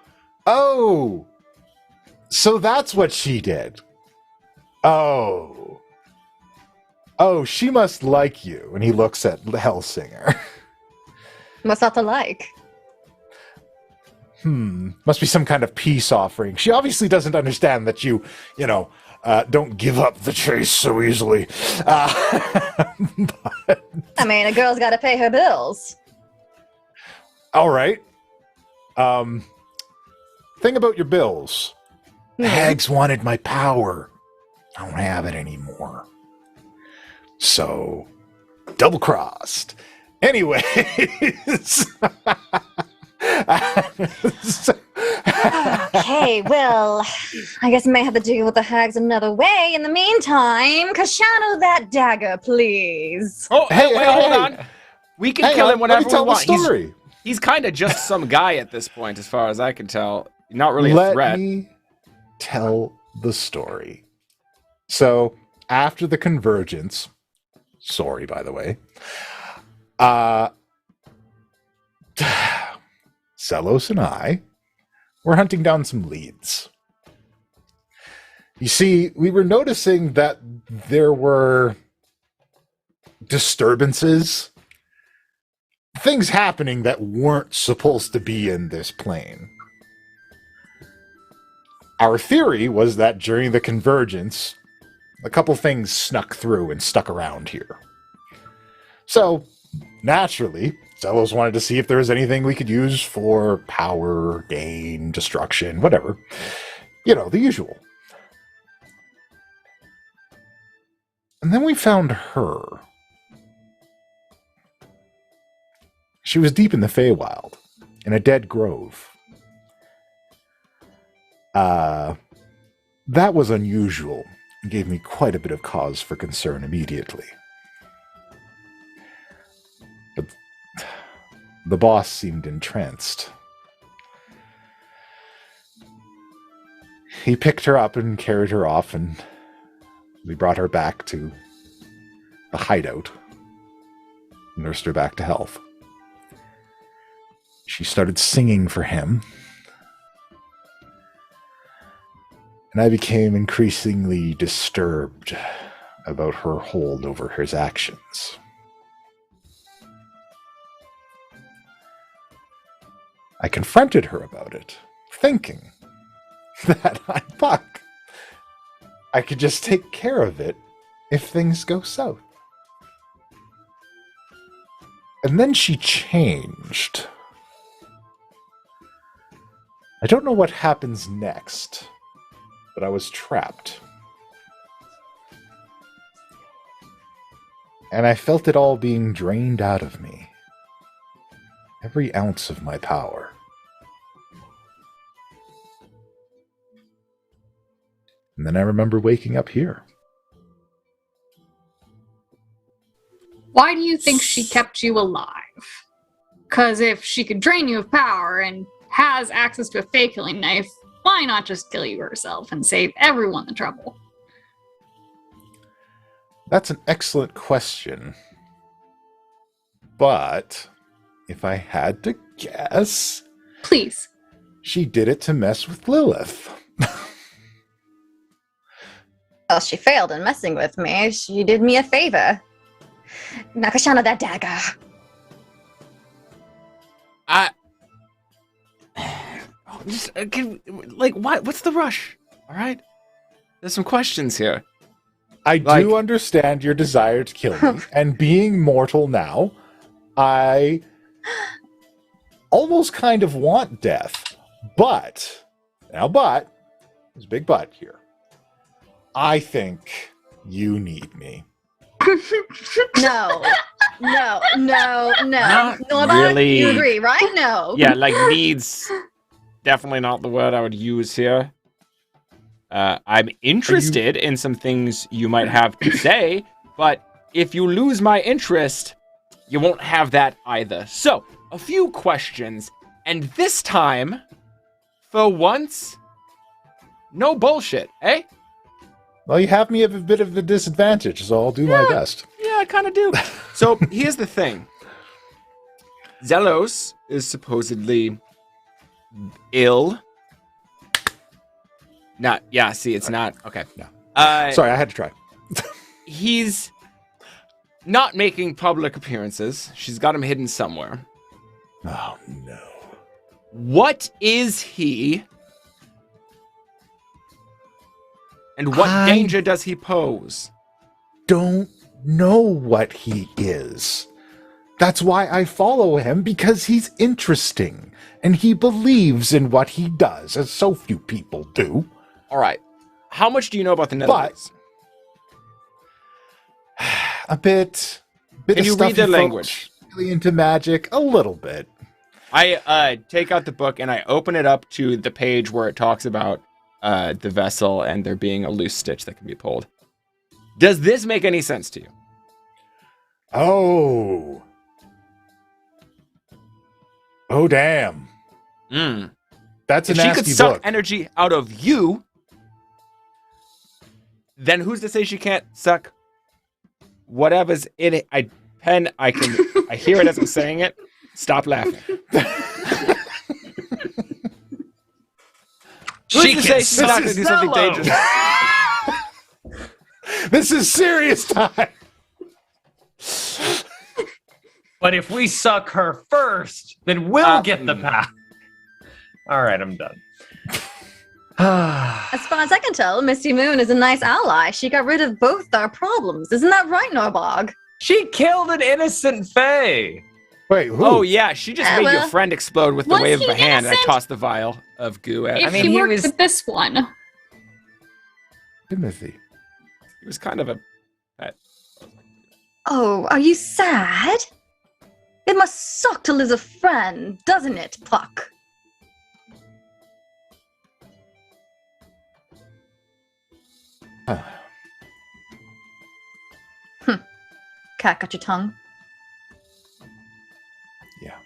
So that's what she did. Oh, she must like you. And he looks at Hellsinger. What's not to like? Must be some kind of peace offering. She obviously doesn't understand that you don't give up the chase so easily. I mean, a girl's got to pay her bills. All right. Thing about your bills. The hags wanted my power. I don't have it anymore. So, double-crossed. Anyways. Okay, well, I guess I may have to deal with the hags another way in the meantime. Kashano that dagger, please. Oh, Hey, wait, hey, hold hey. on. We can Hey, kill him let me whenever we tell the want. story. He's kind of just some guy at this point, as far as I can tell. Not really a Let threat. me tell the story. So after the convergence, sorry, by the way, Zelos and I were hunting down some leads. You see, we were noticing that there were disturbances, things happening that weren't supposed to be in this plane. Our theory was that during the convergence, a couple things snuck through and stuck around here. So, naturally, Zelos wanted to see if there was anything we could use for power, gain, destruction, whatever. You know, the usual. And then we found her. She was deep in the Feywild, in a dead grove. That was unusual and gave me quite a bit of cause for concern immediately. But the boss seemed entranced. He picked her up and carried her off, and we brought her back to the hideout, nursed her back to health. She started singing for him, and I became increasingly disturbed about her hold over his actions. I confronted her about it, thinking that I could just take care of it if things go south. And then she changed. I don't know what happens next, but I was trapped. And I felt it all being drained out of me. Every ounce of my power. And then I remember waking up here. Why do you think she kept you alive? Because if she could drain you of power and has access to a fake killing knife, why not just kill you herself and save everyone the trouble? That's an excellent question. But if I had to guess... Please. She did it to mess with Lilith. Well, she failed in messing with me. She did me a favor. Nakashana that dagger. What's the rush? All right, there's some questions here. I do understand your desire to kill me, and being mortal now, I almost kind of want death. But, there's a big but here. I think you need me. No. Not Norma, really. you agree, right? No. Yeah, needs definitely not the word I would use here. I'm interested in some things you might have to say, but if you lose my interest, you won't have that either. So, a few questions, and this time, for once, no bullshit, eh? Well, you have me at a bit of a disadvantage, so I'll do my best. Yeah, I kind of do. So, here's the thing. Zelos is supposedly ill. It's not. Okay. No. Sorry, I had to try. He's not making public appearances. She's got him hidden somewhere. Oh, no. What is he? And what danger does he pose? Don't know what he is. That's why I follow him, because he's interesting. And he believes in what he does, as so few people do. All right. How much do you know about the Netherlands? A bit Can of you stuff read their folks language? Really into magic, a little bit. I take out the book and I open it up to the page where it talks about the vessel and there being a loose stitch that can be pulled. Does this make any sense to you? Oh, damn. That's a if nasty she could suck book. energy out of you, then who's to say she can't suck whatever's in it? I hear it as I'm saying it. Stop laughing. She Who's to can say she's not suck going to do something Zello. dangerous? This is serious time. But if we suck her first, then we'll get the power. All right, I'm done. As far as I can tell, Misty Moon is a nice ally. She got rid of both our problems. Isn't that right, Norbog? She killed an innocent Fae. Wait, who? Oh, yeah, she just made your well, friend explode with the was wave of he a hand, and I innocent? tossed the vial of goo at If him. he he worked was- with this one. Timothy. He was kind of a pet. Oh, are you sad? It must suck to lose a friend, doesn't it, Puck? Cat got your tongue? Yeah.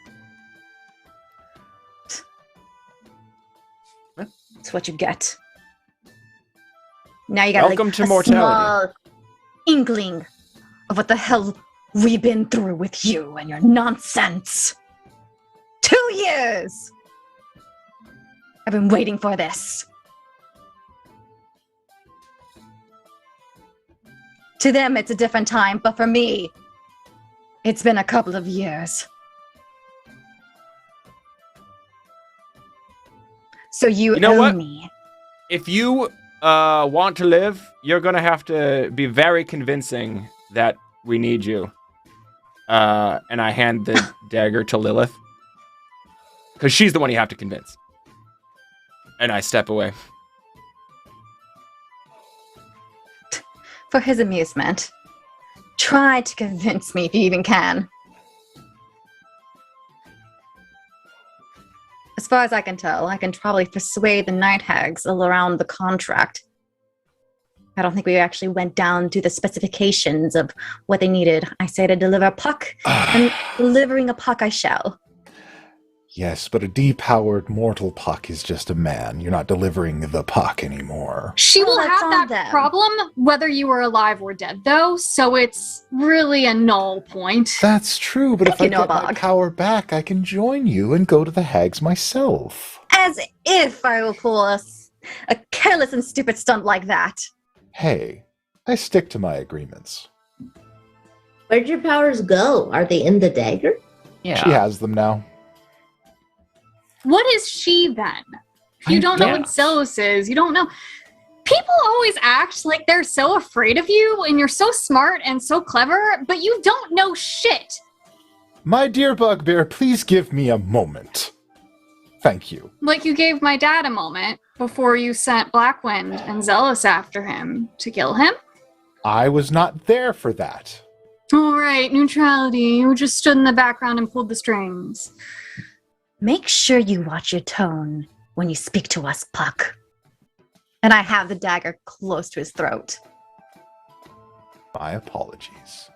That's what you get. Now you got Welcome like to a mortality. small inkling of what the hell we've been through with you and your nonsense. 2 years! I've been waiting for this. To them, it's a different time, but for me, it's been a couple of years. So you know owe what? me. If you want to live, you're going to have to be very convincing that we need you. And I hand the dagger to Lilith. Because she's the one you have to convince. And I step away. For his amusement, try to convince me if you even can. As far as I can tell, I can probably persuade the night hags around the contract. I don't think we actually went down to the specifications of what they needed. I say to deliver a puck, and delivering a puck I shall. Yes, but a depowered mortal puck is just a man. You're not delivering the puck anymore. She will that's have on that them. problem whether you are alive or dead, though, so it's really a null point. That's true, but if I you, get my Norbog. power back, I can join you and go to the hags myself. As if I will pull a careless and stupid stunt like that. Hey, I stick to my agreements. Where'd your powers go? Are they in the dagger? She has them now. What is she then? If you don't know what Zelos is, you don't know. People always act like they're so afraid of you and you're so smart and so clever, but you don't know shit. My dear Bugbear, please give me a moment. Thank you. Like you gave my dad a moment before you sent Blackwind and Zealous after him to kill him. I was not there for that. All right, neutrality. You just stood in the background and pulled the strings. Make sure you watch your tone when you speak to us, Puck. And I have the dagger close to his throat. My apologies.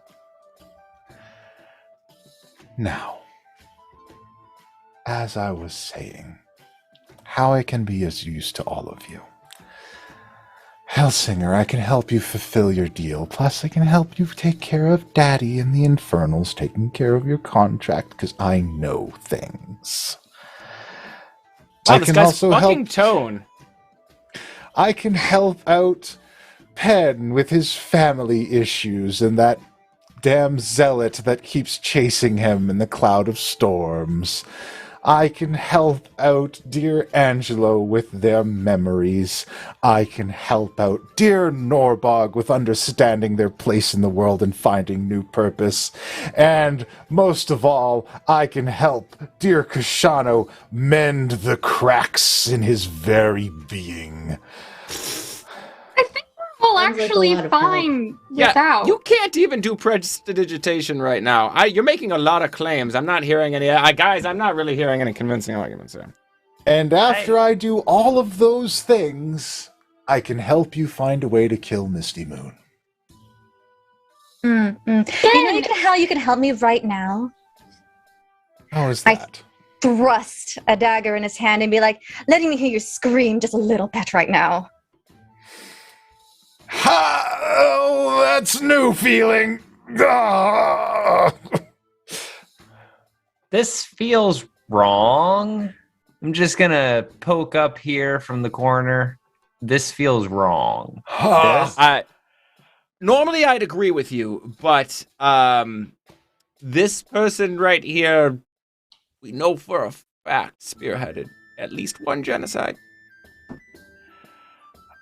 Now, as I was saying, how I can be of use to all of you. Hellsinger, I can help you fulfill your deal, plus I can help you take care of Daddy in the Infernals, taking care of your contract, because I know things. Wow, I this can guy's also fucking help. tone. I can help out Penn with his family issues and that damn zealot that keeps chasing him in the cloud of storms. I can help out dear Angelo with their memories. I can help out dear Norbog with understanding their place in the world and finding new purpose. And most of all, I can help dear Kashano mend the cracks in his very being. Well, Sounds like a actually, lot of help. fine Yeah, without. you can't even do prestidigitation right now. You're making a lot of claims. I'm not hearing any. Guys, I'm not really hearing any convincing arguments here. And after I do all of those things, I can help you find a way to kill Misty Moon. You know how you can help me right now? How is that? Thrust a dagger in his hand and be like, letting me hear you scream just a little bit right now. Ha! Oh, that's new feeling. Ah. This feels wrong. I'm just gonna poke up here from the corner. This feels wrong. Normally I'd agree with you, but this person right here, we know for a fact spearheaded at least one genocide.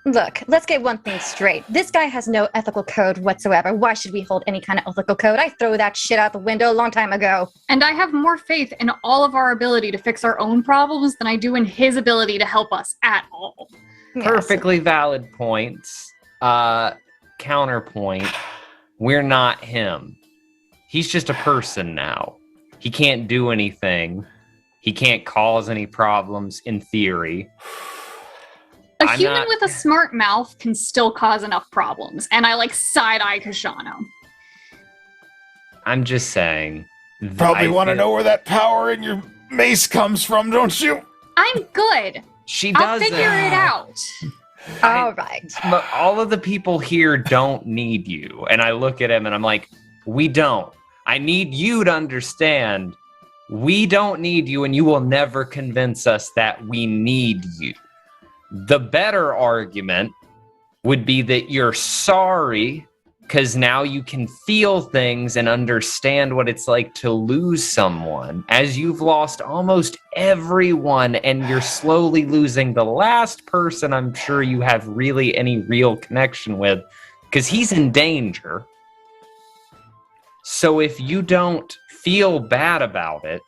Look, let's get one thing straight. This guy has no ethical code whatsoever. Why should we hold any kind of ethical code? I threw that shit out the window a long time ago. And I have more faith in all of our ability to fix our own problems than I do in his ability to help us at all. Perfectly valid points. Counterpoint, we're not him. He's just a person now. He can't do anything. He can't cause any problems in theory. A human with a smart mouth can still cause enough problems, and I like side-eye Kashano. I'm just saying. Probably want to know where that power in your mace comes from, don't you? I'm good. She I'll doesn't. figure it out. All right. But all of the people here don't need you. And I look at him and I'm like, we don't. I need you to understand we don't need you, and you will never convince us that we need you. The better argument would be that you're sorry because now you can feel things and understand what it's like to lose someone, as you've lost almost everyone and you're slowly losing the last person I'm sure you have really any real connection with because he's in danger. So if you don't feel bad about it,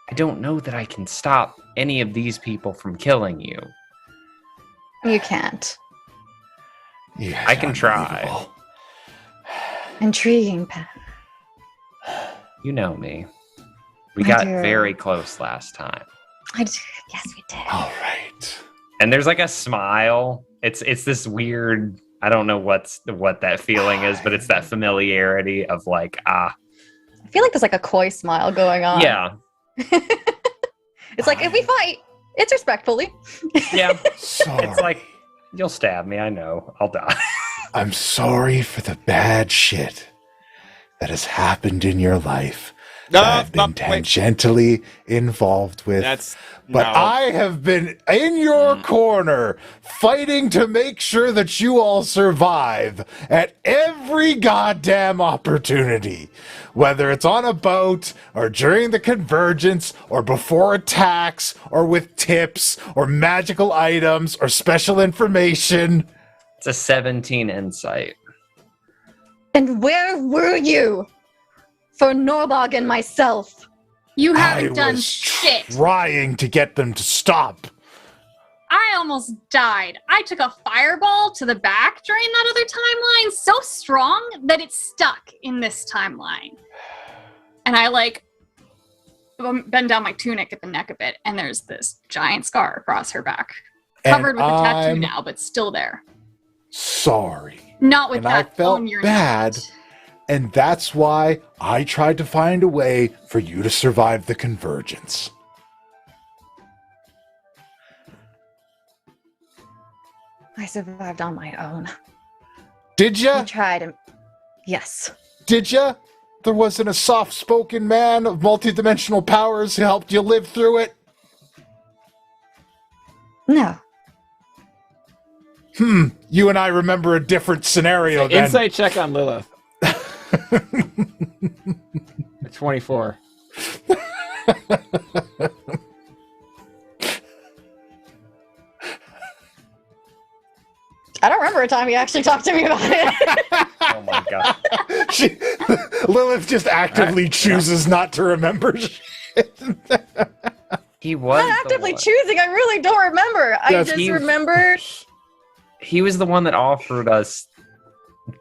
I don't know that I can stop any of these people from killing you. You can't. I can try. Intriguing, Pat. You know me. We I got do. very close last time. Yes, we did. All right. And there's like a smile. It's this weird, I don't know what that feeling is, but it's that familiarity of like, I feel like there's like a coy smile going on. Yeah. It's like, if we fight, it's respectfully. Yeah. Sorry. It's like, you'll stab me, I know. I'll die. I'm sorry for the bad shit that has happened in your life that I've been tangentially involved with. But I have been in your corner fighting to make sure that you all survive at every goddamn opportunity. Whether it's on a boat, or during the convergence, or before attacks, or with tips, or magical items, or special information. It's a 17 insight. And where were you for Norbog and myself? You haven't I done was shit. trying to get them to stop. I almost died. I took a fireball to the back during that other timeline so strong that it stuck in this timeline. And I like bend down my tunic at the neck a bit, and there's this giant scar across her back. Covered with a tattoo now, but still there. Sorry. Not with and that I felt on your bad, neck. and that's why I tried to find a way for you to survive the convergence. I survived on my own. Did ya? I tried and yes. Did ya? There wasn't a soft-spoken man of multidimensional powers who helped you live through it? No. You and I remember a different scenario then. Insight check on Lilith. 24. I don't remember a time you actually talked to me about it. Oh my god. Lilith just actively chooses not to remember shit. He was Not actively choosing. I really don't remember. I Yes, just he- remember. He was the one that offered us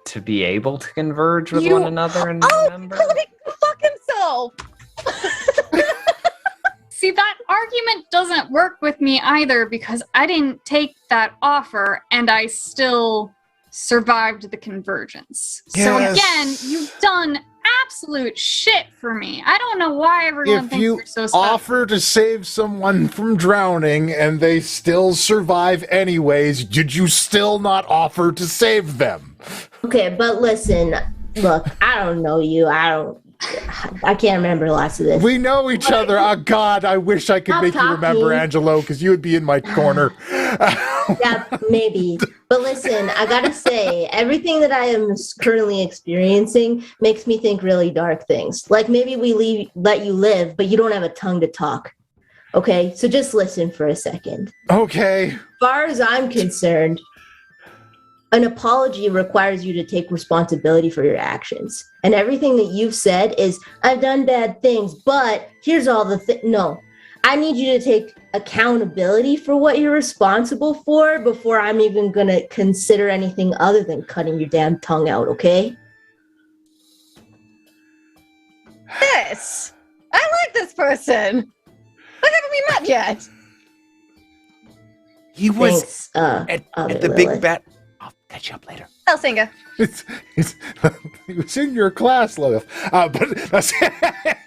to be able to converge with one another and remember. Go fuck himself. See, that argument doesn't work with me either because I didn't take that offer and I still survived the convergence. Yes. So again, you've done absolute shit for me. I don't know why everyone If thinks you you're so special. offer to save someone from drowning and they still survive anyways, did you still not offer to save them? Okay, but listen, look, I don't know you. I can't remember the last of this. We know each other. Oh, God, I wish I could Stop make you remember, talking. Angelo, because you would be in my corner. Yeah, maybe. But listen, I gotta say, everything that I am currently experiencing makes me think really dark things. Like maybe we let you live, but you don't have a tongue to talk. Okay, so just listen for a second. Okay. As far as I'm concerned, an apology requires you to take responsibility for your actions. And everything that you've said is, I've done bad things, but here's all the no. I need you to take accountability for what you're responsible for before I'm even going to consider anything other than cutting your damn tongue out, okay? This. I like this person. Why haven't we met yet? He was Thanks, at the big bat. I'll catch you up later. Elsinga. He was in your class, Lilith. But that's,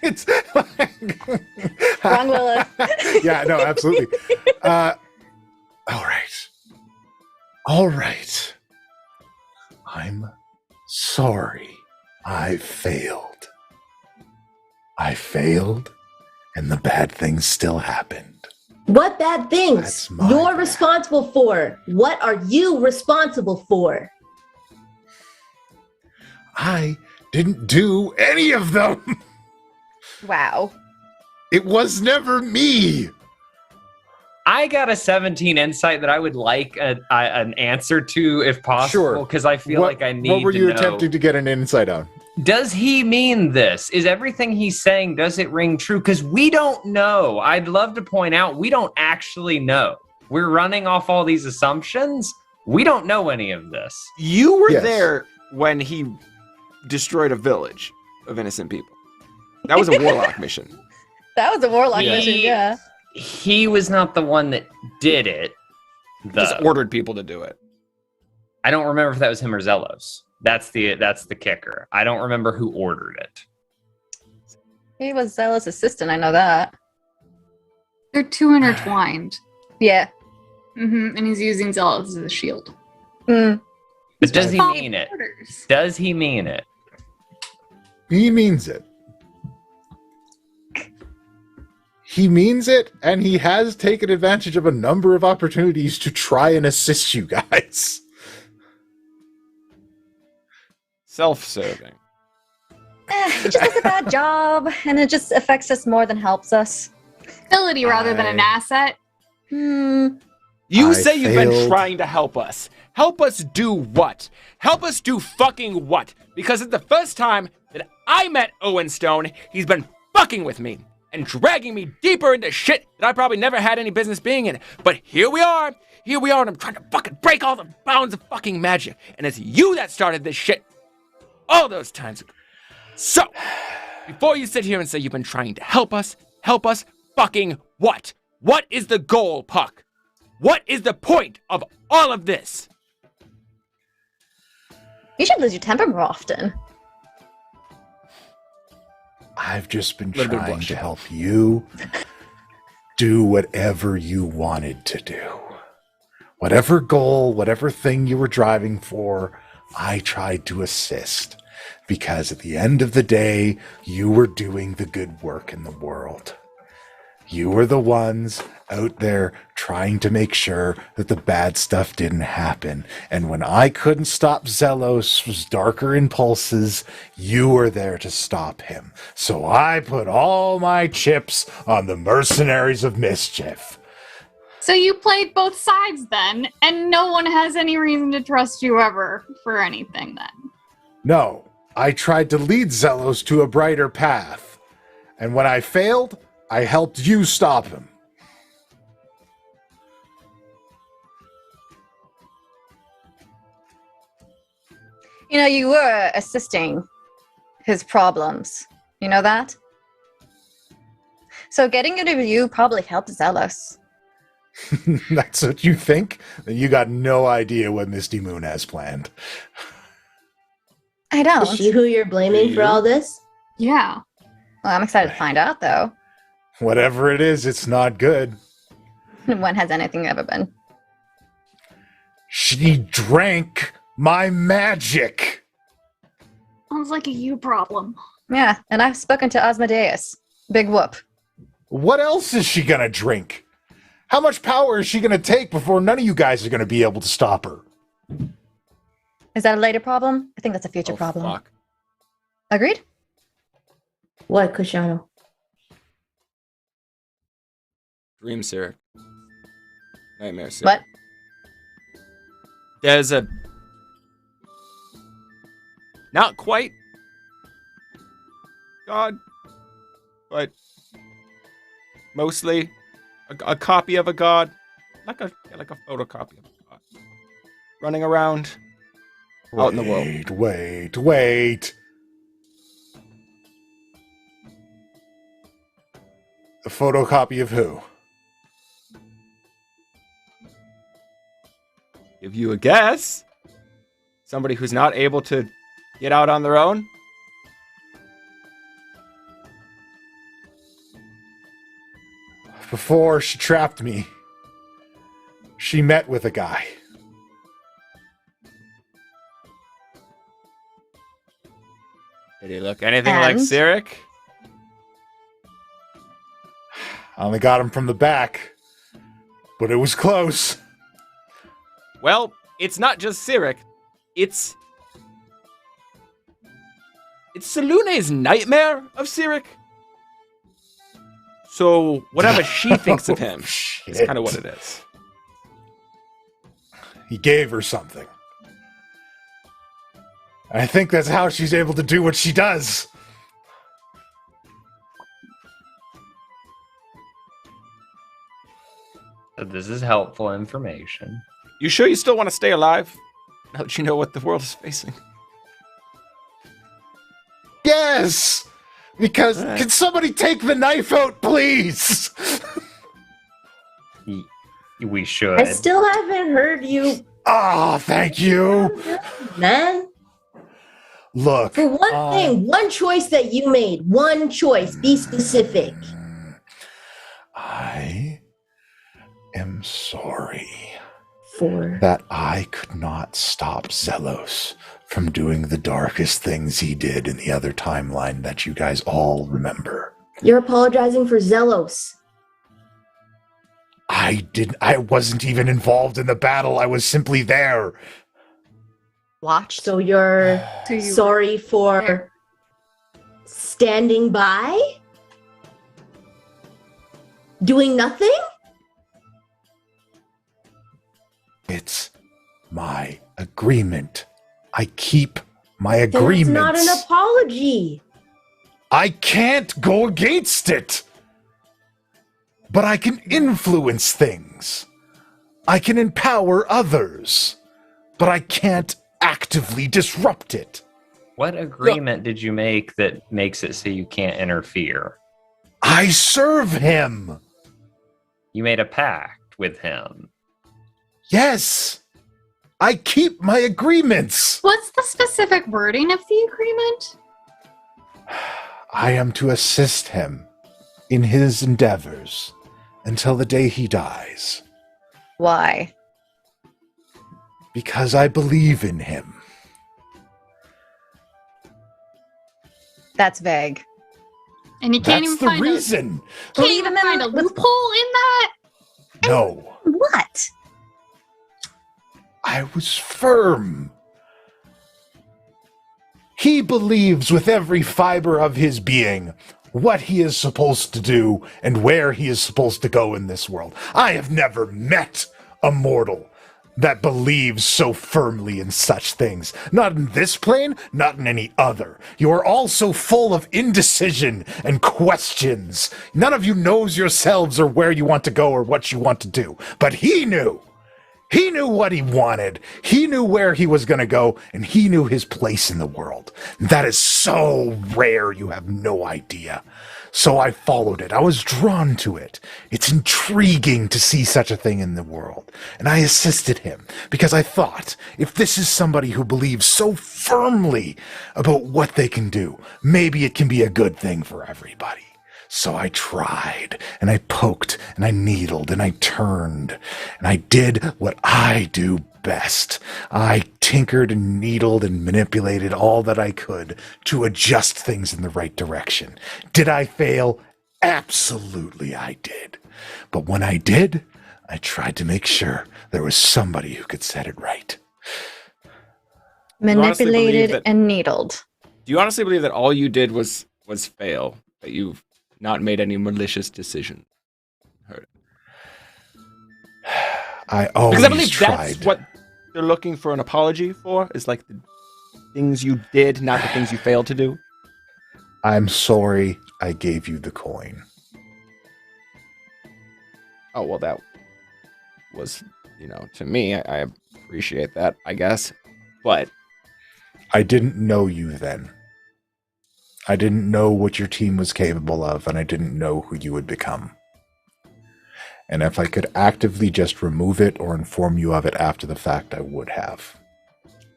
it's like... Wrong Lilith. Yeah, no, absolutely. All right. I'm sorry. I failed. And the bad things still happened. What bad things? You're responsible for. What are you responsible for? I didn't do any of them. Wow. It was never me. I got a 17 insight that I would like an answer to, if possible, because I feel like I need to know. What were you attempting to get an insight on? Does he mean this? Is everything he's saying, does it ring true? Because we don't know. I'd love to point out, we don't actually know. We're running off all these assumptions. We don't know any of this. You were there when he destroyed a village of innocent people. That was a warlock mission. That was a warlock mission, yeah. He was not the one that did it. Just ordered people to do it. I don't remember if that was him or Zelos. That's the kicker. I don't remember who ordered it. He was Zealous' assistant, I know that. They're too intertwined. Yeah. And he's using Zealous as a shield. But does he mean it? Does he mean it? He means it. He means it, and he has taken advantage of a number of opportunities to try and assist you guys. Self-serving. He just does a bad job, and it just affects us more than helps us. Ability rather than an asset. You say you've been trying to help us. Help us do what? Help us do fucking what? Because it's the first time that I met Owen Stone, he's been fucking with me and dragging me deeper into shit that I probably never had any business being in. But here we are, and I'm trying to fucking break all the bounds of fucking magic. And it's you that started this shit all those times ago. So, before you sit here and say you've been trying to help us fucking what? What is the goal, Puck? What is the point of all of this? You should lose your temper more often. I've just been trying to help you do whatever you wanted to do. Whatever goal, whatever thing you were driving for, I tried to assist. Because at the end of the day, you were doing the good work in the world. You were the ones out there trying to make sure that the bad stuff didn't happen. And when I couldn't stop Zelos' darker impulses, you were there to stop him. So I put all my chips on the Mercenaries of Mischief. So you played both sides then, and no one has any reason to trust you ever for anything then. No, I tried to lead Zelos to a brighter path. And when I failed, I helped you stop him. You know, you were assisting his problems. You know that? So getting rid of you probably helped Zealous. That's what you think? Then you got no idea what Misty Moon has planned. I don't. Is she who you're blaming for all this? Yeah. Well, I'm excited to find out, though. Whatever it is, it's not good. When has anything ever been? She drank my magic. Sounds like a you problem. Yeah, and I've spoken to Asmodeus. Big whoop. What else is she gonna drink? How much power is she gonna take before none of you guys are gonna be able to stop her? Is that a later problem? I think that's a future problem. Fuck. Agreed? What, Kushano? Dream Syrup. Nightmare Syrup. What? There's a... Not quite God, but mostly a copy of a god. Like a photocopy of a god. Running around out in the world. Wait. A photocopy of who? Give you a guess. Somebody who's not able to get out on their own. Before she trapped me, she met with a guy. Did he look anything like Cyric? I only got him from the back, but it was close. Well, it's not just Cyric. It's Salune's nightmare of Cyric. So whatever she thinks of him is kind of what it is. He gave her something. I think that's how she's able to do what she does. So this is helpful information. You sure you still want to stay alive? Now that you know what the world is facing. Yes! Because can somebody take the knife out, please? We should. I still haven't heard you. Oh, thank you. Man. Look. For one thing, one choice that you made. One choice. Be specific. I am sorry for that I could not stop Zelos from doing the darkest things he did in the other timeline that you guys all remember. You're apologizing for Zelos. I wasn't even involved in the battle. I was simply there. Watch. So you're sorry for standing by? Doing nothing? It's my agreement. I keep my agreements. Then it's not an apology. I can't go against it. But I can influence things. I can empower others. But I can't actively disrupt it. What agreement did you make that makes it so you can't interfere? I serve him. You made a pact with him. Yes. I keep my agreements. What's the specific wording of the agreement? I am to assist him in his endeavors until the day he dies. Why? Because I believe in him. That's vague. And you can't That's even the find reason. Can't even find a loophole in that? No. What? I was firm. He believes with every fiber of his being what he is supposed to do and where he is supposed to go in this world. I have never met a mortal that believes so firmly in such things. Not in this plane, not in any other. You are all so full of indecision and questions. None of you knows yourselves or where you want to go or what you want to do. But he knew. He knew what he wanted. He knew where he was going to go, and he knew his place in the world. That is so rare, you have no idea. So I followed it. I was drawn to it. It's intriguing to see such a thing in the world. And I assisted him because I thought, if this is somebody who believes so firmly about what they can do, maybe it can be a good thing for everybody. So I tried, and I poked, and I needled, and I turned, and I did what I do best. I tinkered and needled and manipulated all that I could to adjust things in the right direction. Did I fail? Absolutely I did. But when I did, I tried to make sure there was somebody who could set it right. Manipulated and needled. Do you honestly believe that all you did was fail? That you've not made any malicious decision? Heard it. I always because I believe tried. That's what they're looking for an apology for, is like the things you did, not the things you failed to do. I'm sorry I gave you the coin. Oh, well, that was, to me, I appreciate that, I guess. But I didn't know you then. I didn't know what your team was capable of, and I didn't know who you would become. And if I could actively just remove it or inform you of it after the fact, I would have.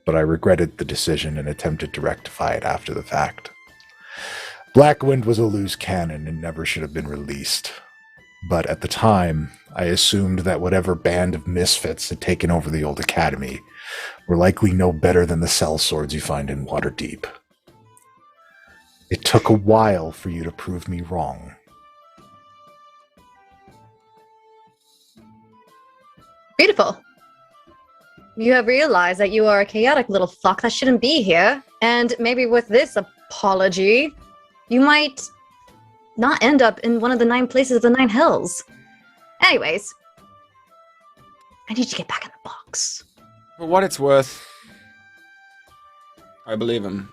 But I regretted the decision and attempted to rectify it after the fact. Blackwind was a loose cannon and never should have been released. But at the time, I assumed that whatever band of misfits had taken over the old academy were likely no better than the sellswords you find in Waterdeep. It took a while for you to prove me wrong. Beautiful. You have realized that you are a chaotic little fuck that shouldn't be here, and maybe with this apology, you might not end up in one of the 9 places of the 9 hells. Anyways, I need you to get back in the box. For what it's worth, I believe him.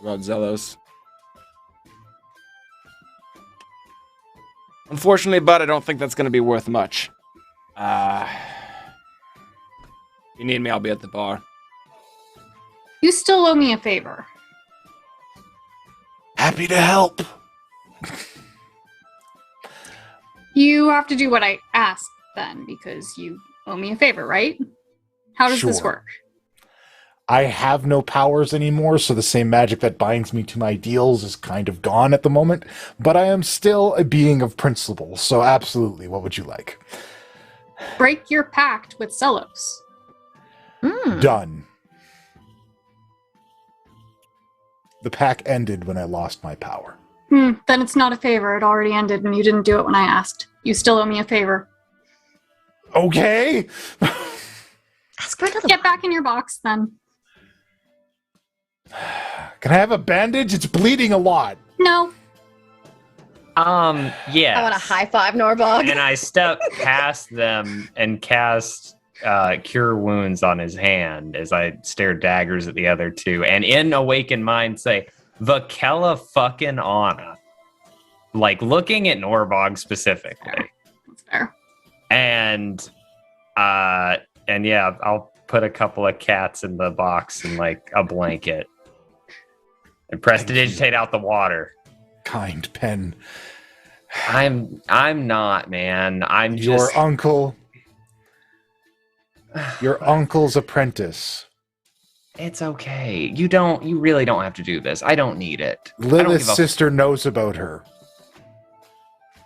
About Zelos. Unfortunately, bud, I don't think that's going to be worth much. If you need me, I'll be at the bar. You still owe me a favor. Happy to help. You have to do what I asked then, because you owe me a favor, right? How does this Sure. work? I have no powers anymore, so the same magic that binds me to my ideals is kind of gone at the moment, but I am still a being of principle, so absolutely, what would you like? Break your pact with Celos. Done. The pack ended when I lost my power. Then it's not a favor. It already ended, and you didn't do it when I asked. You still owe me a favor. Okay. Ask for another. Get back in your box, then. Can I have a bandage? It's bleeding a lot. No. Yeah. I want a high five, Norbog. And I step past them and cast Cure Wounds on his hand as I stare daggers at the other two. And in Awakened Mind say, Vakella fucking Anna. Like, looking at Norbog specifically. That's fair. And yeah, I'll put a couple of cats in the box and like a blanket. And prestidigitate out the water. Kind pen. I'm not, man. I'm Your just uncle. Your uncle's apprentice. It's okay. You really don't have to do this. I don't need it. Lilith's sister knows about her.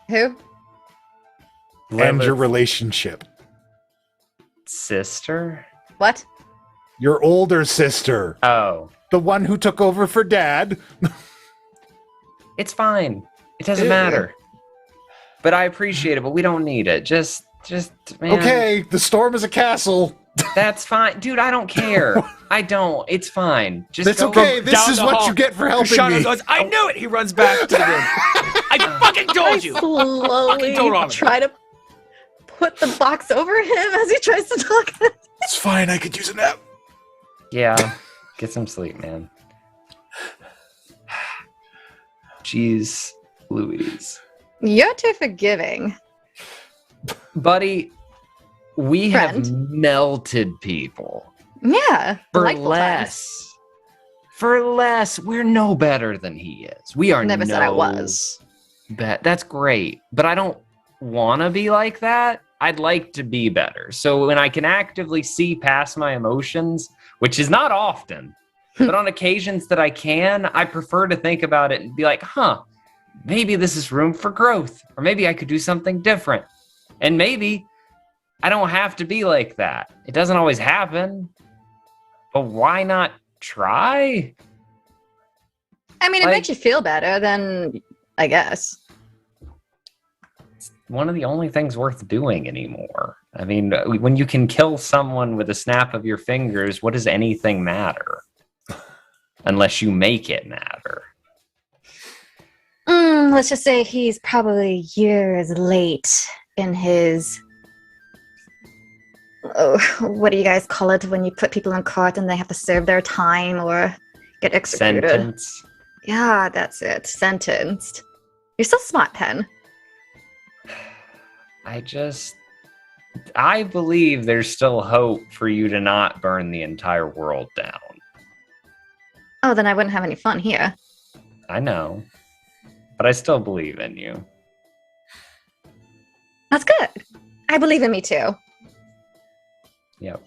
Who? And your relationship. Sister? What? Your older sister. Oh. The one who took over for Dad. It's fine. It doesn't matter. But I appreciate it, but we don't need it. Just man. Okay, the storm is a castle. That's fine. Dude, I don't care. I don't. It's fine. Just It's go okay. This is what you get for helping Shauna me. goes, I knew it. He runs back to the room. I fucking told you. Slowly told on him. try to put the box over him as he tries to talk. It's fine. I could use a nap. Yeah. Get some sleep, man. Jeez Louise. You're too forgiving. Buddy, We have Friend. melted people. Yeah. For delightful less. times. For less, we're no better than he is. We are Never no said I was. That's great, but I don't want to be like that. I'd like to be better. So when I can actively see past my emotions, which is not often, but on occasions that I can, I prefer to think about it and be like, maybe this is room for growth, or maybe I could do something different. And maybe I don't have to be like that. It doesn't always happen, but why not try? I mean, it makes you feel better, then I guess. It's one of the only things worth doing anymore. I mean, when you can kill someone with a snap of your fingers, what does anything matter? Unless you make it matter. Let's just say he's probably years late in his... what do you guys call it when you put people in court and they have to serve their time or get executed? Sentence. Yeah, that's it. Sentenced. You're so smart, Pen. I believe there's still hope for you to not burn the entire world down. Oh, then I wouldn't have any fun here. I know, but I still believe in you. That's good. I believe in me too. Yep.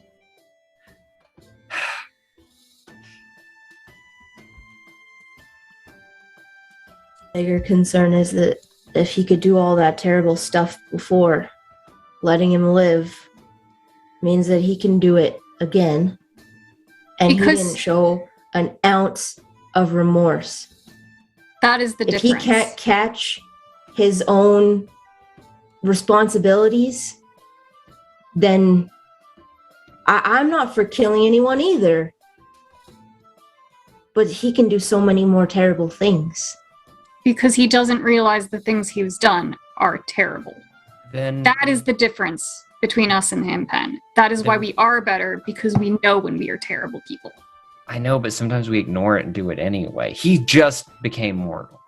Bigger concern is that if he could do all that terrible stuff before, letting him live means that he can do it again. And Because- he didn't show an ounce of remorse. That is the If difference. he can't catch his own responsibilities, then I'm not for killing anyone either. But he can do so many more terrible things. Because he doesn't realize the things he's done are terrible. Then That is the difference between us and him, Pen. That is why we are better, because we know when we are terrible people. I know, but sometimes we ignore it and do it anyway. He just became mortal.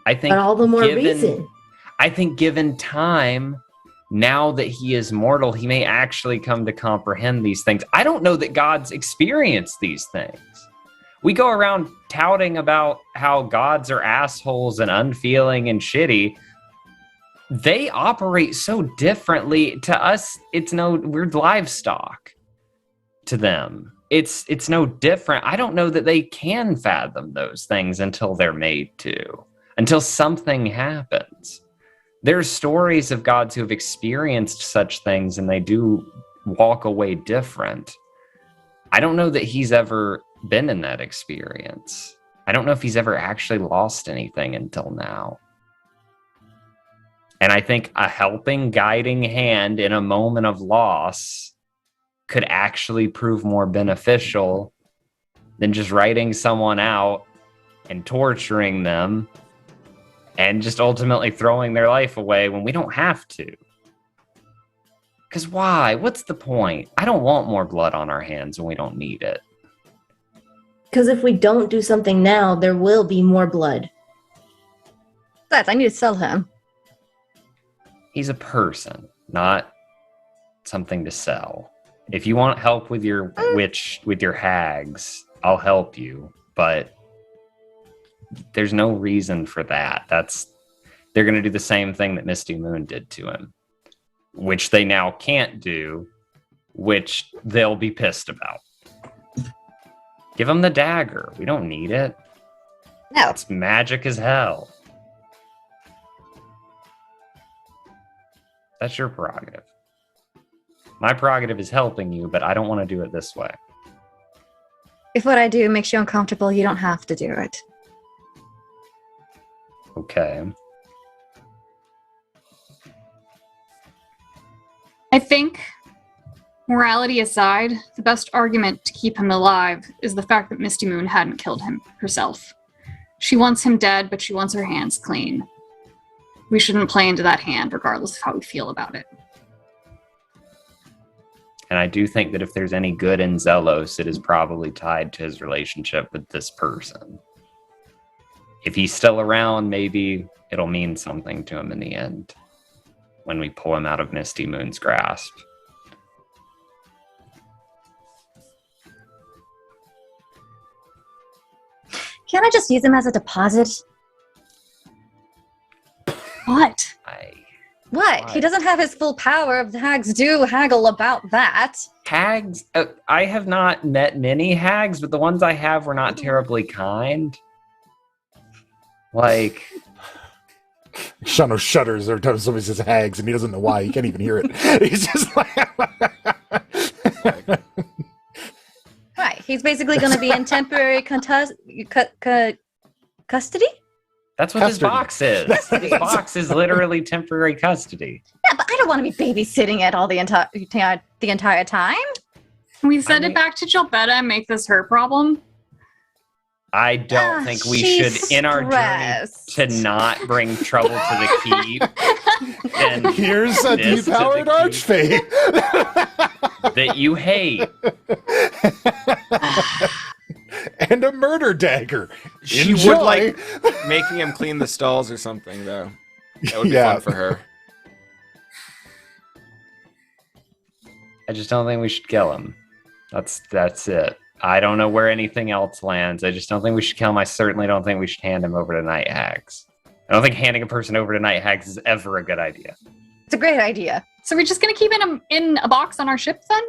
I think But all the more reason. I think given time, now that he is mortal, he may actually come to comprehend these things. I don't know that God's experienced these things. We go around touting about how gods are assholes and unfeeling and shitty. They operate so differently. To us, we're livestock. To them, it's no different. I don't know that they can fathom those things until they're made to, until something happens. There's stories of gods who have experienced such things and they do walk away different. I don't know that he's ever been in that experience. I don't know if he's ever actually lost anything until now. And I think a helping, guiding hand in a moment of loss could actually prove more beneficial than just writing someone out and torturing them and just ultimately throwing their life away when we don't have to. Because why? What's the point? I don't want more blood on our hands when we don't need it. Because if we don't do something now, there will be more blood. Besides, I need to sell him. He's a person, not something to sell. If you want help with your with your hags, I'll help you, but there's no reason for that. They're going to do the same thing that Misty Moon did to him, which they now can't do, which they'll be pissed about. Give him the dagger. We don't need it. No. It's magic as hell. That's your prerogative. My prerogative is helping you, but I don't want to do it this way. If what I do makes you uncomfortable, you don't have to do it. Okay. I think, morality aside, the best argument to keep him alive is the fact that Misty Moon hadn't killed him herself. She wants him dead, but she wants her hands clean. We shouldn't play into that hand, regardless of how we feel about it. And I do think that if there's any good in Zelos, it is probably tied to his relationship with this person. If he's still around, maybe it'll mean something to him in the end. when we pull him out of Misty Moon's grasp. Can't I just use him as a deposit? What? What? He doesn't have his full power. The hags do haggle about that. Hags? I have not met many hags, but the ones I have were not terribly kind. Like... Shano shudders every time somebody says hags, and he doesn't know why. He can't even hear it. He's just like... Right. He's basically going to be in temporary custody? That's what his box is. His box is literally temporary custody. Yeah, but I don't want to be babysitting it all the entire time. Can we send it back to Gilbetta and make this her problem? I don't think we should, in our journey to not bring trouble to the keep. And here's a depowered archfey that you hate. And a murder dagger. She Enjoy. would like making him clean the stalls or something, though. That would be fun for her. I just don't think we should kill him. That's it. I don't know where anything else lands. I just don't think we should kill him. I certainly don't think we should hand him over to night hags. I don't think handing a person over to night hags is ever a good idea. It's a great idea. So we're just going to keep him in a box on our ship then?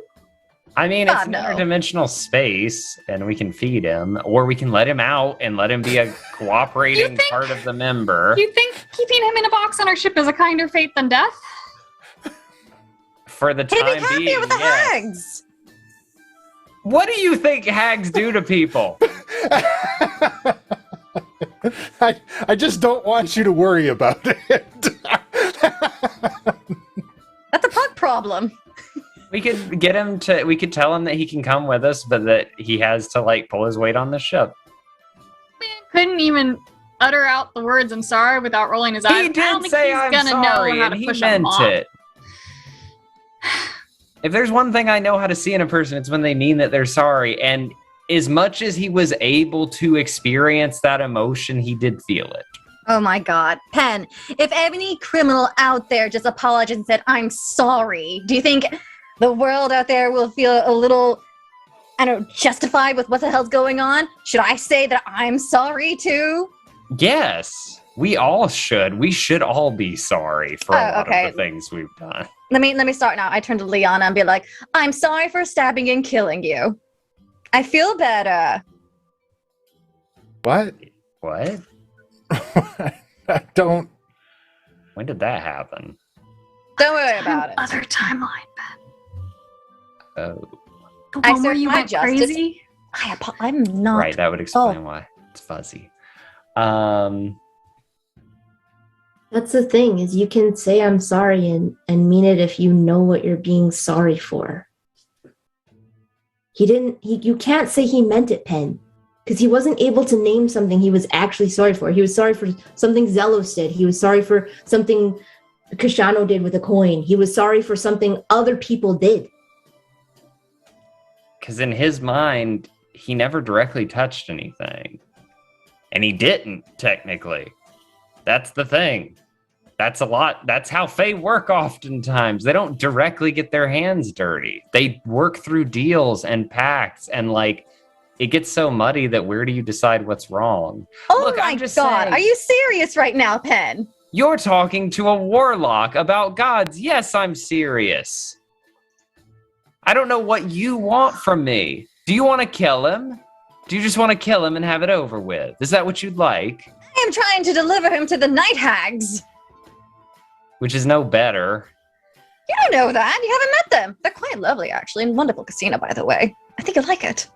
I mean, it's an interdimensional space, and we can feed him, or we can let him out and let him be a cooperating part of the member. You think keeping him in a box on our ship is a kinder fate than death? For the time being, he'd be happier with the hags. What do you think hags do to people? I just don't want you to worry about it. That's a pug problem. We could get him to. We could tell him that he can come with us, but that he has to like pull his weight on the ship. Couldn't even utter out the words "I'm sorry" without rolling his eyes. He did say "I'm sorry," and he meant it. If there's one thing I know how to see in a person, it's when they mean that they're sorry. And as much as he was able to experience that emotion, he did feel it. Oh my God. Pen, if any criminal out there just apologized and said, "I'm sorry," do you think the world out there will feel a little, I don't know, justified with what the hell's going on? Should I say that I'm sorry too? Yes, we all should. We should all be sorry for a lot of the things we've done. Let me start now. I turn to Lyanna and be like, "I'm sorry for stabbing and killing you. I feel better." What? What? I don't. When did that happen? Don't worry about it. Other timeline, Ben. Oh. The one where you went crazy? I'm not. Right, that would explain why it's fuzzy. That's the thing, is you can say "I'm sorry" and mean it if you know what you're being sorry for. You can't say he meant it, Pen, because he wasn't able to name something he was actually sorry for. He was sorry for something Zelos did. He was sorry for something Kashano did with a coin. He was sorry for something other people did. Because in his mind, he never directly touched anything. And he didn't, technically. That's the thing. That's a lot. That's how Fae work oftentimes. They don't directly get their hands dirty. They work through deals and pacts, and like, it gets so muddy that where do you decide what's wrong? Oh Look, my I'm just God. saying, Are you serious right now, Pen? You're talking to a warlock about gods. Yes, I'm serious. I don't know what you want from me. Do you want to kill him? Do you just want to kill him and have it over with? Is that what you'd like? I am trying to deliver him to the night hags. Which is no better. You don't know that. You haven't met them. They're quite lovely, actually, and wonderful casino, by the way. I think you'll like it.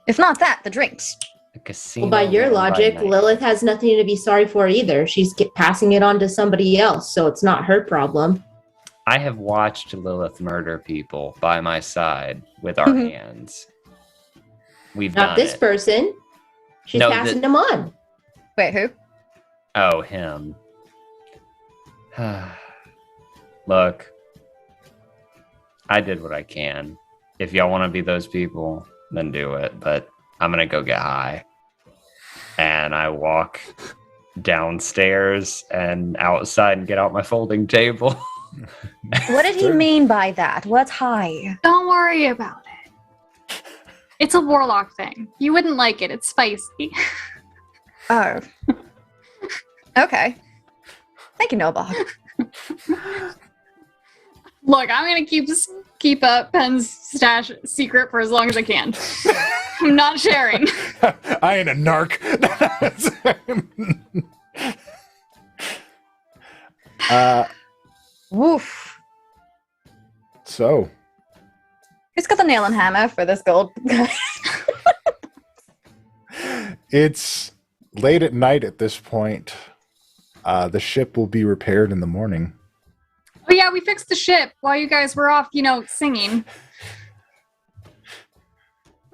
If not that, the drinks. The casino. Well, by your logic, Lilith has nothing to be sorry for either. She's passing it on to somebody else, so it's not her problem. I have watched Lilith murder people by my side with our hands. We've not done this it. person. She's passing them on. Wait, who? Oh, him. Look, I did what I can. If y'all want to be those people, then do it. But I'm going to go get high. And I walk downstairs and outside and get out my folding table. What did he mean by that? What's high? Don't worry about it. It's a warlock thing. You wouldn't like it. It's spicy. Oh. Okay. Thank you, Nobog. Look, I'm gonna keep Pen's stash secret for as long as I can. I'm not sharing. I ain't a narc. Woof. So, Who's got the nail and hammer for this gold? it's late at night at this point. The ship will be repaired in the morning. Oh yeah, we fixed the ship while you guys were off, singing.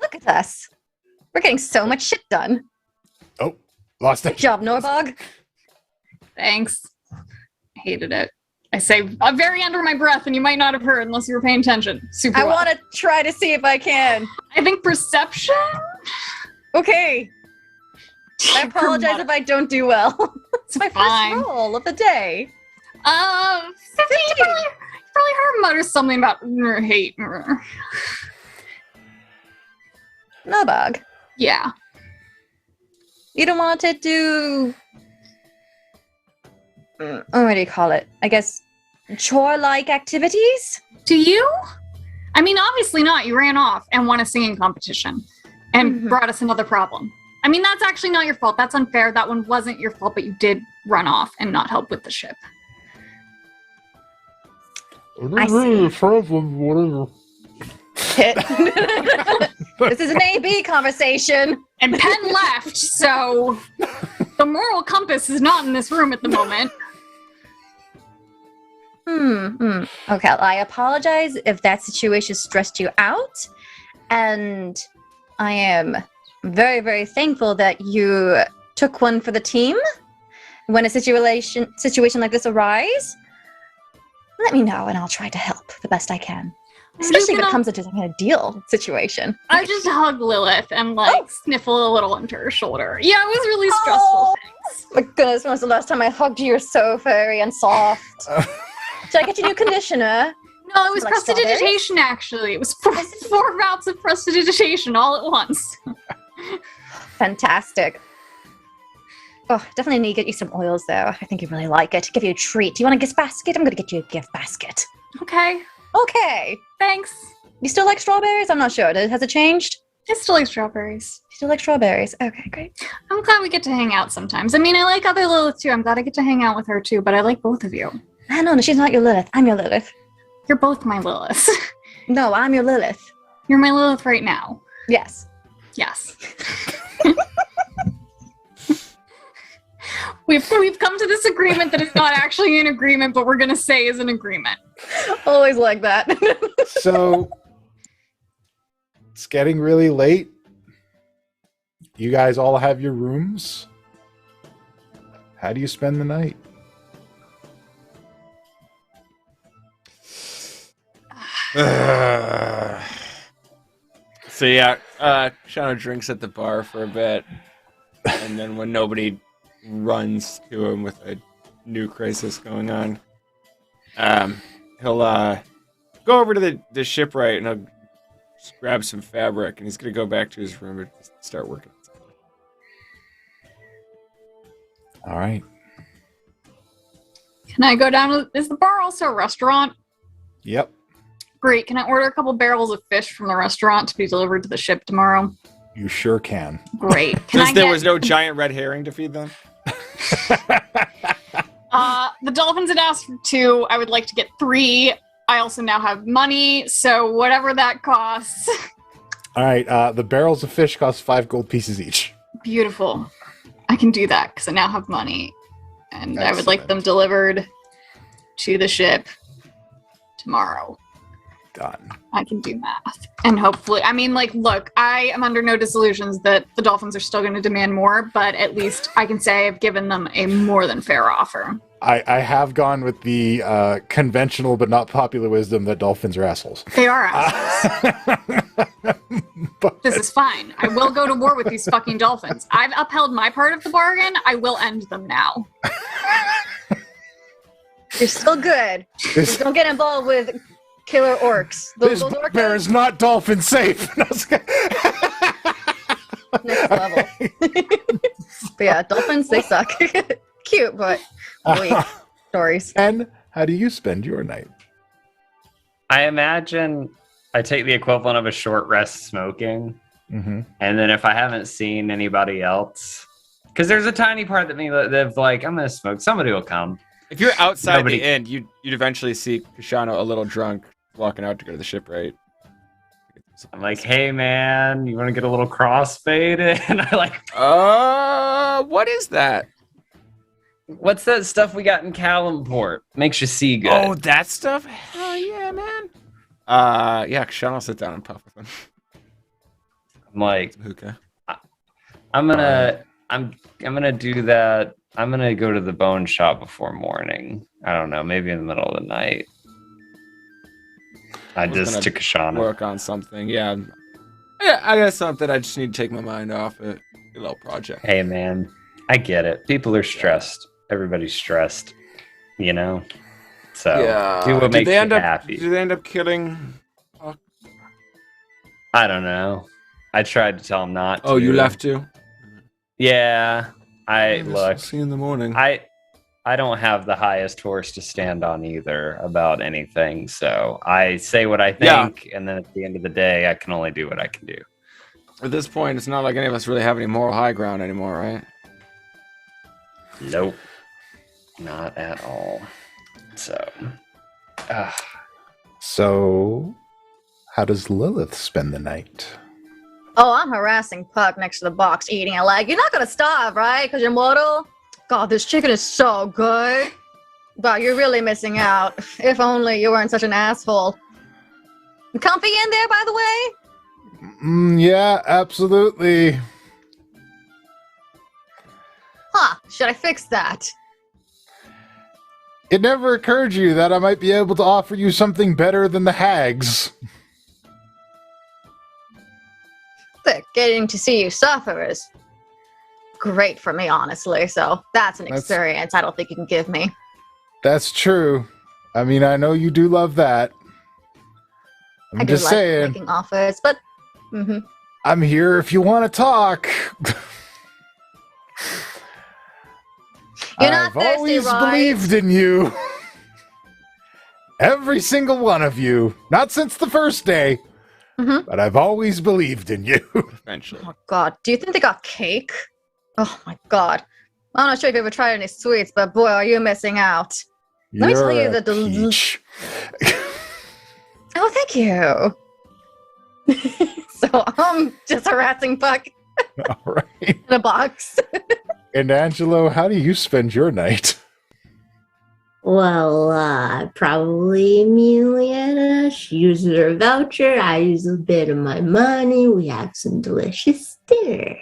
Look at us. We're getting so much shit done. Oh, lost it. Good job, Norbog. Thanks. I hated it. I say very under my breath, and you might not have heard unless you were paying attention. Super I well. want to try to see if I can. I think perception? Okay. I apologize if I don't do well. It's my fine. first roll of the day. 15. You probably heard mutter something about hate. Nobog. Yeah. You don't want to do... what do you call it? I guess chore-like activities? Do you? I mean, obviously not. You ran off and won a singing competition and brought us another problem. I mean, that's actually not your fault. That's unfair. That one wasn't your fault, but you did run off and not help with the ship. I see. This is an A-B conversation. And Penn left, so the moral compass is not in this room at the moment. Okay, I apologize if that situation stressed you out. And I am very, very thankful that you took one for the team. When a situation like this arises, let me know and I'll try to help the best I can. Especially if it comes into some kind of deal situation. I just hug Lilith and sniffle a little into her shoulder. Yeah, it was really stressful. Thanks. My goodness, when was the last time I hugged you? You're so furry and soft. Did I get you new conditioner? No, it was prestidigitation, actually. It was four bouts of prestidigitation all at once. Fantastic. Oh, definitely need to get you some oils, though. I think you really like it. Give you a treat. Do you want a gift basket? I'm going to get you a gift basket. Okay. Okay. Thanks. You still like strawberries? I'm not sure. Has it changed? I still like strawberries. You still like strawberries? Okay, great. I'm glad we get to hang out sometimes. I mean, I like other Lilith, too. I'm glad I get to hang out with her, too, but I like both of you. No, she's not your Lilith. I'm your Lilith. You're both my Lilith. No, I'm your Lilith. You're my Lilith right now. Yes. Yes. We've come to this agreement that it's not actually an agreement, but we're going to say is an agreement. Always like that. So, it's getting really late. You guys all have your rooms. How do you spend the night? So yeah, Shauna drinks at the bar for a bit, and then when nobody runs to him with a new crisis going on, he'll go over to the shipwright and he'll just grab some fabric, and he's gonna go back to his room and start working. All right. Can I go down to... Is the bar also a restaurant? Yep. Great. Can I order a couple barrels of fish from the restaurant to be delivered to the ship tomorrow? You sure can. Great. Since there was no giant red herring to feed them? The dolphins had asked for 2. I would like to get 3. I also now have money, so whatever that costs. All right. The barrels of fish cost 5 gold pieces each. Beautiful. I can do that because I now have money. And Excellent. I would like them delivered to the ship tomorrow. Done. I can do math. And hopefully, I mean, look, I am under no disillusions that the Dolphins are still going to demand more, but at least I can say I've given them a more than fair offer. I have gone with the conventional but not popular wisdom that dolphins are assholes. They are assholes. This is fine. I will go to war with these fucking dolphins. I've upheld my part of the bargain. I will end them now. You're still good. Just don't get involved with killer orcs. This bear is not dolphin safe. Next level. But yeah, dolphins, they suck. Cute, but weak stories. And how do you spend your night? I imagine I take the equivalent of a short rest smoking. Mm-hmm. And then if I haven't seen anybody else, because there's a tiny part of me that's like, I'm going to smoke. Somebody will come. If you're outside the inn, you'd eventually see Kashano a little drunk walking out to go to the shipwright. I'm like, hey man, you want to get a little crossfade? And I like, what is that? What's that stuff we got in Calimport? Makes you see good. Oh, that stuff? Hell yeah, man. Yeah, Kashano will sit down and puff with him. I'm like, hookah. I'm gonna do that. I'm gonna go to the bone shop before morning. I don't know, maybe in the middle of the night. I just took a shot. Work on something, yeah. Yeah, I got something. I just need to take my mind off it. A little project. Hey, man, I get it. People are stressed. Everybody's stressed, you know. So yeah. do what makes you happy. Did they end up killing? I don't know. I tried to tell him not to. Oh, you left too? Yeah. Look. See you in the morning. I don't have the highest horse to stand on either about anything. So I say what I think, and then at the end of the day, I can only do what I can do. At this point, it's not like any of us really have any moral high ground anymore, right? Nope. Not at all. So. So, how does Lilith spend the night? Oh, I'm harassing Puck next to the box, eating it like, you're not gonna starve, right? Because you're mortal? God, this chicken is so good. But you're really missing out. If only you weren't such an asshole. Comfy in there, by the way? Yeah, absolutely. Huh, should I fix that? It never occurred to you that I might be able to offer you something better than the hags. But getting to see you suffer is great for me, honestly. So that's an experience I don't think you can give me. That's true. I mean, I know you do love that. I'm just saying. Making offers, but I'm here if you want to talk. You're not I've thirsty, always right? believed in you. Every single one of you. Not since the first day, but I've always believed in you. Eventually. Oh, God. Do you think they got cake? Oh, my God. I'm not sure if you ever tried any sweets, but boy, are you missing out. Let me tell you the peach. Oh, thank you. So I'm just harassing Puck. All right. In a box. And Angelo, how do you spend your night? Well, probably me and Lyanna. She uses her voucher. I use a bit of my money. We have some delicious dinner.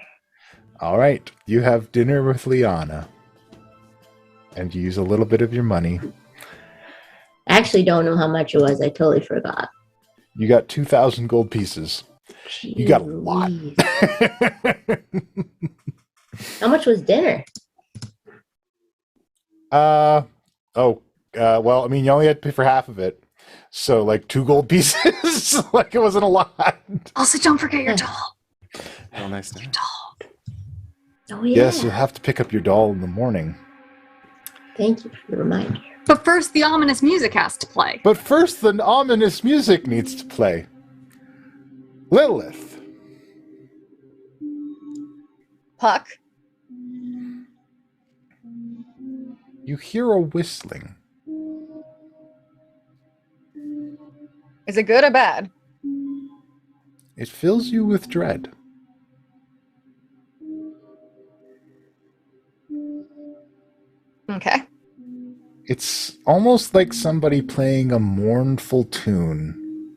All right. You have dinner with Lyanna. And you use a little bit of your money. I actually don't know how much it was. I totally forgot. You got 2,000 gold pieces. Jeez. You got a lot. How much was dinner? Well, I mean, you only had to pay for half of it. So, like, 2 gold pieces. Like, it wasn't a lot. Also, don't forget your doll. Oh, nice. Your doll. Oh, yeah. Yes, you'll have to pick up your doll in the morning. Thank you for the reminder. But first, the ominous music has to play. But first, the ominous music needs to play. Lilith. Puck. You hear a whistling. Is it good or bad? It fills you with dread. Okay. It's almost like somebody playing a mournful tune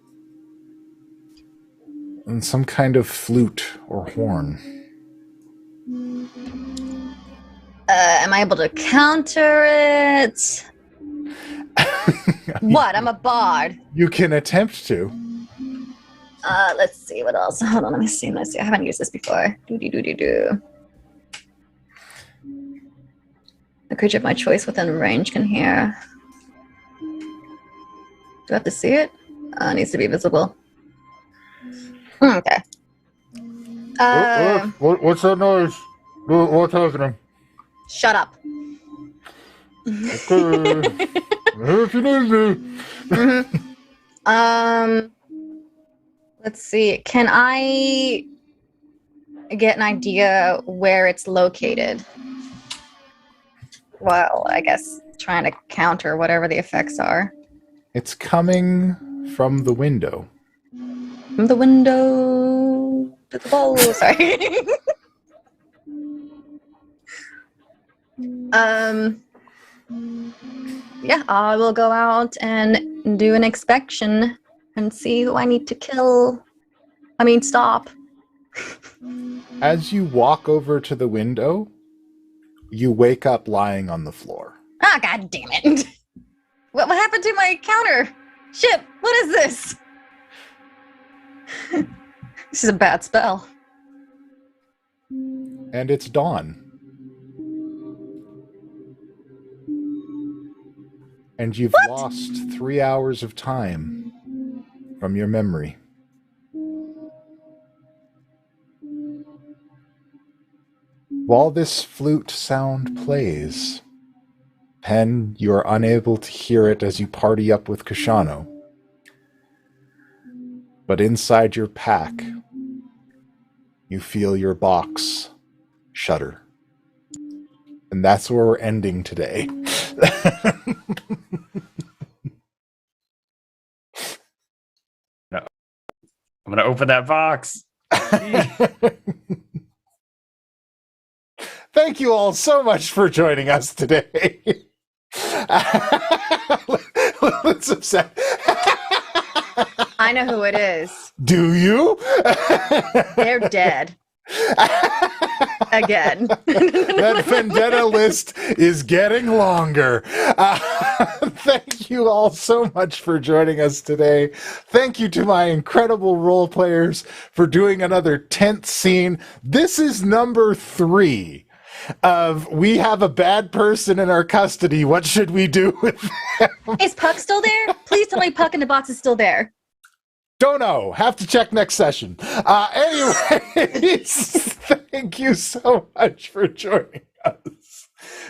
on some kind of flute or horn. Am I able to counter it? What? I'm a bard. You can attempt to. Let's see what else. Hold on, let me see. I haven't used this before. Do. The creature of my choice within range can hear. Do I have to see it? It needs to be visible. Okay. What's that noise? What's happening? Shut up. Okay. If you need me. Let's see. Can I get an idea where it's located? Well, I guess trying to counter whatever the effects are. It's coming from the window. From the window to the bowl. Sorry. Yeah, I will go out and do an inspection and see who I need to kill. I mean, stop. As you walk over to the window, you wake up lying on the floor. Ah, god damn it. What happened to my counter? Shit, what is this? This is a bad spell. And it's dawn. And you've lost 3 hours of time from your memory. While this flute sound plays, Pen, you are unable to hear it as you party up with Kashano. But inside your pack, you feel your box shudder. And that's where we're ending today. No. I'm going to open that box. Thank you all so much for joining us today. Let's upset. I know who it is. Do you? They're dead. Again. That vendetta list is getting longer. Thank you all so much for joining us today. Thank you to my incredible role players for doing another tenth scene. This is number 3 of we have a bad person in our custody. What should we do with them? Is Puck still there? Please tell me Puck in the box is still there. Don't know. Have to check next session. Anyways, thank you so much for joining us.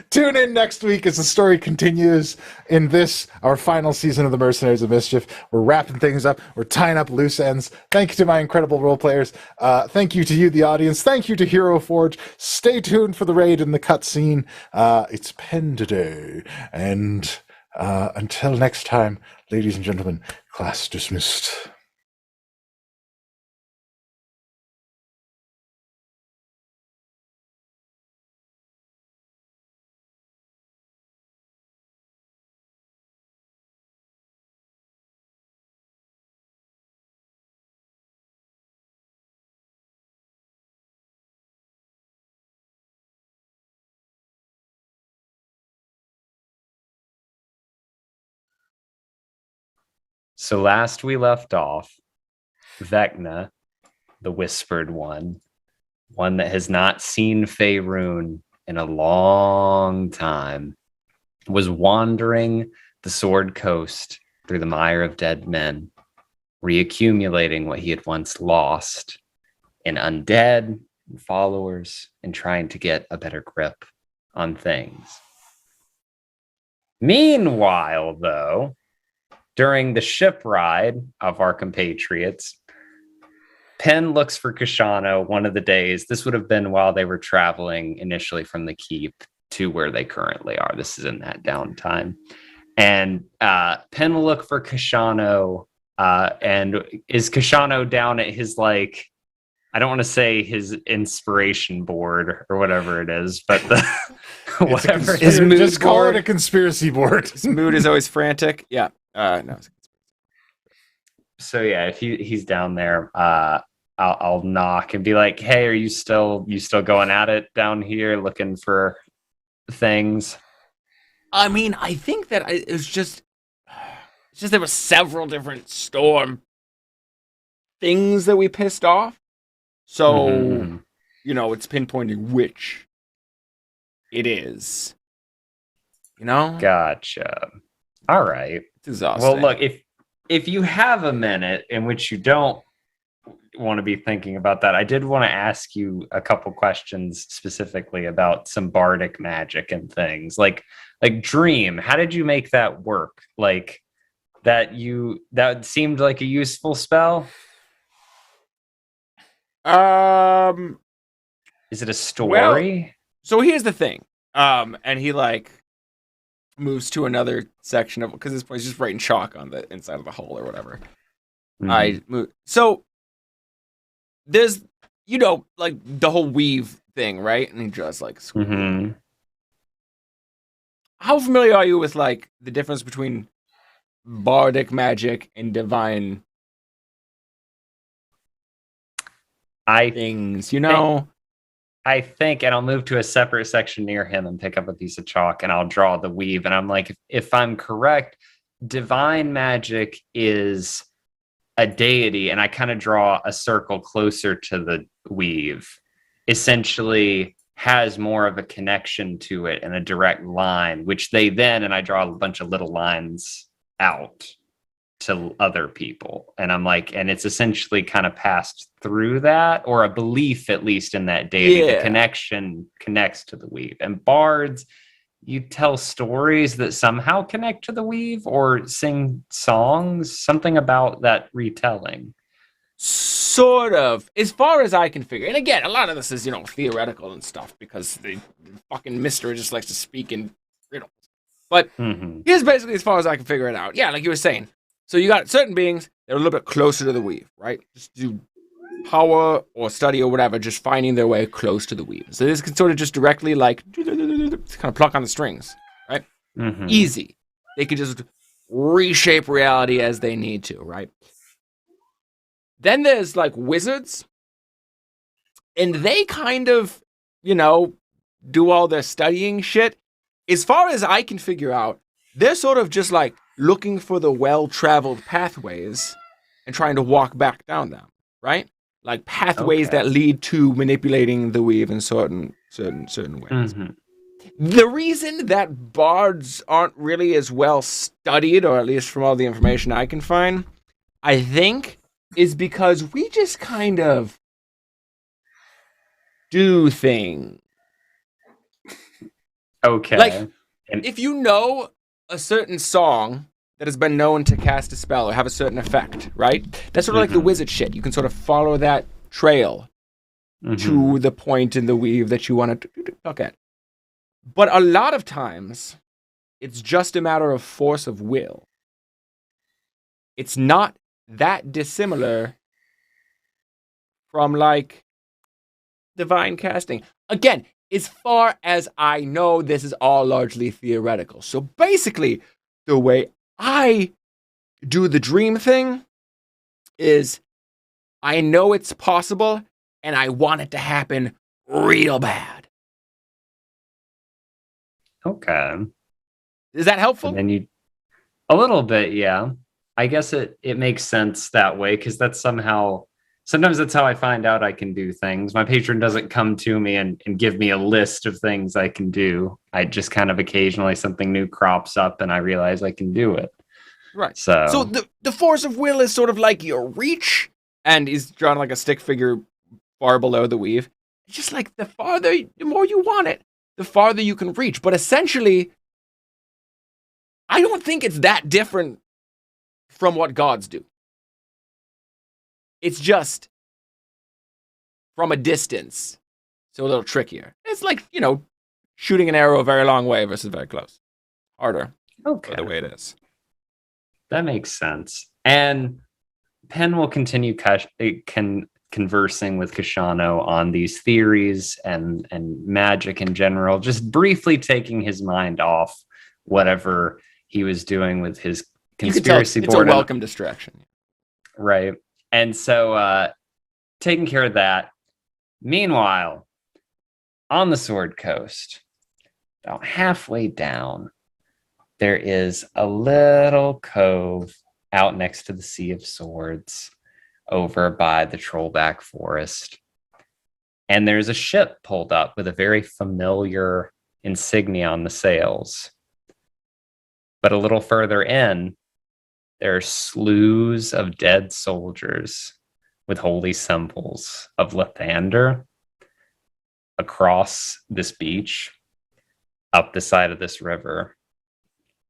Tune in next week as the story continues in this, our final season of the Mercenaries of Mischief. We're wrapping things up. We're tying up loose ends. Thank you to my incredible role players. Thank you to you, the audience. Thank you to Hero Forge. Stay tuned for the raid and the cutscene. It's Pen today. And until next time, ladies and gentlemen, class dismissed. So last we left off, Vecna, the Whispered One that has not seen Faerun in a long time, was wandering the Sword Coast through the mire of dead men, reaccumulating what he had once lost in undead and followers and trying to get a better grip on things. Meanwhile, though, during the ship ride of our compatriots, Pen looks for Kashano one of the days. This would have been while they were traveling initially from the keep to where they currently are. This is in that downtime. And Pen will look for Kashano. And is Kashano down at his, like, I don't want to say his inspiration board or whatever it is, but the whatever. His mood just call it a conspiracy board. His mood is always frantic. Yeah. No. So yeah, if he's down there, I'll knock and be like, "Hey, are you still going at it down here, looking for things?" I mean, I think that it's just there were several different storm things that we pissed off. So, it's pinpointing which it is. Gotcha. All right. It's exhausting. Well, look, if you have a minute in which you don't want to be thinking about that, I did want to ask you a couple questions specifically about some bardic magic and things like Dream. How did you make that work? Like that seemed like a useful spell. Is it a story? Well, so here's the thing. And he like moves to another section of, because this point he's just writing chalk on the inside of the hole or whatever. So there's, like the whole weave thing, right? And he just like, how familiar are you with like the difference between bardic magic and divine things, I think, and I'll move to a separate section near him and pick up a piece of chalk and I'll draw the weave. And I'm like, if I'm correct, divine magic is a deity, and I kind of draw a circle closer to the weave, essentially has more of a connection to it and a direct line, which they then, and I draw a bunch of little lines out to other people. And I'm like, and it's essentially kind of passed through that, or a belief at least in that deity. The connection connects to the weave. And bards, you tell stories that somehow connect to the weave or sing songs, something about that retelling. Sort of, as far as I can figure. And again, a lot of this is, theoretical and stuff, because the fucking mystery just likes to speak in riddles. But here's basically as far as I can figure it out. Yeah, like you were saying. So you got certain beings that are a little bit closer to the weave, right? Just do power or study or whatever, just finding their way close to the weave. So this can sort of just directly like kind of pluck on the strings, right? Easy. They can just reshape reality as they need to, right? Then there's like wizards, and they kind of, do all their studying shit. As far as I can figure out, they're sort of just like looking for the well-traveled pathways and trying to walk back down them, right? Like pathways that lead to manipulating the weave in certain ways. The reason that bards aren't really as well studied, or at least from all the information I can find, I think, is because we just kind of do things. Okay. Like, if you know a certain song that has been known to cast a spell or have a certain effect, right? That's sort of like the wizard shit. You can sort of follow that trail to the point in the weave that you want to look at. But a lot of times, it's just a matter of force of will. It's not that dissimilar from, like, divine casting. Again, as far as I know, this is all largely theoretical. So basically, the way I do the dream thing is I know it's possible and I want it to happen real bad. Okay. Is that helpful? And then a little bit, yeah. I guess it makes sense that way, because that's sometimes that's how I find out I can do things. My patron doesn't come to me and give me a list of things I can do. I just kind of occasionally something new crops up and I realize I can do it. Right. So the force of will is sort of like your reach, and he's drawn like a stick figure far below the weave. It's just like the more you want it, the farther you can reach. But essentially, I don't think it's that different from what gods do. It's just from a distance, so a little trickier. It's like, shooting an arrow a very long way versus very close. Harder. Okay. The way it is. That makes sense. And Penn will continue conversing with Kashano on these theories and magic in general, just briefly taking his mind off whatever he was doing with his conspiracy board. It's a welcome distraction. Right. And so taking care of that. Meanwhile, on the Sword Coast, about halfway down, there is a little cove out next to the Sea of Swords over by the Trollback Forest. And there's a ship pulled up with a very familiar insignia on the sails. But a little further in, there are slews of dead soldiers with holy symbols of Lathander across this beach, up the side of this river.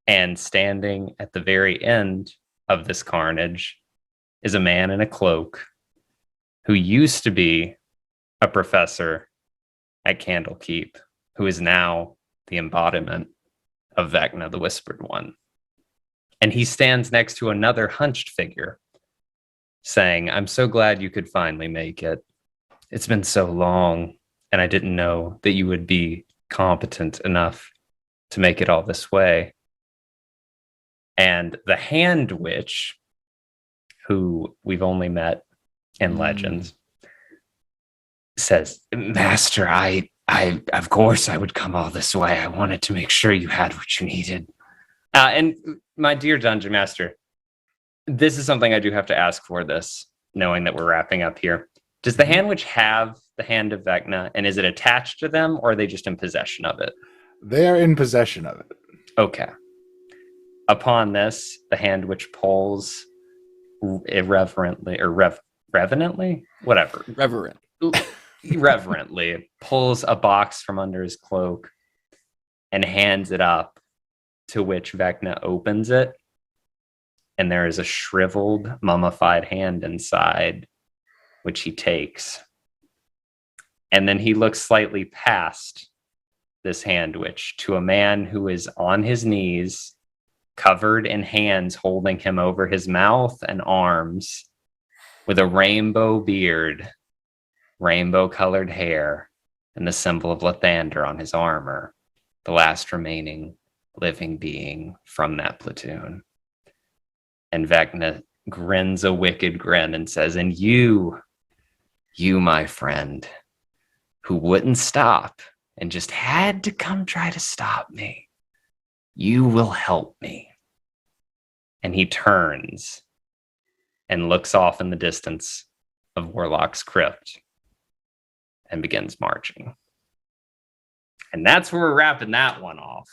And standing at the very end of this carnage is a man in a cloak who used to be a professor at Candlekeep, who is now the embodiment of Vecna, the Whispered One. And he stands next to another hunched figure, saying, I'm so glad you could finally make it. It's been so long, and I didn't know that you would be competent enough to make it all this way. And the Hand Witch, who we've only met in Legends, says, Master, I of course I would come all this way. I wanted to make sure you had what you needed. And my dear Dungeon Master, this is something I do have to ask for this, knowing that we're wrapping up here. Does the Hand Witch have the Hand of Vecna, and is it attached to them, or are they just in possession of it? They are in possession of it. Okay. Upon this, the Hand Witch pulls irreverently, or reverently? Whatever. Reverently pulls a box from under his cloak and hands it up, to which Vecna opens it, and there is a shriveled, mummified hand inside, which he takes. And then he looks slightly past this Hand Witch to a man who is on his knees, covered in hands holding him over his mouth and arms, with a rainbow beard, rainbow-colored hair, and the symbol of Lathander on his armor, the last remaining living being from that platoon. And Vecna grins a wicked grin and says, and you, my friend, who wouldn't stop and just had to come try to stop me, you will help me. And he turns and looks off in the distance of Warlock's crypt and begins marching. And that's where we're wrapping that one off.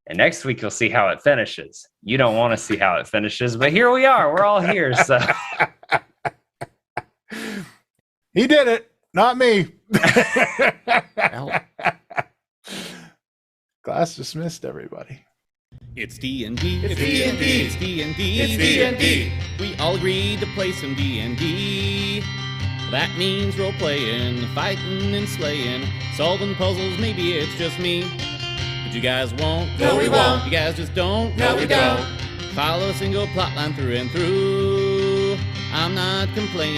And next week, you'll see how it finishes. You don't want to see how it finishes, but here we are. We're all here. So he did it, not me. Class dismissed, everybody. It's D&D. It's D&D. It's D&D. It's D&D. We all agreed to play some D&D. That means role playing, fighting and slaying, solving puzzles. Maybe it's just me. But you guys won't. No, we won't. You guys just don't. No, we don't. Follow a single plot line through and through. I'm not complaining.